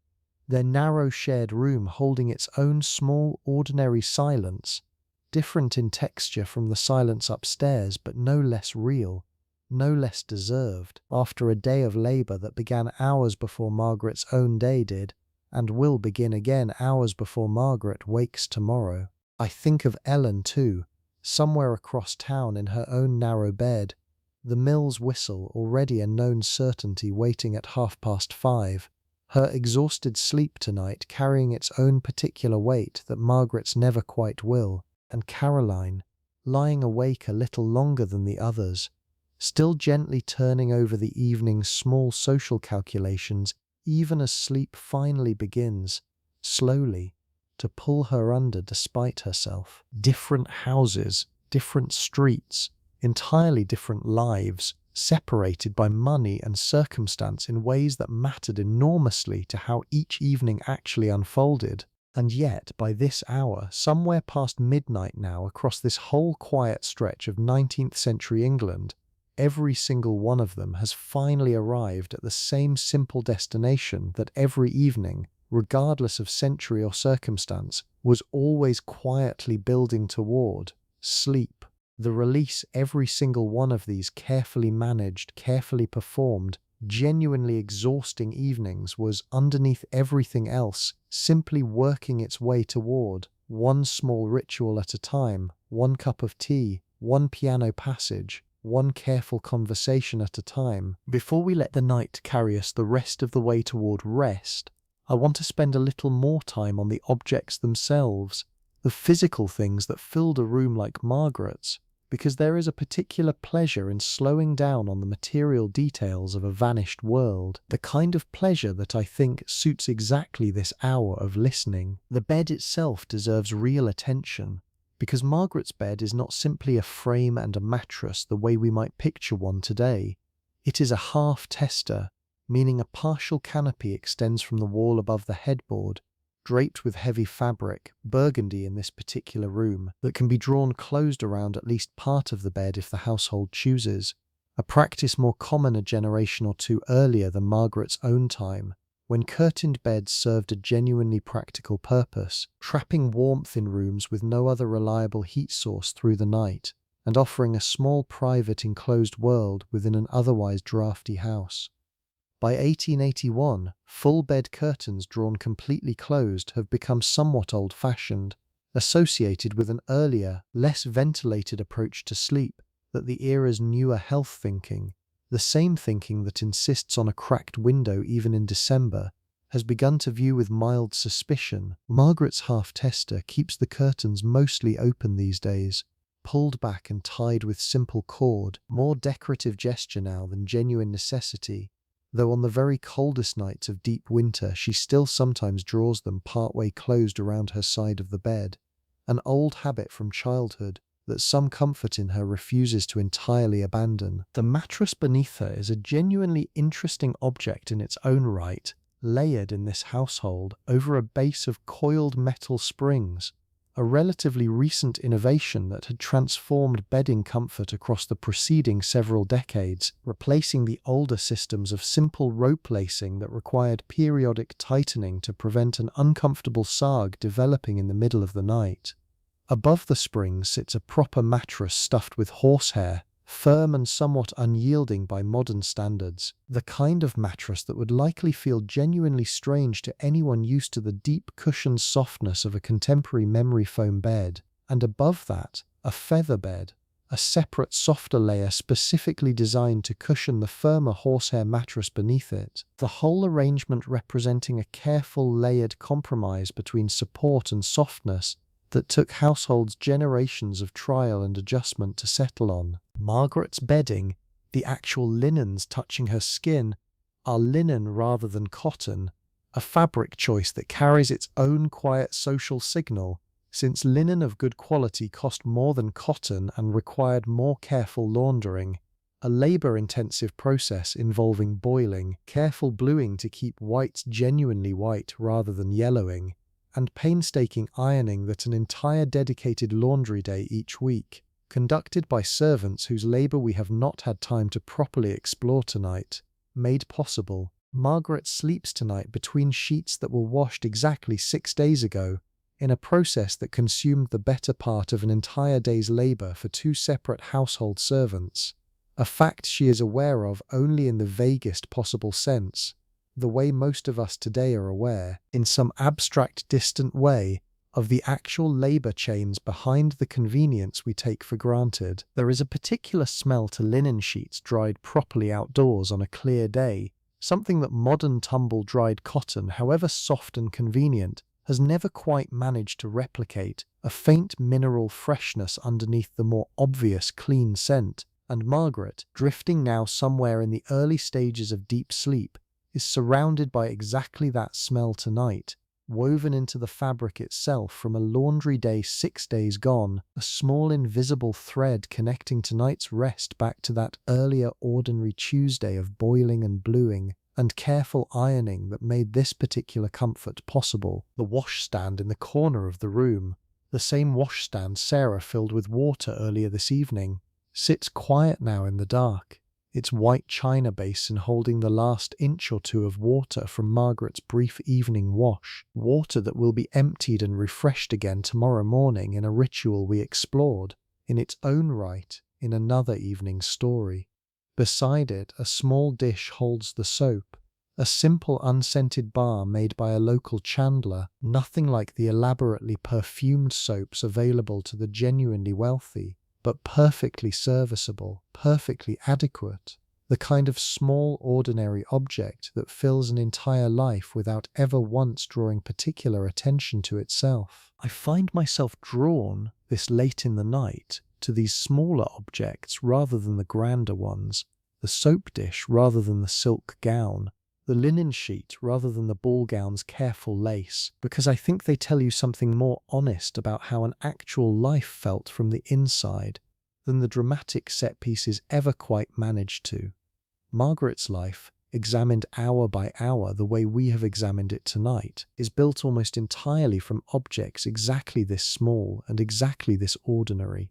S1: their narrow shared room holding its own small, ordinary silence, different in texture from the silence upstairs, but no less real, no less deserved, after a day of labour that began hours before Margaret's own day did, and will begin again hours before Margaret wakes tomorrow. I think of Ellen too, somewhere across town in her own narrow bed, the mill's whistle already a known certainty waiting at 5:30, her exhausted sleep tonight carrying its own particular weight that Margaret's never quite will, and Caroline, lying awake a little longer than the others, still gently turning over the evening's small social calculations even as sleep finally begins, slowly, to pull her under despite herself. Different houses, different streets, entirely different lives, separated by money and circumstance in ways that mattered enormously to how each evening actually unfolded. And yet, by this hour, somewhere past midnight now across this whole quiet stretch of 19th century England, every single one of them has finally arrived at the same simple destination that every evening, regardless of century or circumstance, was always quietly building toward: sleep. The release every single one of these carefully managed, carefully performed, genuinely exhausting evenings was, underneath everything else, simply working its way toward, one small ritual at a time, one cup of tea, one piano passage, one careful conversation at a time. Before we let the night carry us the rest of the way toward rest, I want to spend a little more time on the objects themselves, the physical things that filled a room like Margaret's, because there is a particular pleasure in slowing down on the material details of a vanished world, the kind of pleasure that I think suits exactly this hour of listening. The bed itself deserves real attention, because Margaret's bed is not simply a frame and a mattress the way we might picture one today. It is a half-tester, meaning a partial canopy extends from the wall above the headboard, draped with heavy fabric, burgundy in this particular room, that can be drawn closed around at least part of the bed if the household chooses, a practice more common a generation or two earlier than Margaret's own time, when curtained beds served a genuinely practical purpose, trapping warmth in rooms with no other reliable heat source through the night, and offering a small private enclosed world within an otherwise drafty house. By 1881, full bed curtains drawn completely closed have become somewhat old-fashioned, associated with an earlier, less ventilated approach to sleep that the era's newer health thinking, the same thinking that insists on a cracked window even in December, has begun to view with mild suspicion. Margaret's half-tester keeps the curtains mostly open these days, pulled back and tied with simple cord, more decorative gesture now than genuine necessity, though on the very coldest nights of deep winter she still sometimes draws them partway closed around her side of the bed, an old habit from childhood that some comfort in her refuses to entirely abandon. The mattress beneath her is a genuinely interesting object in its own right, layered in this household over a base of coiled metal springs, a relatively recent innovation that had transformed bedding comfort across the preceding several decades, replacing the older systems of simple rope lacing that required periodic tightening to prevent an uncomfortable sag developing in the middle of the night. Above the springs sits a proper mattress stuffed with horsehair, firm and somewhat unyielding by modern standards, the kind of mattress that would likely feel genuinely strange to anyone used to the deep cushioned softness of a contemporary memory foam bed, and above that, a feather bed, a separate softer layer specifically designed to cushion the firmer horsehair mattress beneath it, the whole arrangement representing a careful layered compromise between support and softness that took households generations of trial and adjustment to settle on. Margaret's bedding, the actual linens touching her skin, are linen rather than cotton, a fabric choice that carries its own quiet social signal, since linen of good quality cost more than cotton and required more careful laundering, a labor-intensive process involving boiling, careful bluing to keep whites genuinely white rather than yellowing, and painstaking ironing that an entire dedicated laundry day each week, conducted by servants whose labor we have not had time to properly explore tonight, made possible. Margaret sleeps tonight between sheets that were washed exactly 6 days ago, in a process that consumed the better part of an entire day's labor for 2 separate household servants, a fact she is aware of only in the vaguest possible sense, the way most of us today are aware, in some abstract distant way, of the actual labor chains behind the convenience we take for granted. There is a particular smell to linen sheets dried properly outdoors on a clear day, something that modern tumble-dried cotton, however soft and convenient, has never quite managed to replicate, a faint mineral freshness underneath the more obvious clean scent, and Margaret, drifting now somewhere in the early stages of deep sleep, is surrounded by exactly that smell tonight, woven into the fabric itself from a laundry day 6 days gone, a small invisible thread connecting tonight's rest back to that earlier ordinary Tuesday of boiling and bluing and careful ironing that made this particular comfort possible. The washstand in the corner of the room, the same washstand Sarah filled with water earlier this evening, sits quiet now in the dark, its white china basin holding the last inch or two of water from Margaret's brief evening wash, water that will be emptied and refreshed again tomorrow morning in a ritual we explored, in its own right, in another evening's story. Beside it, a small dish holds the soap, a simple unscented bar made by a local chandler, nothing like the elaborately perfumed soaps available to the genuinely wealthy, but perfectly serviceable, perfectly adequate, the kind of small ordinary object that fills an entire life without ever once drawing particular attention to itself. I find myself drawn, this late in the night, to these smaller objects rather than the grander ones, the soap dish rather than the silk gown, the linen sheet rather than the ball gown's careful lace, because I think they tell you something more honest about how an actual life felt from the inside than the dramatic set pieces ever quite managed to. Margaret's life, examined hour by hour the way we have examined it tonight, is built almost entirely from objects exactly this small and exactly this ordinary.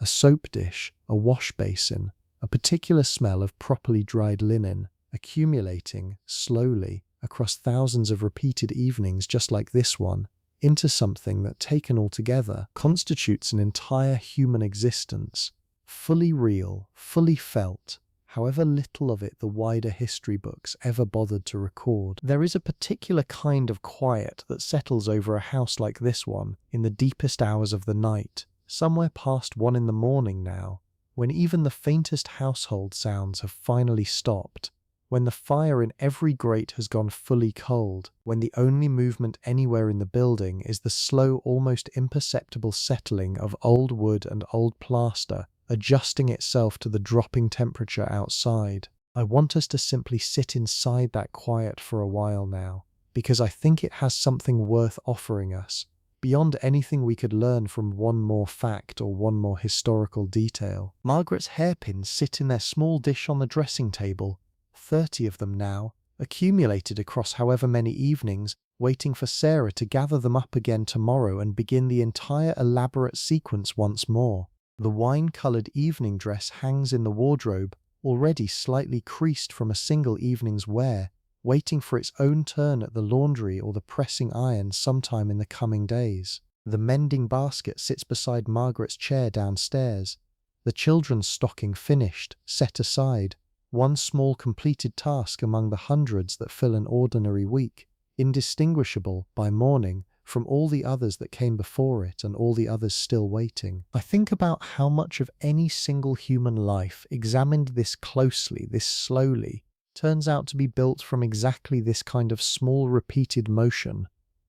S1: A soap dish, a wash basin, a particular smell of properly dried linen, accumulating, slowly, across thousands of repeated evenings just like this one, into something that, taken all together, constitutes an entire human existence, fully real, fully felt, however little of it the wider history books ever bothered to record. There is a particular kind of quiet that settles over a house like this one in the deepest hours of the night, somewhere past 1 in the morning now, when even the faintest household sounds have finally stopped, when the fire in every grate has gone fully cold, when the only movement anywhere in the building is the slow, almost imperceptible settling of old wood and old plaster, adjusting itself to the dropping temperature outside. I want us to simply sit inside that quiet for a while now, because I think it has something worth offering us, beyond anything we could learn from one more fact or one more historical detail. Margaret's hairpins sit in their small dish on the dressing table, 30 of them now, accumulated across however many evenings, waiting for Sarah to gather them up again tomorrow and begin the entire elaborate sequence once more. The wine-coloured evening dress hangs in the wardrobe, already slightly creased from a single evening's wear, waiting for its own turn at the laundry or the pressing iron sometime in the coming days. The mending basket sits beside Margaret's chair downstairs, the children's stocking finished, set aside, one small completed task among the hundreds that fill an ordinary week, indistinguishable, by morning, from all the others that came before it and all the others still waiting. I think about how much of any single human life, examined this closely, this slowly, turns out to be built from exactly this kind of small repeated motion,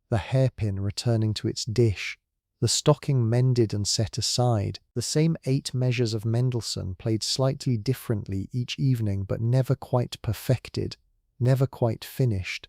S1: the hairpin returning to its dish, the stocking mended and set aside, the same 8 measures of Mendelssohn played slightly differently each evening but never quite perfected, never quite finished,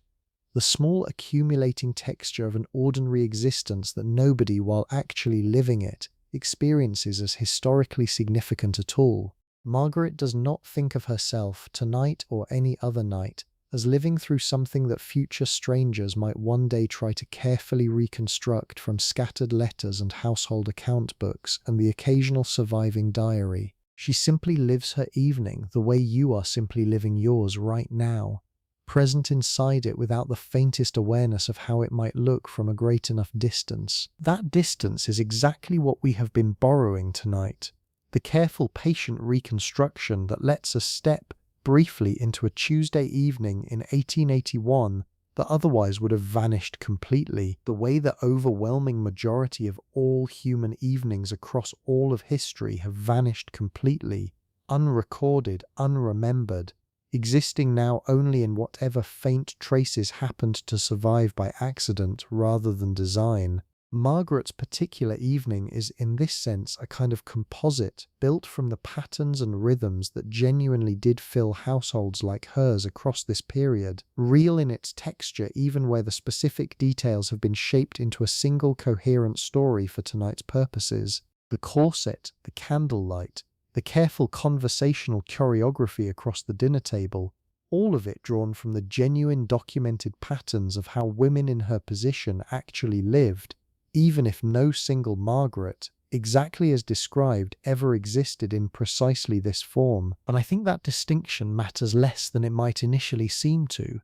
S1: the small accumulating texture of an ordinary existence that nobody, while actually living it, experiences as historically significant at all. Margaret does not think of herself, tonight or any other night, as living through something that future strangers might one day try to carefully reconstruct from scattered letters and household account books and the occasional surviving diary. She simply lives her evening the way you are simply living yours right now, present inside it without the faintest awareness of how it might look from a great enough distance. That distance is exactly what we have been borrowing tonight, the careful, patient reconstruction that lets us step briefly into a Tuesday evening in 1881 that otherwise would have vanished completely, the way the overwhelming majority of all human evenings across all of history have vanished completely, unrecorded, unremembered, existing now only in whatever faint traces happened to survive by accident rather than design. Margaret's particular evening is in this sense a kind of composite built from the patterns and rhythms that genuinely did fill households like hers across this period, real in its texture even where the specific details have been shaped into a single coherent story for tonight's purposes. The corset, the candlelight, the careful conversational choreography across the dinner table, all of it drawn from the genuine documented patterns of how women in her position actually lived, even if no single Margaret, exactly as described, ever existed in precisely this form. And I think that distinction matters less than it might initially seem to,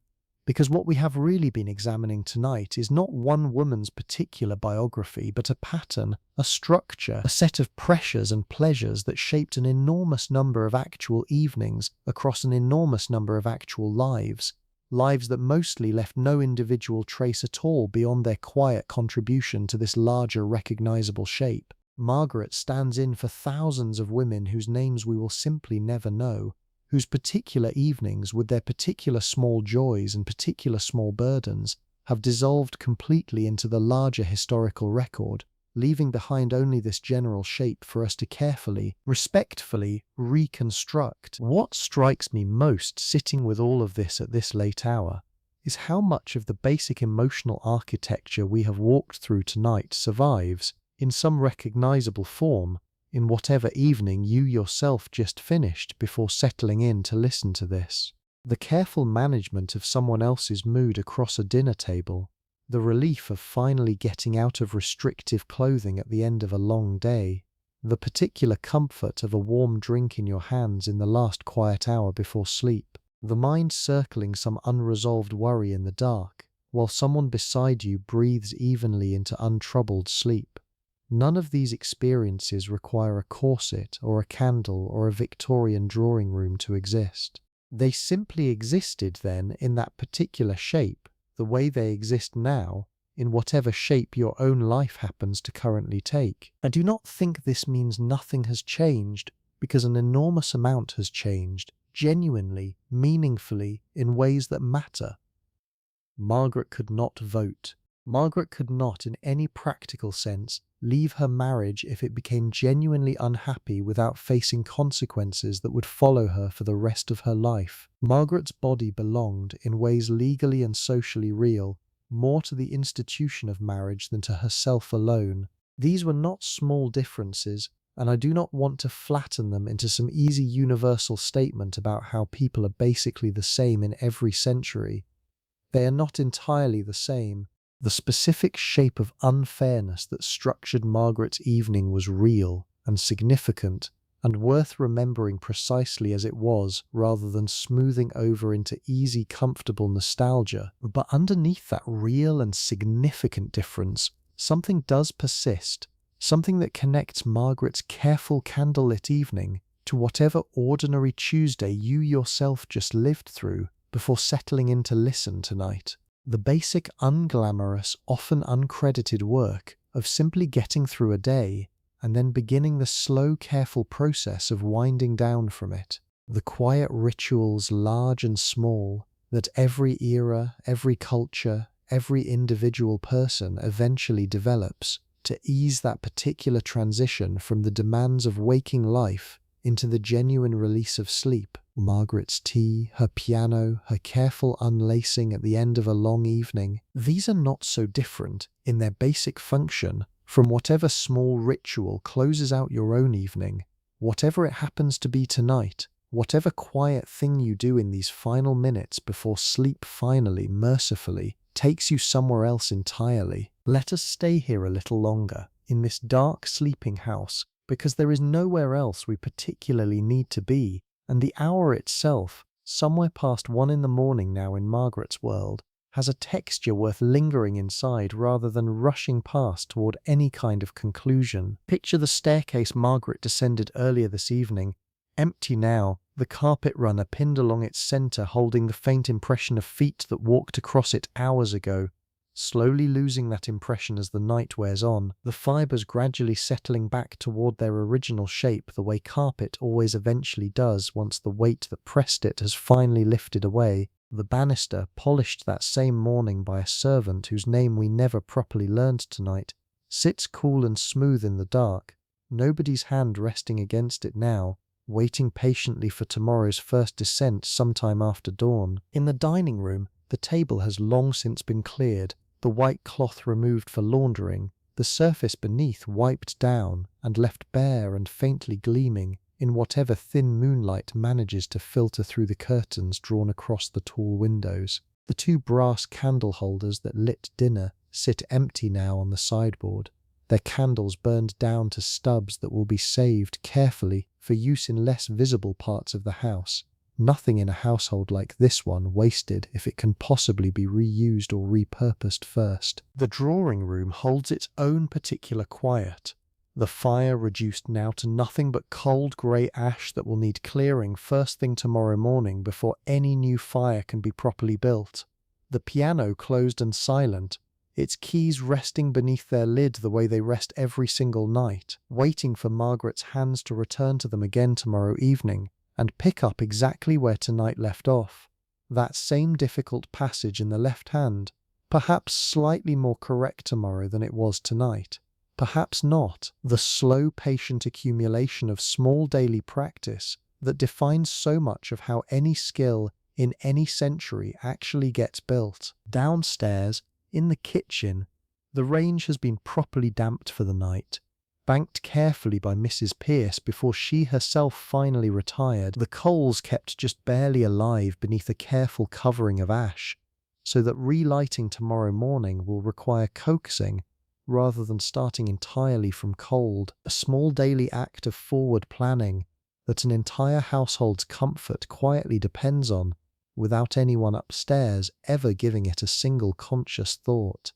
S1: because what we have really been examining tonight is not one woman's particular biography, but a pattern, a structure, a set of pressures and pleasures that shaped an enormous number of actual evenings across an enormous number of actual lives. Lives that mostly left no individual trace at all beyond their quiet contribution to this larger recognizable shape. Margaret stands in for thousands of women whose names we will simply never know, whose particular evenings, with their particular small joys and particular small burdens, have dissolved completely into the larger historical record, leaving behind only this general shape for us to carefully, respectfully reconstruct. What strikes me most sitting with all of this at this late hour is how much of the basic emotional architecture we have walked through tonight survives, in some recognizable form, in whatever evening you yourself just finished before settling in to listen to this. The careful management of someone else's mood across a dinner table, the relief of finally getting out of restrictive clothing at the end of a long day, the particular comfort of a warm drink in your hands in the last quiet hour before sleep, the mind circling some unresolved worry in the dark, while someone beside you breathes evenly into untroubled sleep. None of these experiences require a corset or a candle or a Victorian drawing room to exist. They simply existed then in that particular shape, the way they exist now, in whatever shape your own life happens to currently take. I do not think this means nothing has changed, because an enormous amount has changed, genuinely, meaningfully, in ways that matter. Margaret could not vote. Margaret could not, in any practical sense, leave her marriage if it became genuinely unhappy without facing consequences that would follow her for the rest of her life. Margaret's body belonged, in ways legally and socially real, more to the institution of marriage than to herself alone. These were not small differences, and I do not want to flatten them into some easy universal statement about how people are basically the same in every century. They are not entirely the same. The specific shape of unfairness that structured Margaret's evening was real and significant and worth remembering precisely as it was, rather than smoothing over into easy, comfortable nostalgia. But underneath that real and significant difference, something does persist, something that connects Margaret's careful candlelit evening to whatever ordinary Tuesday you yourself just lived through before settling in to listen tonight. The basic, unglamorous, often uncredited work of simply getting through a day and then beginning the slow, careful process of winding down from it. The quiet rituals, large and small, that every era, every culture, every individual person eventually develops to ease that particular transition from the demands of waking life into the genuine release of sleep. Margaret's tea, her piano, her careful unlacing at the end of a long evening, these are not so different in their basic function from whatever small ritual closes out your own evening, whatever it happens to be tonight, whatever quiet thing you do in these final minutes before sleep finally, mercifully, takes you somewhere else entirely. Let us stay here a little longer, in this dark sleeping house, because there is nowhere else we particularly need to be, and the hour itself, somewhere past 1 in the morning now in Margaret's world, has a texture worth lingering inside rather than rushing past toward any kind of conclusion. Picture the staircase Margaret descended earlier this evening, empty now, the carpet runner pinned along its center holding the faint impression of feet that walked across it hours ago, slowly losing that impression as the night wears on, the fibers gradually settling back toward their original shape the way carpet always eventually does once the weight that pressed it has finally lifted away. The banister, polished that same morning by a servant whose name we never properly learned tonight, sits cool and smooth in the dark, nobody's hand resting against it now, waiting patiently for tomorrow's first descent sometime after dawn. In the dining room, the table has long since been cleared, the white cloth removed for laundering, the surface beneath wiped down and left bare and faintly gleaming in whatever thin moonlight manages to filter through the curtains drawn across the tall windows. The 2 brass candle holders that lit dinner sit empty now on the sideboard, their candles burned down to stubs that will be saved carefully for use in less visible parts of the house. Nothing in a household like this one wasted if it can possibly be reused or repurposed first. The drawing room holds its own particular quiet. The fire reduced now to nothing but cold grey ash that will need clearing first thing tomorrow morning before any new fire can be properly built. The piano closed and silent, its keys resting beneath their lid the way they rest every single night, waiting for Margaret's hands to return to them again tomorrow evening and pick up exactly where tonight left off. That same difficult passage in the left hand, perhaps slightly more correct tomorrow than it was tonight. Perhaps not. The slow, patient accumulation of small daily practice that defines so much of how any skill in any century actually gets built. Downstairs, in the kitchen, the range has been properly damped for the night, banked carefully by Mrs. Pierce before she herself finally retired, the coals kept just barely alive beneath a careful covering of ash, so that relighting tomorrow morning will require coaxing rather than starting entirely from cold, a small daily act of forward planning that an entire household's comfort quietly depends on, without anyone upstairs ever giving it a single conscious thought.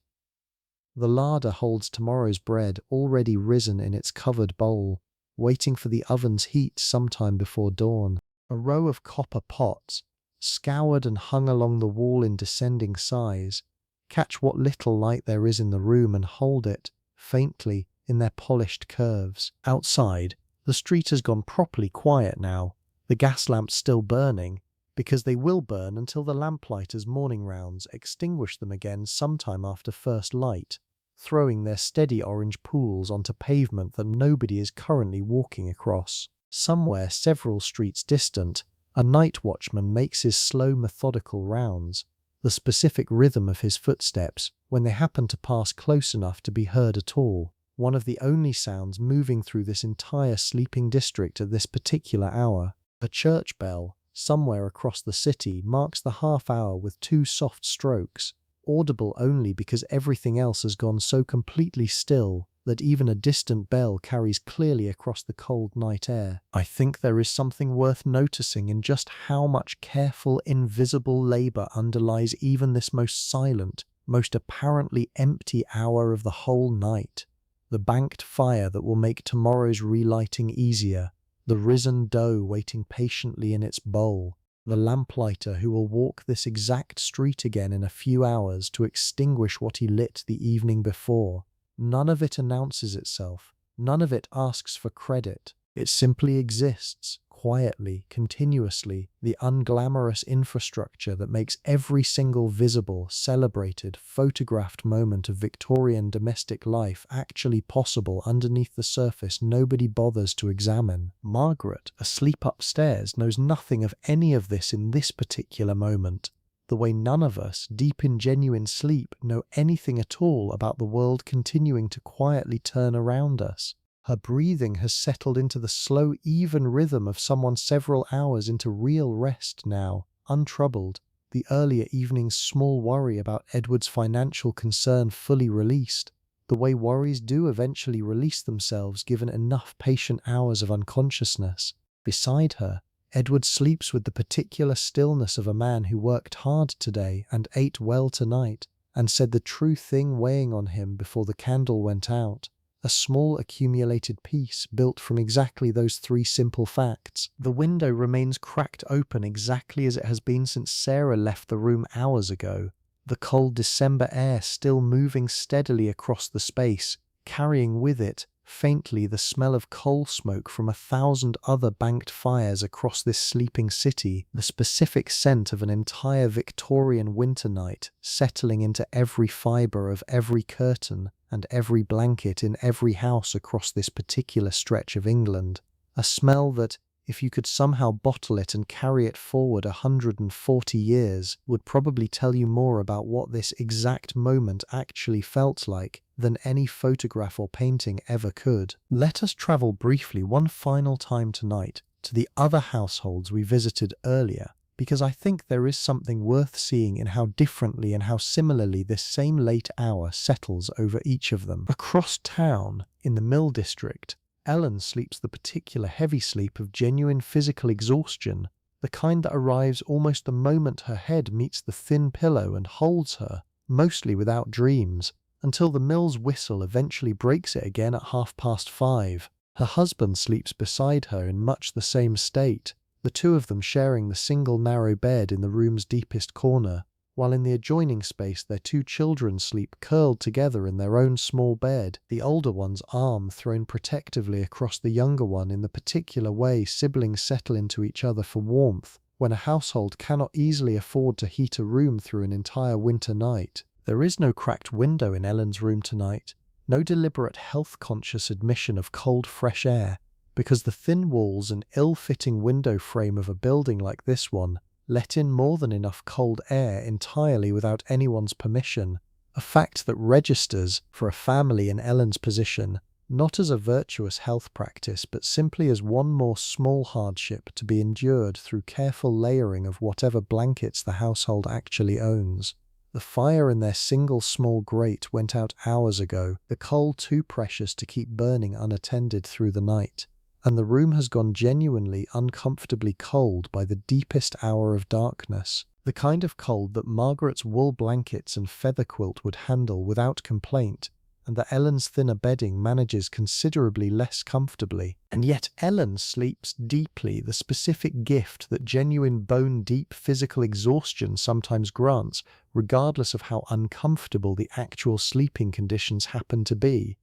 S1: The larder holds tomorrow's bread already risen in its covered bowl, waiting for the oven's heat sometime before dawn. A row of copper pots, scoured and hung along the wall in descending size, catch what little light there is in the room and hold it, faintly, in their polished curves. Outside, the street has gone properly quiet now, the gas lamps still burning, because they will burn until the lamplighters' morning rounds extinguish them again sometime after first light, throwing their steady orange pools onto pavement that nobody is currently walking across. Somewhere several streets distant, a night watchman makes his slow methodical rounds, the specific rhythm of his footsteps when they happen to pass close enough to be heard at all, one of the only sounds moving through this entire sleeping district at this particular hour. A church bell, somewhere across the city, marks the half hour with two soft strokes, audible only because everything else has gone so completely still that even a distant bell carries clearly across the cold night air. I think there is something worth noticing in just how much careful, invisible labour underlies even this most silent, most apparently empty hour of the whole night. The banked fire that will make tomorrow's relighting easier, the risen dough waiting patiently in its bowl, the lamplighter who will walk this exact street again in a few hours to extinguish what he lit the evening before. None of it announces itself, none of it asks for credit. It simply exists, quietly, continuously, the unglamorous infrastructure that makes every single visible, celebrated, photographed moment of Victorian domestic life actually possible underneath the surface nobody bothers to examine. Margaret, asleep upstairs, knows nothing of any of this in this particular moment, the way none of us, deep in genuine sleep, know anything at all about the world continuing to quietly turn around us. Her breathing has settled into the slow, even rhythm of someone several hours into real rest now, untroubled, the earlier evening's small worry about Edward's financial concern fully released, the way worries do eventually release themselves given enough patient hours of unconsciousness. Beside her, Edward sleeps with the particular stillness of a man who worked hard today and ate well tonight, and said the true thing weighing on him before the candle went out. A small accumulated piece built from exactly those three simple facts. The window remains cracked open exactly as it has been since Sarah left the room hours ago, the cold December air still moving steadily across the space, carrying with it, faintly, the smell of coal smoke from 1,000 other banked fires across this sleeping city, the specific scent of an entire Victorian winter night settling into every fibre of every curtain and every blanket in every house across this particular stretch of England. A smell that, if you could somehow bottle it and carry it forward 140 years, would probably tell you more about what this exact moment actually felt like than any photograph or painting ever could. Let us travel briefly one final time tonight to the other households we visited earlier, because I think there is something worth seeing in how differently and how similarly this same late hour settles over each of them. Across town, in the Mill District, Ellen sleeps the particular heavy sleep of genuine physical exhaustion, the kind that arrives almost the moment her head meets the thin pillow and holds her, mostly without dreams, until the mill's whistle eventually breaks it again at 5:30. Her husband sleeps beside her in much the same state, the two of them sharing the single narrow bed in the room's deepest corner, while in the adjoining space their two children sleep curled together in their own small bed, the older one's arm thrown protectively across the younger one in the particular way siblings settle into each other for warmth when a household cannot easily afford to heat a room through an entire winter night. There is no cracked window in Ellen's room tonight, No deliberate health-conscious admission of cold, fresh air, because the thin walls and ill-fitting window frame of a building like this one let in more than enough cold air entirely without anyone's permission, a fact that registers for a family in Ellen's position not as a virtuous health practice but simply as one more small hardship to be endured through careful layering of whatever blankets the household actually owns. The fire in their single small grate went out hours ago, the coal too precious to keep burning unattended through the night, and the room has gone genuinely uncomfortably cold by the deepest hour of darkness, the kind of cold that Margaret's wool blankets and feather quilt would handle without complaint, and that Ellen's thinner bedding manages considerably less comfortably. And yet Ellen sleeps deeply, the specific gift that genuine bone-deep physical exhaustion sometimes grants, regardless of how uncomfortable the actual sleeping conditions happen to be.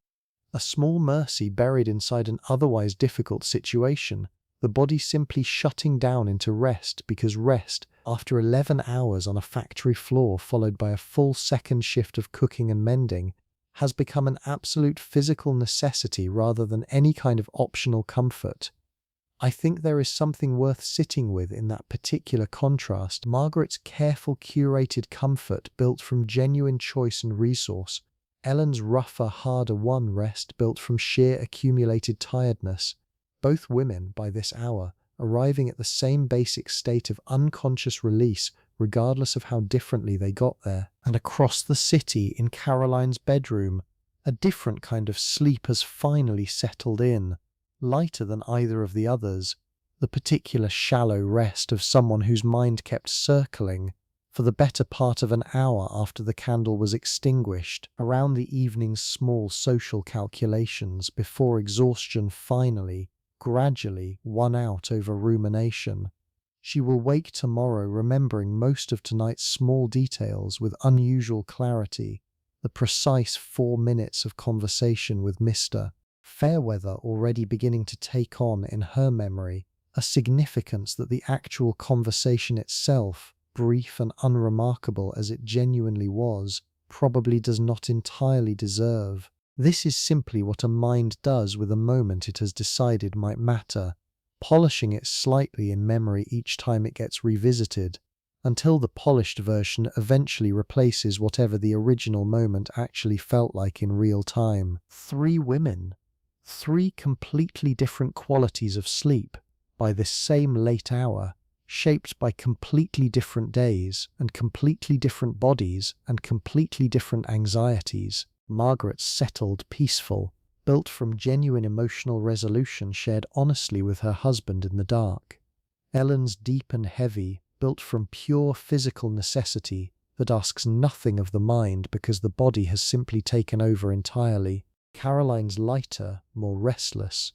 S1: A small mercy buried inside an otherwise difficult situation, the body simply shutting down into rest because rest, after 11 hours on a factory floor followed by a full second shift of cooking and mending, has become an absolute physical necessity rather than any kind of optional comfort. I think there is something worth sitting with in that particular contrast. Margaret's careful, curated comfort built from genuine choice and resource, Ellen's rougher, harder-won rest built from sheer accumulated tiredness, both women, by this hour, arriving at the same basic state of unconscious release regardless of how differently they got there. And across the city, in Caroline's bedroom, a different kind of sleep has finally settled in, lighter than either of the others, the particular shallow rest of someone whose mind kept circling for the better part of an hour after the candle was extinguished, around the evening's small social calculations before exhaustion finally, gradually, won out over rumination. She will wake tomorrow remembering most of tonight's small details with unusual clarity, the precise 4 minutes of conversation with Mr. Fairweather already beginning to take on, in her memory, a significance that the actual conversation itself, brief and unremarkable as it genuinely was, probably does not entirely deserve. This is simply what a mind does with a moment it has decided might matter, polishing it slightly in memory each time it gets revisited, until the polished version eventually replaces whatever the original moment actually felt like in real time. 3 women, 3 completely different qualities of sleep, by this same late hour, shaped by completely different days and completely different bodies and completely different anxieties. Margaret's settled, peaceful, built from genuine emotional resolution shared honestly with her husband in the dark. Ellen's deep and heavy, built from pure physical necessity that asks nothing of the mind because the body has simply taken over entirely. Caroline's lighter, more restless,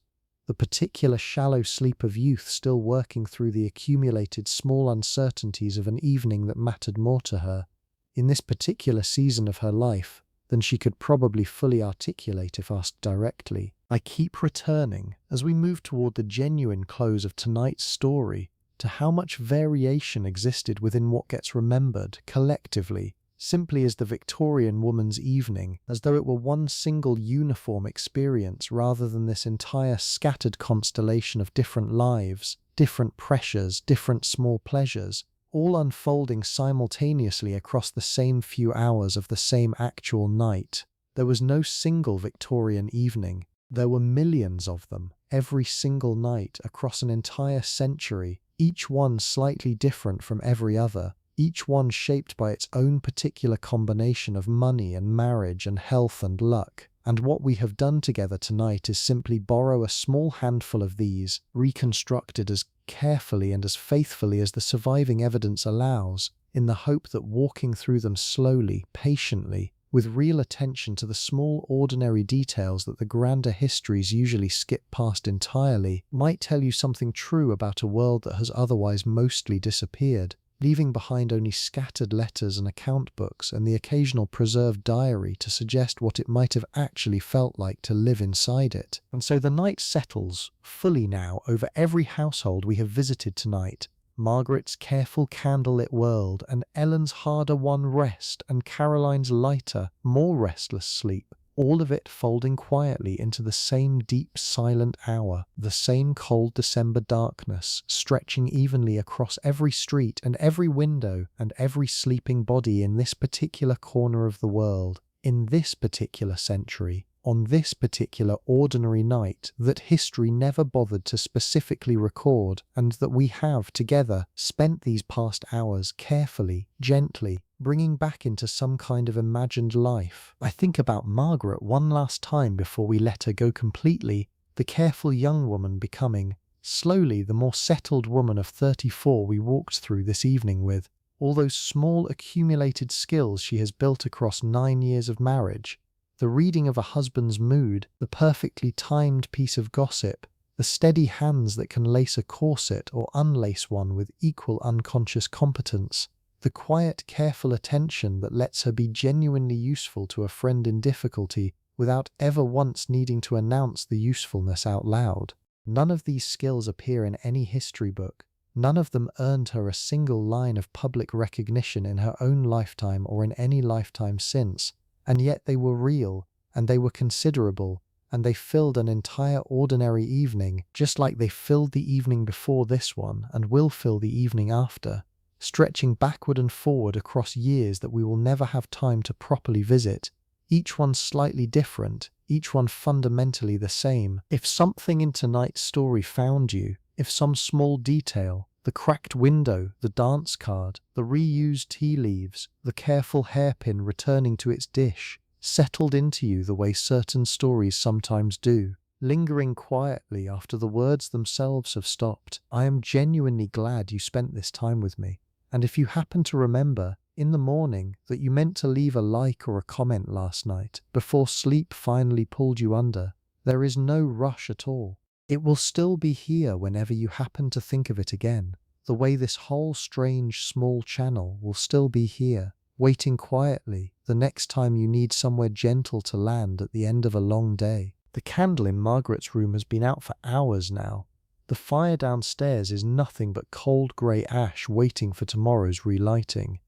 S1: the particular shallow sleep of youth still working through the accumulated small uncertainties of an evening that mattered more to her, in this particular season of her life, than she could probably fully articulate if asked directly. I keep returning, as we move toward the genuine close of tonight's story, to how much variation existed within what gets remembered, collectively, simply as the Victorian woman's evening, as though it were one single uniform experience rather than this entire scattered constellation of different lives, different pressures, different small pleasures, all unfolding simultaneously across the same few hours of the same actual night. There was no single Victorian evening. There were millions of them, every single night across an entire century, each one slightly different from every other, each one shaped by its own particular combination of money and marriage and health and luck. And what we have done together tonight is simply borrow a small handful of these, reconstructed as carefully and as faithfully as the surviving evidence allows, in the hope that walking through them slowly, patiently, with real attention to the small ordinary details that the grander histories usually skip past entirely, might tell you something true about a world that has otherwise mostly disappeared, leaving behind only scattered letters and account books and the occasional preserved diary to suggest what it might have actually felt like to live inside it. And so the night settles, fully now, over every household we have visited tonight. Margaret's careful candlelit world and Ellen's harder-won rest and Caroline's lighter, more restless sleep, all of it folding quietly into the same deep, silent hour, the same cold December darkness, stretching evenly across every street and every window and every sleeping body in this particular corner of the world, in this particular century, on this particular ordinary night that history never bothered to specifically record, and that we have, together, spent these past hours carefully, gently, bringing back into some kind of imagined life. I think about Margaret one last time before we let her go completely, the careful young woman becoming, slowly, the more settled woman of 34 we walked through this evening with, all those small accumulated skills she has built across 9 years of marriage, the reading of a husband's mood, the perfectly timed piece of gossip, the steady hands that can lace a corset or unlace one with equal unconscious competence, the quiet, careful attention that lets her be genuinely useful to a friend in difficulty without ever once needing to announce the usefulness out loud. None of these skills appear in any history book. None of them earned her a single line of public recognition in her own lifetime or in any lifetime since, and yet they were real, and they were considerable, and they filled an entire ordinary evening, just like they filled the evening before this one, and will fill the evening after, stretching backward and forward across years that we will never have time to properly visit, each one slightly different, each one fundamentally the same. If something in tonight's story found you, if some small detail, the cracked window, the dance card, the reused tea leaves, the careful hairpin returning to its dish, settled into you the way certain stories sometimes do, lingering quietly after the words themselves have stopped, I am genuinely glad you spent this time with me. And if you happen to remember, in the morning, that you meant to leave a like or a comment last night, before sleep finally pulled you under, there is no rush at all. It will still be here whenever you happen to think of it again, the way this whole strange small channel will still be here, waiting quietly the next time you need somewhere gentle to land at the end of a long day. The candle in Margaret's room has been out for hours now. The fire downstairs is nothing but cold grey ash waiting for tomorrow's relighting.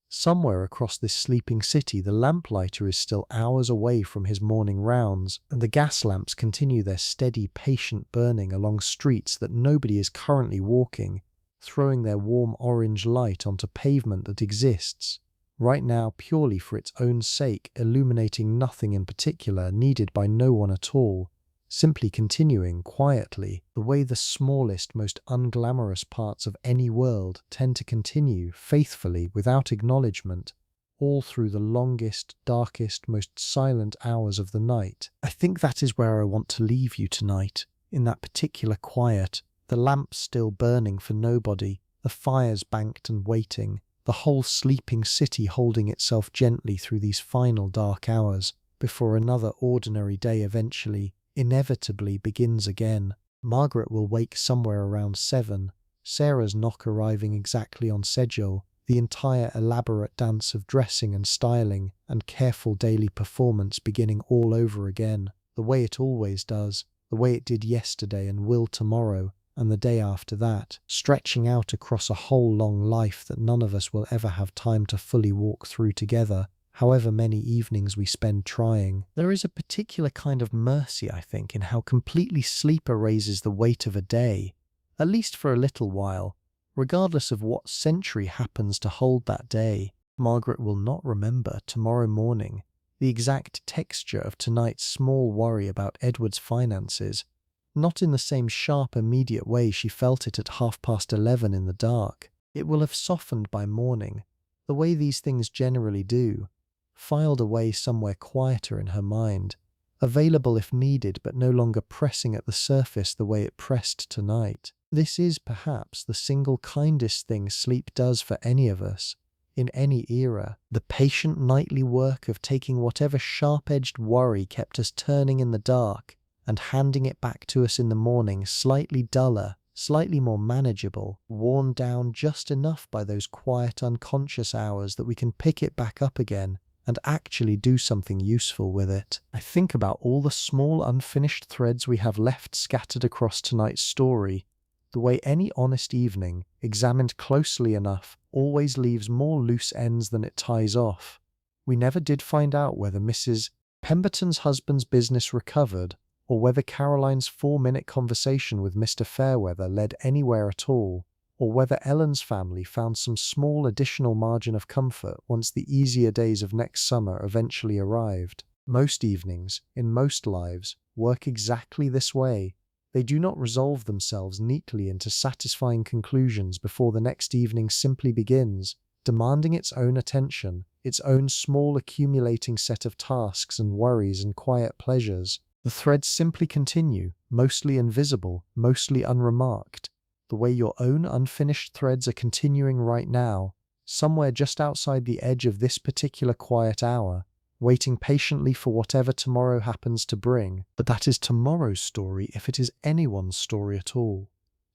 S1: Somewhere across this sleeping city, the lamplighter is still hours away from his morning rounds, and the gas lamps continue their steady, patient burning along streets that nobody is currently walking, throwing their warm orange light onto pavement that exists, right now purely for its own sake, illuminating nothing in particular, needed by no one at all, simply continuing quietly, the way the smallest, most unglamorous parts of any world tend to continue faithfully without acknowledgement, all through the longest, darkest, most silent hours of the night. I think that is where I want to leave you tonight, in that particular quiet, the lamps still burning for nobody, the fires banked and waiting, the whole sleeping city holding itself gently through these final dark hours, before another ordinary day eventually, inevitably begins again. Margaret will wake somewhere around 7, Sarah's knock arriving exactly on schedule, the entire elaborate dance of dressing and styling and careful daily performance beginning all over again, the way it always does, the way it did yesterday and will tomorrow, and the day after that, stretching out across a whole long life that none of us will ever have time to fully walk through together, however many evenings we spend trying. There is a particular kind of mercy, I think, in how completely sleep erases the weight of a day, at least for a little while, regardless of what century happens to hold that day. Margaret will not remember tomorrow morning the exact texture of tonight's small worry about Edward's finances, not in the same sharp, immediate way she felt it at 11:30 in the dark. It will have softened by morning, the way these things generally do, filed away somewhere quieter in her mind, available if needed but no longer pressing at the surface the way it pressed tonight. This is perhaps the single kindest thing sleep does for any of us, in any era, the patient nightly work of taking whatever sharp-edged worry kept us turning in the dark and handing it back to us in the morning slightly duller, slightly more manageable, worn down just enough by those quiet unconscious hours that we can pick it back up again and actually do something useful with it. I think about all the small unfinished threads we have left scattered across tonight's story, the way any honest evening, examined closely enough, always leaves more loose ends than it ties off. We never did find out whether Mrs. Pemberton's husband's business recovered, or whether Caroline's 4-minute conversation with Mr. Fairweather led anywhere at all, or whether Ellen's family found some small additional margin of comfort once the easier days of next summer eventually arrived. Most evenings, in most lives, work exactly this way. They do not resolve themselves neatly into satisfying conclusions before the next evening simply begins, demanding its own attention, its own small accumulating set of tasks and worries and quiet pleasures. The threads simply continue, mostly invisible, mostly unremarked, the way your own unfinished threads are continuing right now, somewhere just outside the edge of this particular quiet hour, waiting patiently for whatever tomorrow happens to bring. But that is tomorrow's story if it is anyone's story at all.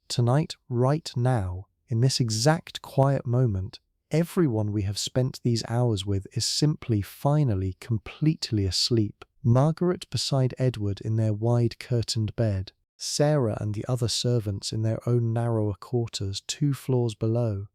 S1: Tonight, right now, in this exact quiet moment, everyone we have spent these hours with is simply, finally, completely asleep. Margaret beside Edward in their wide curtained bed, Sarah and the other servants in their own narrower quarters 2 floors below,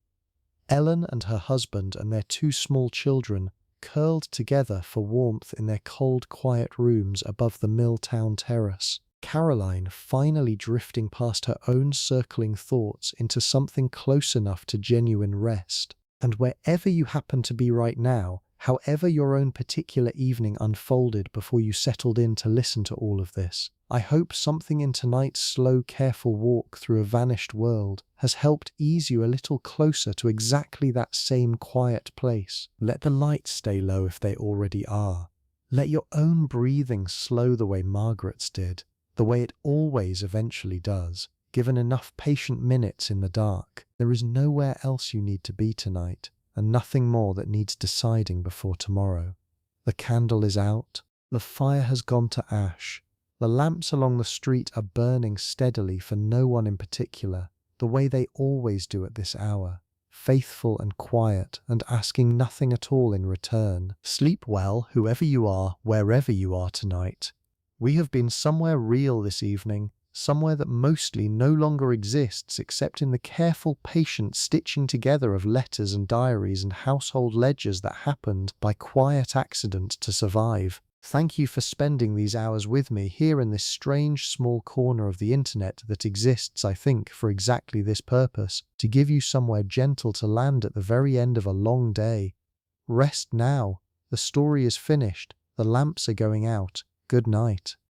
S1: Ellen and her husband and their 2 small children curled together for warmth in their cold, quiet rooms above the Milltown terrace. Caroline finally drifting past her own circling thoughts into something close enough to genuine rest. And wherever you happen to be right now, however your own particular evening unfolded before you settled in to listen to all of this, I hope something in tonight's slow, careful walk through a vanished world has helped ease you a little closer to exactly that same quiet place. Let the lights stay low if they already are. Let your own breathing slow the way Margaret's did, the way it always eventually does. Given enough patient minutes in the dark, there is nowhere else you need to be tonight, and nothing more that needs deciding before tomorrow. The candle is out, the fire has gone to ash, the lamps along the street are burning steadily for no one in particular, the way they always do at this hour, faithful and quiet and asking nothing at all in return. Sleep well, whoever you are, wherever you are tonight. We have been somewhere real this evening, somewhere that mostly no longer exists except in the careful, patient stitching together of letters and diaries and household ledgers that happened by quiet accident to survive. Thank you for spending these hours with me here in this strange small corner of the internet that exists, I think, for exactly this purpose, to give you somewhere gentle to land at the very end of a long day. Rest now. The story is finished. The lamps are going out. Good night.